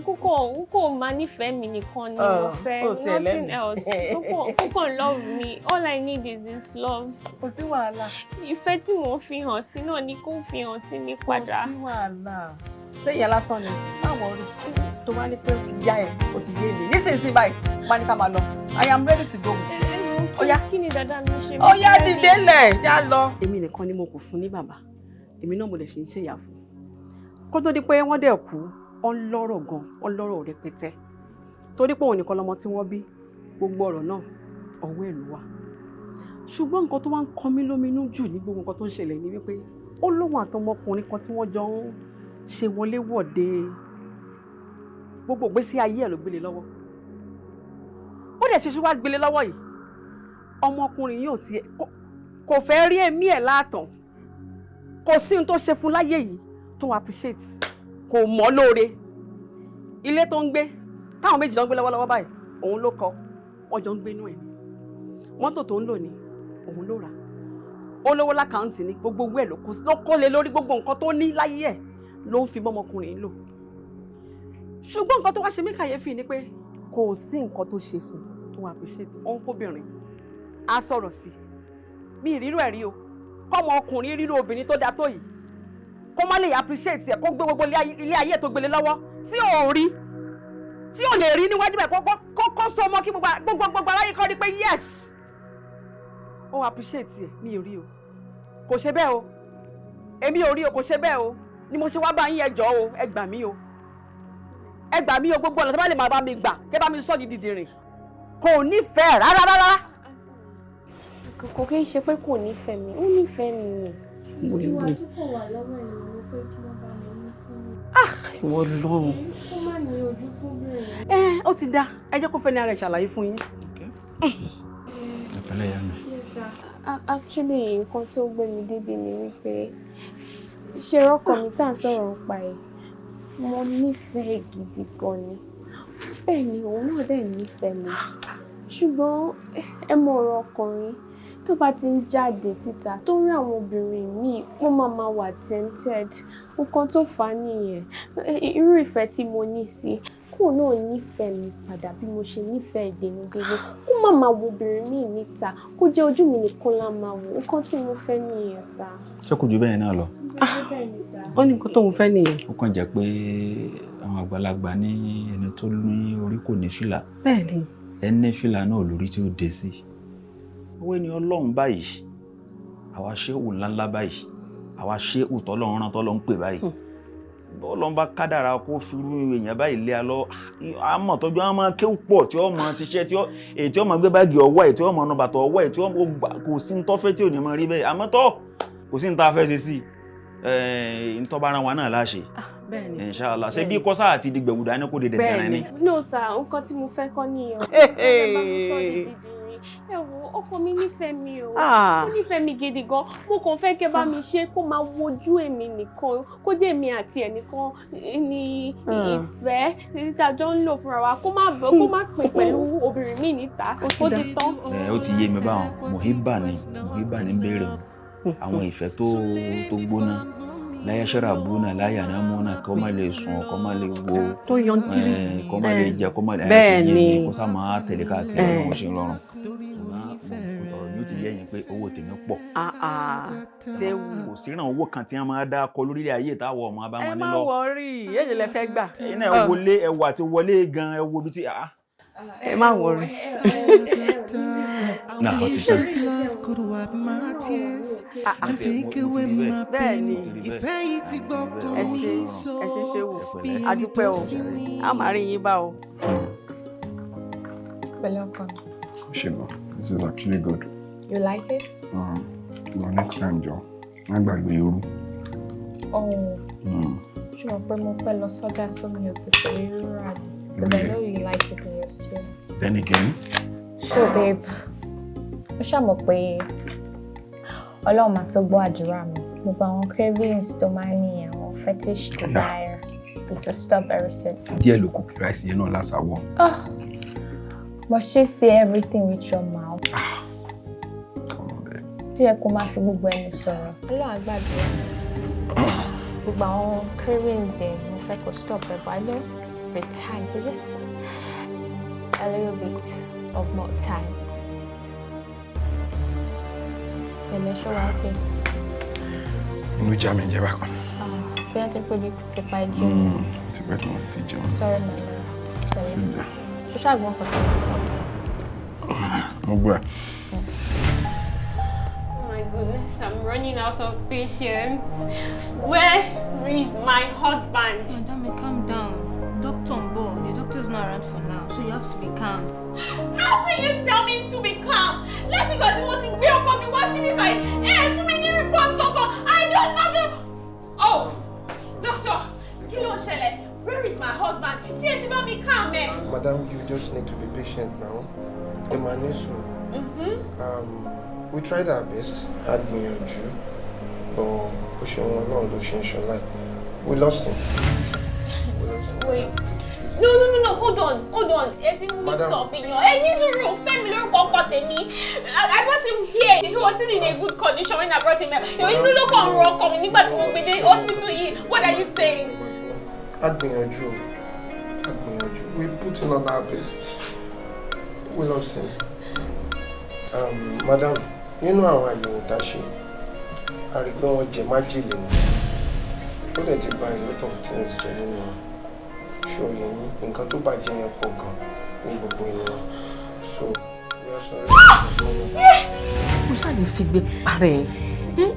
B: Kókò máa nífẹ̀ẹ́ mi nìkan ni mo fẹ́. Nothing else. Kókò love me. All I need is his love.
W: Kò sí wàhálà.
B: Ìfẹ́ tí mo fi hàn sí náà ni kó fi hàn sí mi padà.
W: Kò sí wàhálà. Ṣé ìyẹn lásán ni? Báwo rí? Tó bá ní pé ó ti yá ẹ̀, ó ti yé mi. Nísinsìnyí báyìí, má ní ká máa lọ. I am ready to go with you.
B: Oya, kí ni dada mi ṣe?
W: Oya dìde lẹ̀, já lọ. Èmi nìkan ni mo kò fún ní bàbá. Èmi náà mo lè ṣe ń ṣèyà fún. Kó tó di pé wọ́n dẹ̀ kú, wọ́n lọ́rọ̀ gan, wọ́n lọ́rọ̀ rẹpẹtẹ. Torí pé òun nìkan lọmọ tí wọ́n bí, gbogbo ọ̀rọ̀ náà ọwọ́ ẹ̀ ló wà. Ṣùgbọ́n nǹkan tó wá ń kọ mí lóminú jù ní gbogbo nǹkan tó ń ṣẹlẹ̀ ni wípé ó lóhun àtọmọkùnrin kan tí wọ́n jọ ń ṣe wọléwọ̀de. Gbogbo ìgbésí ayé ẹ̀ ló gbélé lọ́wọ́. Ó dẹ̀ ṣe wá gbélé lọ́wọ́ yìí. Ọmọkùnrin yóò kò fẹ́ rí ẹ̀mí ẹ̀ láàtàn kò sí ohun tó ṣe fún láyé yìí tó appreciate kò mọ̀ lóore ilé tó ń gbé táwọn méjì ló ń gbé lọ́wọ́lọ́wọ́ báyìí òun ló kọ́ wọ́n jọ ń gbé inú ẹ̀ mọ́tò tó ń lò ní òun ló rà ó lówó lákàntì ní gbogbo owó ẹ̀ ló kó lé lórí gbogbo nǹkan tó ní láyé ẹ̀ ló ń fi bọ́mọkùnrin lò ṣùgbọ́n nǹkan tó wá ṣe mí kàyéfì ni pé kò sí nǹkan tó ṣe fún tó appreciate òun kóbìnrin á sọ̀rọ̀ sí mi ìrírò ẹ̀ rí o kọ́mọ ọkùnrin rírò obìnrin tó dáa tó yìí kó má lè appreciate ẹ̀ kó gbé gbogbo ilé ayé tó gbélé lọ́wọ́ tí ò rí tí ò lè rí níwájú ẹ̀ kó so ọmọ kí gbogbo aráyé kọ́ rí pé yes ó appreciate ẹ̀ mi ò rí o kò ṣe bẹ́ẹ̀ o èmi ò rí o kò ṣe bẹ́ẹ̀ o ni mo ṣe wá bá yín ẹ jọ̀ọ́ o ẹ gbà mí o ẹ gbà mí o gbogbo ọ̀nà tó bá lè máa bá mi gbà kẹ́ bá mi sọ́ di dìdìrìn kò nífẹ̀ẹ́ rárá.
L: kò kí n ṣe pé kò nífẹ̀ẹ́ mi ó nífẹ̀ẹ́ mi ni ìwà tí kò wà lọ́wọ́ ẹ̀ ni mo fẹ́ kí wọ́n bá mi ní fún mi.
W: ìwọ lọ́rùn.
L: kó má ní ojú fún bẹ́ẹ̀.
W: ó ti dá ẹ jẹ́ kó fẹ́ ní ara ẹ̀ ṣàlàyé fún yín.
L: Yes, sir. Actually, nǹkan tó gbé mi débi ni wípé ṣe rọ́kọ̀ mi tá à ń sọ̀rọ̀ nípa ẹ̀ mo nífẹ̀ẹ́ gidi gan ni bẹ́ẹ̀ ni òun náà dẹ̀ nífẹ̀ẹ́ mi ṣùgbọ́n ẹ mọ ọ̀rọ̀ ọkùnrin tó bá ti ń jáde síta tó rí àwọn obìnrin míì wọ́n máa wà tempted nǹkan tó fà á nìyẹn irú ìfẹ́ tí mo ní sí kó náà nífẹ̀ẹ́ mi padà bí mo ṣe nífẹ̀ẹ́ ìdènudéle kó má wo obìnrin míì níta kó jẹ́ ojú mi nìkan la máa wò nǹkan tí mo fẹ́ nìyẹn sá.
H: ṣé kò ju bẹ́ẹ̀ náà lọ.
W: ó ní nǹkan tóun fẹ́ nìyẹn.
H: ó kàn jẹ́ pé àwọn àgbàlagbà ní ẹni tó ní orí kò ní fìlà.
W: bẹ́ẹ̀ni.
H: ẹni fìlà náà lórí tí ó dé sí. owó ẹni ọlọ́run báyìí àwa ṣéwù ńláńlá báyìí àwa ṣéwù tọ́lọ́run rán tọ́lọ́run pè báyìí bọ́ọ̀lọ́n bá kádàrá kó firú èèyàn báyìí lé alọ́ àmọ́ tọ́jú àwọn máa kéwù pọ̀ tí wọ́n máa ṣiṣẹ́ èyí tí wọ́n máa gbé báàgì ọwọ́ ẹ̀ tí wọ́n máa nọ bàtọ̀ ọwọ́ ẹ̀ tí wọ́n kò sí ń tọ́fẹ́ tí ò ní máa rí bẹ́ẹ̀ àmọ́ tọ́ kò sí ń ta fẹ́ ṣe sí ń tọ́ bá ara wa náà láṣẹ inshallah ṣe bí kọ́sà àti dìgbẹ̀wù dání kò dédé dẹ̀rẹ̀ ni.
L: no sir nǹkan tí mo fẹ́ kọ́ nìyẹn ẹ wo ọkọ mi nífẹ̀ẹ́ mi o ó nífẹ̀ẹ́ mi gidi gan mo kàn fẹ́ kẹ́ bá mi ṣe kó máa wojú èmi nìkan kó jẹ́ èmi àti ẹ̀ nìkan ní ìfẹ́ ìtajọ́ ń lò fúnra wa kó má pè pẹ̀lú obìnrin mi níta ó ti tán.
H: ó ti yé mi báwọn Muhiba ní béèrè àwọn ìfẹ́ tó gbóná láyé ṣẹ́ràbùnà láyé ànámọ́nà kó má lè sùn kó má lè wo
W: tó yan kiri
H: kó má lè jẹ kó má lè
W: bẹ́ẹ̀ ni
H: kó sá máa tẹ̀lé káàkiri ọ̀rọ̀ ṣe ń rọrùn ọ̀rọ̀ yóò ti yẹ yín pé owó tèmi pọ̀
W: ṣé
H: kò síran owó kan tí wọ́n máa dá kọ lórílẹ̀ ayé táwọn ọmọ bá wọn nílọ.
W: ẹ má wọrí èyí lẹ fẹ́ gbà.
H: iná ẹ wọlé ẹwà àti wọlé gan ẹ wo ibi tí
W: ẹ má wọrí.
H: Nah, what is that?
W: Bẹ́ẹ̀ni, ẹ ṣe wò, adúpẹ́ o, a máa rí yín bá o.
L: Pẹ̀lẹ́ ọkọ mi.
R: Shiba, this is actually good.
L: You like it?
R: Well, next time, Joe. I'm going to irú.
L: Oh. Sure, pé mo pẹ́ lọ sọ́jà sómi ò ti fẹ́ irú rà mí. Because I know you like it in your stew.
R: Then again?
L: So, babe, ó ṣàmọ̀ pé Ọlọ́run máa tó gbọ́ àdúrà mi. Gbogbo àwọn cravings tó máa ń ní àwọn fetish desire. It will stop very soon.
R: Díẹ̀ ló kù kí rice yẹn náà lásàwọ̀.
L: But she say everything with your mouth.
R: Come on, babe.
L: Bí ẹ kó máa fi gbogbo ẹnu sọ̀rọ̀. Ọlọ́run á gbàdúrà. Gbogbo àwọn cravings yẹn mo fẹ́ kó stop ẹ̀ but I know the time is just a little bit of more time. Ẹ̀lẹ́ ṣọ́ra okay.
R: Inú já mi jẹ́ bákan.
L: Bí wọ́n ti pé bí ti pa ẹjú.
R: Ti pẹ́ tí wọ́n fi jẹun.
L: Sorry my love. Sorry. Ṣé ṣàgbọ́n kan tí mo sọ?
R: Mo gbọ́ ẹ̀.
L: My goodness, I'm running out of patience. Where is my husband?
K: Madam, calm down. Doctor on board. The doctor is not around for now, so you have to be calm.
L: How can you tell me to be calm? Let's go to what we are coming. What's in my head? So many reports, Coco. I don't know the. Oh, doctor, kí ló ṣẹlẹ̀? Where is my husband? She ain't even me calm,
O: Madam, you just need to be patient now. Emanisu.
A: We tried our best. Admiyanju. But pushing along, losing Sholai. We lost him.
E: Wait. No, hold on. It's in mix up in your family I brought him here. He wasn't in a good condition when I brought him here. You look on rock coming back to the hospital. What are you saying?
A: Admiyanju. We put in on our best. We lost him. Madam, you know how Ayo Tashi. I remember what Jemajili. Ó dẹ̀ ti buy a lot of things jẹ́ nínú show yẹn nǹkan tó bàjẹ́ yẹn pọ̀ gan ní gbogbo inú wa so we are sorry.
W: Mo ṣáà lè fi gbé parẹ́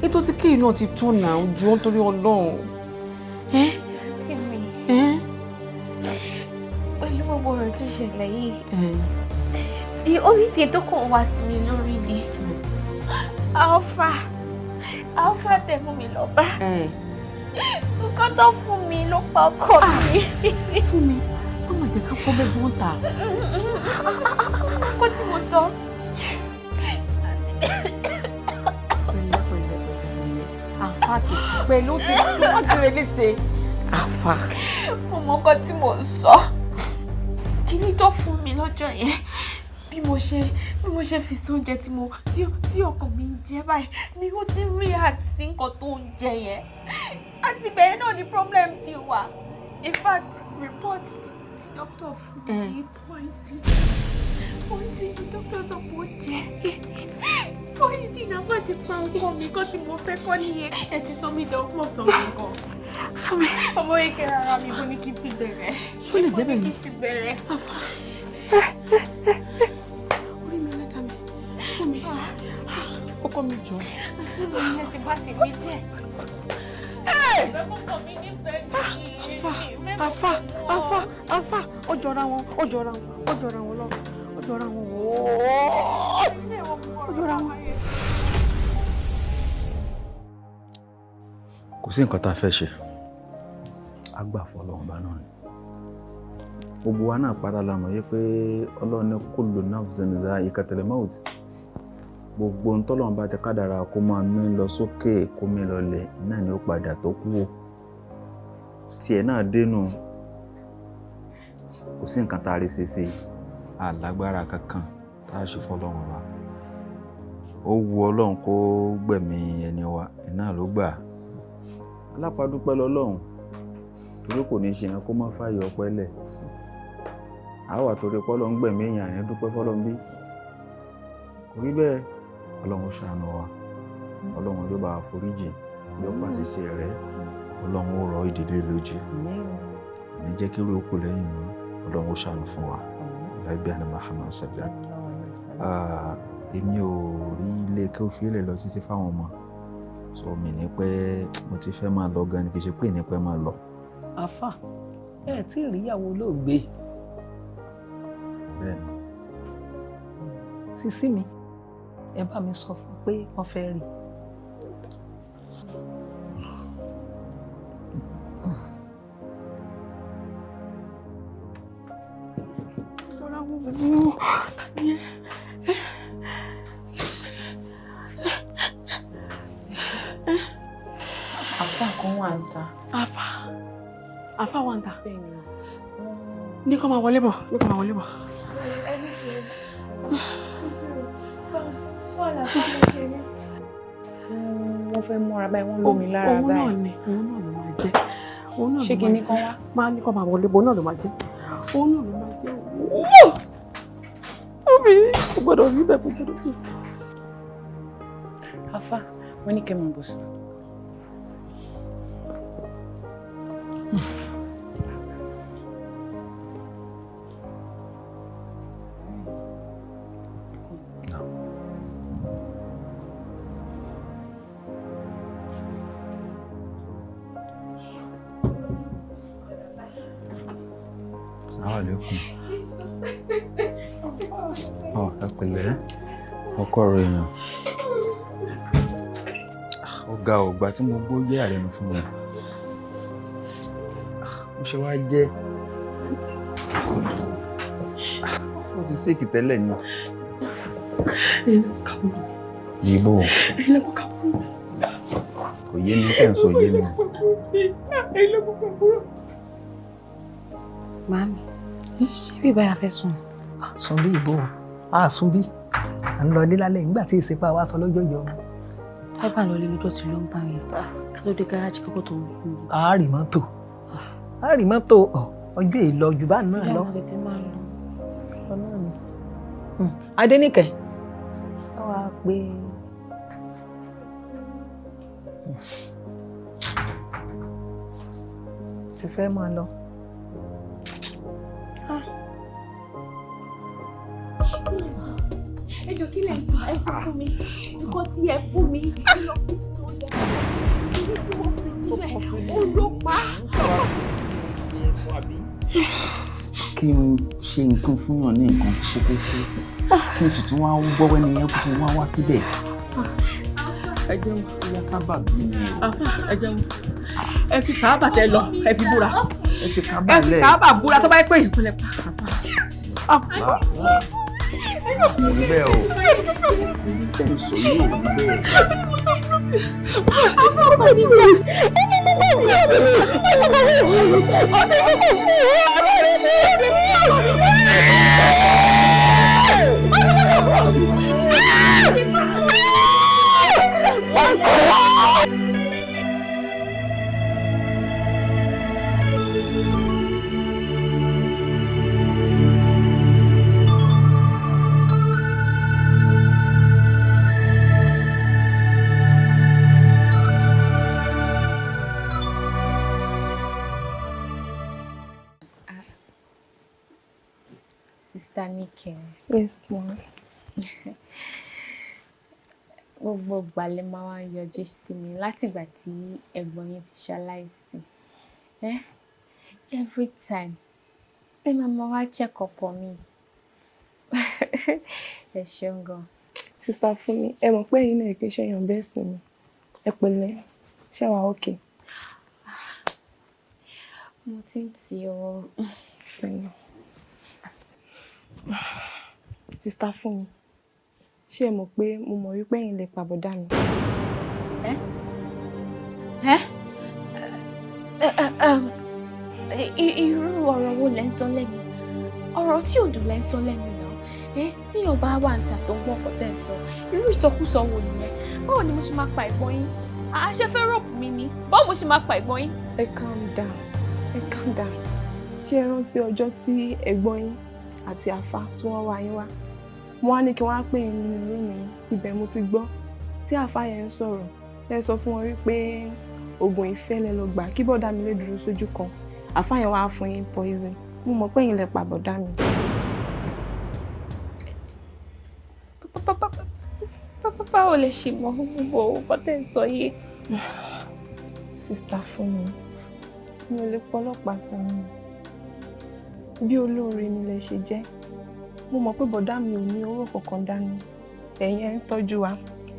W: ètò tí kéyìn náà ti tún náà ju ọ́n torí Ọlọ́run.
B: Tí mi pẹ̀lú gbogbo ọ̀rọ̀ tó ṣẹlẹ̀ yìí the only thing tó kàn wá sí mi lórí ni alpha tẹ̀ mú mi lọ bá. Nǹkan tó fún mi ló pa ọkọ mi.
W: Fún mi, ó mà jẹ́ ká kó bẹ́ẹ̀ bọ́n ta.
B: Kó tí mo sọ.
W: Àfà kì pẹ̀lú tí wọ́n ti rẹ̀ léṣe. Àfà.
B: Mo mọ nǹkan tí mo sọ. Kíní tó fún mi lọ́jọ́ yẹn. Bí mo ṣe fi sóúnjẹ tí ọkọ mi ń jẹ báyìí ni ó ti react sí nǹkan tó ń jẹ yẹn. Àti bẹ́ẹ̀ náà ni problem ti wà. In fact, report ti doctor fún mi poison ni doctor sọ pé ó jẹ. Poison náà má ti pa ọkọ mi kó tí mo fẹ́ kọ́ nìyẹn. Ẹ ti sọ mí dán pọ̀ sọ mi gan. Ọmọ eke rárá mi bó ní kí n ti bẹ̀rẹ̀.
W: Ṣó lè jẹ́ bẹ́ẹ̀ ni?
B: Kí n ti bẹ̀rẹ̀.
W: Orí mi ẹlẹ́dàá mi. Fún mi. Ọkọ mi jọ.
B: Àti mi yẹn ti bá ti mi jẹ́.
W: Afa, ó jọra wọn lọ, ó jọra wọn.
H: Kò sí nǹkan tá a fẹ́ ṣe. A gbà fọ́lọ́run bá náà ni. Gbogbo wa náà pátá la mọ̀ yé pé Ọlọ́run ní kullu nafsin za'iqatul maut. Gbogbo ohun tọ́lọ́run bá ti kádàrá kó máa mí lọ sókè kó mí lọlẹ̀ náà ni ó padà tó kú wò. Tiẹ̀ náà dénú. Kò sí nǹkan tá a rí ṣe sí alágbára kankan tá a ṣe fọ́lọ́run wa. Ó wu Ọlọ́run kó gbẹ̀mí ẹni wa náà ló gbà. Alápàdúpẹ́ lọ́lọ́run torí kò ní ṣe yẹn kó má fààyè ọpẹ́ lẹ̀. Àwa torí pé Ọlọ́run gbẹ̀mí èèyàn ní dúpẹ́ fọ́lọ́run bí. Kò rí bẹ́ẹ̀ Ọlọ́run ṣàánú wa. Ọlọ́run yóò bá wa foríjì yóò pa ṣíṣe rẹ̀. Ọlọ́run ó rọ ìdílé lójú. Ní jẹ́ kí irú òkú lẹ́yìn mọ́ Ọlọ́run ó ṣàánú fún wa. Láìbí àná Muhammad sẹ́fẹ̀. Èmi ò rí ilé kí ó fi lè lọ títí fáwọn ọmọ. So mi ní pé mo ti fẹ́ máa lọ gan ni kì í ṣe pé ní pẹ́ máa lọ.
O: Àfà, ẹ tí ì rí ìyàwó olóògbé.
H: Bẹ́ẹ̀ni.
O: Sísí mi, ẹ bá mi sọ fún pé wọ́n fẹ́ rí.
W: Àfà kan wà ń ta. Àfà wà ń ta. Ní kó máa wọlé bọ̀.
B: Wọ́n fẹ́ mọ́ra báyìí, wọ́n lómi lára báyìí.
W: Òun náà ló máa jẹ́.
B: Ṣé kí ní kan wá?
W: Máa ní kó máa wọlé bọ̀, òun náà ló máa jẹ́. Omi kò gbọ́dọ̀ rí bẹ́ẹ̀ kò gbọ́dọ̀ rí.
B: Àfà, wọ́n ní kẹ́ mọ̀ bọ̀ sí.
H: Alaikum. Ẹ pẹ̀lẹ́. Ọkọ rẹ̀ yàn. Ọ̀gá ọ̀gbà tí mo gbọ́ jẹ́ àrẹ̀nu fún mi. Mo ṣe wá jẹ́. Mo ti sick tẹ́lẹ̀ ni. Ibo. Kò yé mi tẹ́ ń sọ yé mi.
S: Màámi, ṣé bí báyà fẹ́ sùn?
V: Sùn bí ìbò, sùn bí. À ń lọ ilé lálẹ́ nígbà tí ìsìnkú wa sọ lọ́jọ́jọ́.
S: Báyìí bá lọ ilé lójó tí ló ń bá yẹn. Ká tó dé gáràjì kókó tó ń mú.
V: Àárín mọ́tò ọjọ́ èlò jù bá náà lọ. Adéníkẹ́ ọ wá pé ti fẹ́ máa lọ.
E: Ẹ jọ̀ọ́ kí lẹ sọ ẹ sọ fún mi nǹkan tí ẹ fún mi lọ fi tí wọ́n jẹ ibi tí wọ́n fi sílẹ̀ ó ló pa.
H: Kí n ṣe nǹkan fún yàn ní nǹkan kókó kí n sì tún wá gbọ́wọ́ ẹni yẹn kó wá síbẹ̀.
W: Ẹ jẹun.
H: Ìyá sábà bí mi.
W: Ẹ jẹun. Ẹ fi kàábà tẹ lọ, ẹ fi búra.
H: Ẹ fi
W: kàábà búra tó bá yẹ pé ìpínlẹ̀ pa.
H: Mo rí bẹ́ẹ̀ o. Tẹ́ ń sọ yóò rí bẹ́ẹ̀.
L: Sister Nike.
B: Yes, ma'am.
L: Gbogbo ìgbà lẹ máa wá yọjú sí mi látìgbà tí ẹ̀gbọ́n yín ti ṣaláìsí. Every time. Ẹ máa wá check up on me. Ẹ ṣeun gan.
B: Sister Fúnmi, ẹ mọ̀ pé ẹ̀yin náà kì í ṣe èèyàn bẹ́ẹ̀ sí mi. Ẹ pẹ̀lẹ́, ṣé wàá okay?
L: Mo ti ń tì ọ́.
B: Sister Fúnmi, ṣé ẹ mọ̀ pé mo mọ̀ wípé ẹ̀yin lè pa bọ̀dá mi?
L: Irú ọ̀rọ̀ wo lẹ ń sọ lẹ́nu? Ọ̀rọ̀ tí ò dùn lẹ ń sọ lẹ́nu náà. Tíyàn bá wà níta tó ń gbọ́ ọ̀pọ̀ tẹ́ ń sọ. Irú ìsọkúsọ wo nìyẹn? Báwo ni mo ṣe máa pa ẹ̀gbọ́n yín? Àṣẹ fẹ́ rọ̀pù mi ni. Báwo mo ṣe máa pa ẹ̀gbọ́n yín?
B: Ẹ calm down. Ṣé ẹ rántí ọjọ́ tí ẹ̀gbọ́n yín àti àfa tí wọ́n wá yín wá? Wọ́n á ní kí wọ́n á pè yín nínú ilé mi. Ibẹ̀ mo ti gbọ́ tí àfa yẹn ń sọ̀rọ̀. Ẹ sọ fún wọn wípé oògùn ìfẹ́ lẹ lọ gbà kí bọ̀dá mi lè dúró sójú kan. Àfa yẹn wá fún yín poison. Mo mọ̀ pé ẹ̀yin lẹ pa bọ̀dá mi.
L: Báwo lẹ ṣe mọ̀ gbogbo ọ̀pọ̀ tẹ́ ń sọ yìí?
B: Sister Fúnmi, mi ò lè pọlọ́pàá sẹ́yìn. Bí olóore mi lẹ ṣe jẹ́. Mo mọ̀ pé bọ̀dá mi ò ní owó kankan dání. Ẹ̀yin ẹ ń tọ́jú wa.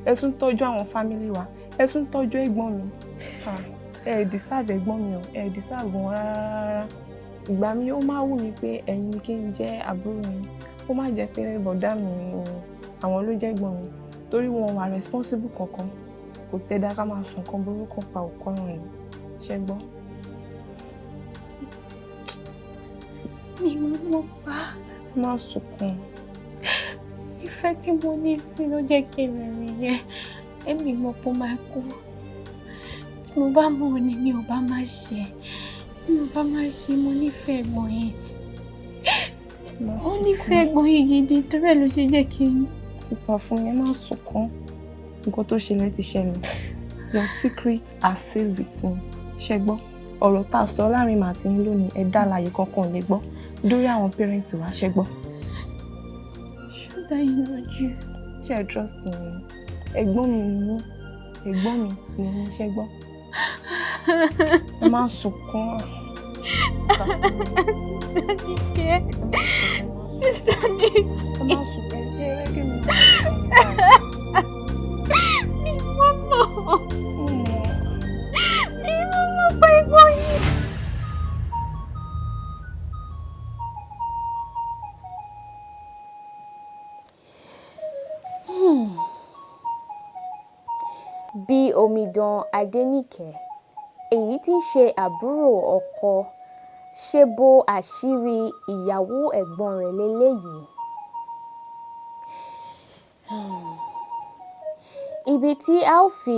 B: Ẹ tún tọ́jú àwọn fámílì wa. Ẹ tún tọ́jú ẹ̀gbọ́n mi. Ẹ deserve ẹ̀gbọ́n mi o. Ẹ deserve wọn rárá. Ìgbà mi ó máa wù mí pé ẹ̀yin ni kí n jẹ́ àbúrò yín. Ó má jẹ́ pé bọ̀dá mi ni àwọn ló jẹ́ ẹ̀gbọ́n mi. Torí wọn wà responsible kankan. Kò tiẹ̀ dá ká máa sùn nǹkan burúkú pa òkọ́rùn ni. Ṣé gbọ́?
L: Mi mọ̀ pa.
B: Má sunkún.
L: Ìfẹ́ tí mo ní sí ló jẹ́ kí n rìn yẹn. Èmi mọ̀ pé ó máa kú. Tí mo bá mọ̀ ni mi ò bá máa ṣe. Mi ò bá máa ṣe, mo nífẹ̀ẹ́ ẹ̀gbọ́n yín. Mo nífẹ̀ẹ́ ẹ̀gbọ́n yín gidi torí ẹ̀ ló ṣe jẹ́ kí n.
B: Sister Fúnmi, ẹ má sunkún. Nǹkan tó ṣẹlẹ̀ ti ṣẹlẹ̀. Your secrets are safe with me. Ṣé gbọ́? Ọ̀rọ̀ tá a sọ láàrin màá ti yín lónìí ẹ dá láàyè kankan lè gbọ́. Dórí àwọn parents wa, ṣé gbọ́?
L: Ṣọ́dá yín lójú.
B: Ṣé ẹ trust me? Ẹ̀gbọ́n mi ni mí. Ẹ̀gbọ́n mi ni mí, ṣé gbọ́? Ẹ má sunkún.
L: Sister Nike.
B: Ẹ má sunkún. Ṣé ẹ rẹ́gẹ́ mi?
L: Mi mọ̀. Mi mọ̀ pé ẹ̀gbọ́n yín. bí omidan Adéníkẹ́ èyí tí í ṣe àbúrò ọkọ ṣe bo àṣírí ìyàwó ẹ̀gbọ́n rẹ̀ leléyìí. Ibi tí a ó fi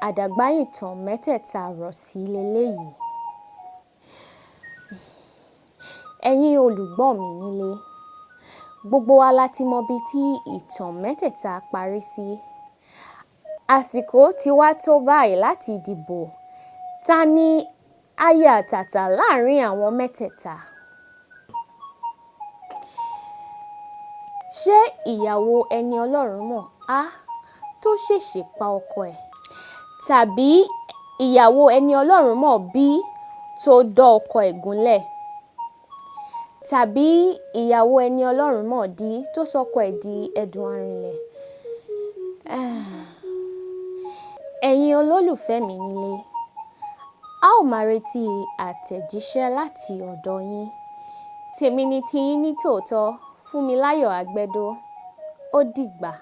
L: àdàgbà ìtàn mẹ́tẹ̀ẹ̀ta rọ̀ sí leléyìí. Ẹ̀yin olùgbọ́ mi nílé, gbogbo wa la ti mọ ibi tí ìtàn mẹ́tẹ̀ẹ̀ta parí sí. Àsìkò ti wá tó báyìí láti dìbò ta ni aya àtàtà láàrin àwọn mẹ́tẹ̀ẹ̀ta. Ṣé ìyàwó ẹni Ọlọ́run mọ̀ á tó ṣèṣì pa ọkọ ẹ̀, tàbí ìyàwó ẹni Ọlọ́run mọ̀ bí tó dọ́ ọkọ ẹ̀ gúnlẹ̀, tàbí ìyàwó ẹni Ọlọ́run mọ̀ dí tó sọkọ ẹ̀ di ẹ̀dùn arinlẹ̀. Ẹ̀yin olólùfẹ́ mi nílé, a ó máa retí àtẹ̀jíṣẹ́ láti ọ̀dọ̀ yín. Tèmi ni tiyín ní tòótọ́, Fúnmiláyọ̀ Àgbẹ̀dó. Ó dìgbà.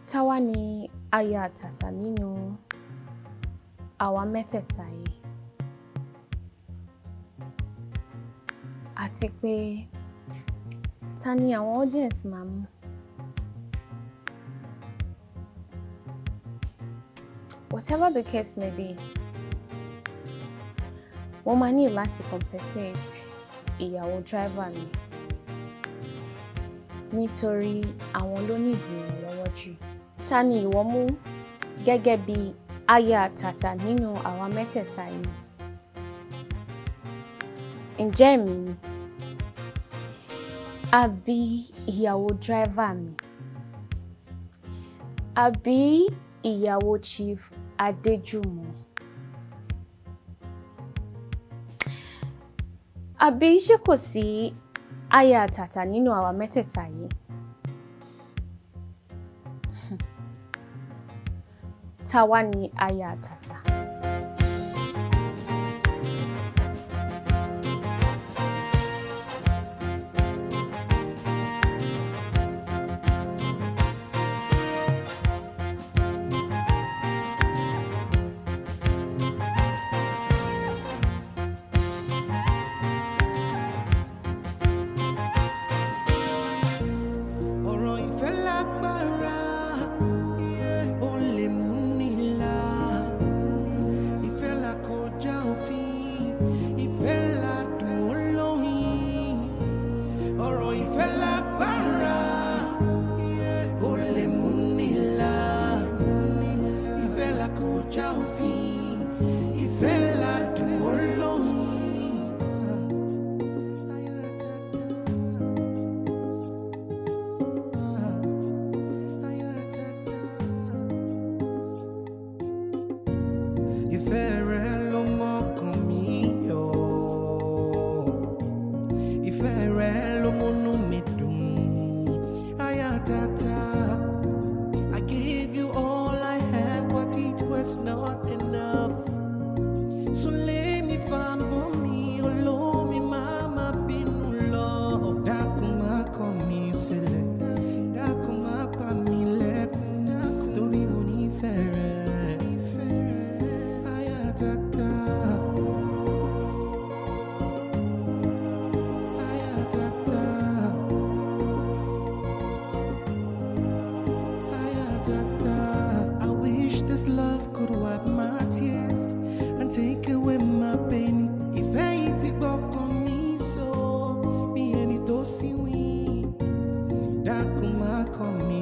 L: Táwa ni aya àtàtà nínú àwa mẹ́tẹ̀ẹ̀ta yìí? Àti pé ta ni àwọn audience máa mú? Whatever the case may be, wọ́n máa ní láti compensate ìyàwó driver mi nítorí àwọn ló nídìí ìrànlọ́wọ́ jù. Ta ni ìwọ mú gẹ́gẹ́ bí aya àtàtà nínú àwa mẹ́tẹ̀ẹ̀ta yìí? Ǹjẹ́ èmi ni? Àbí ìyàwó driver mi? Àbí ìyàwó Chief Adéjùmọ̀? Àbí ṣé kò sí aya àtàtà nínú àwa mẹ́tẹ̀ẹ̀ta yìí? Táwa ni aya àtàtà?
F: Come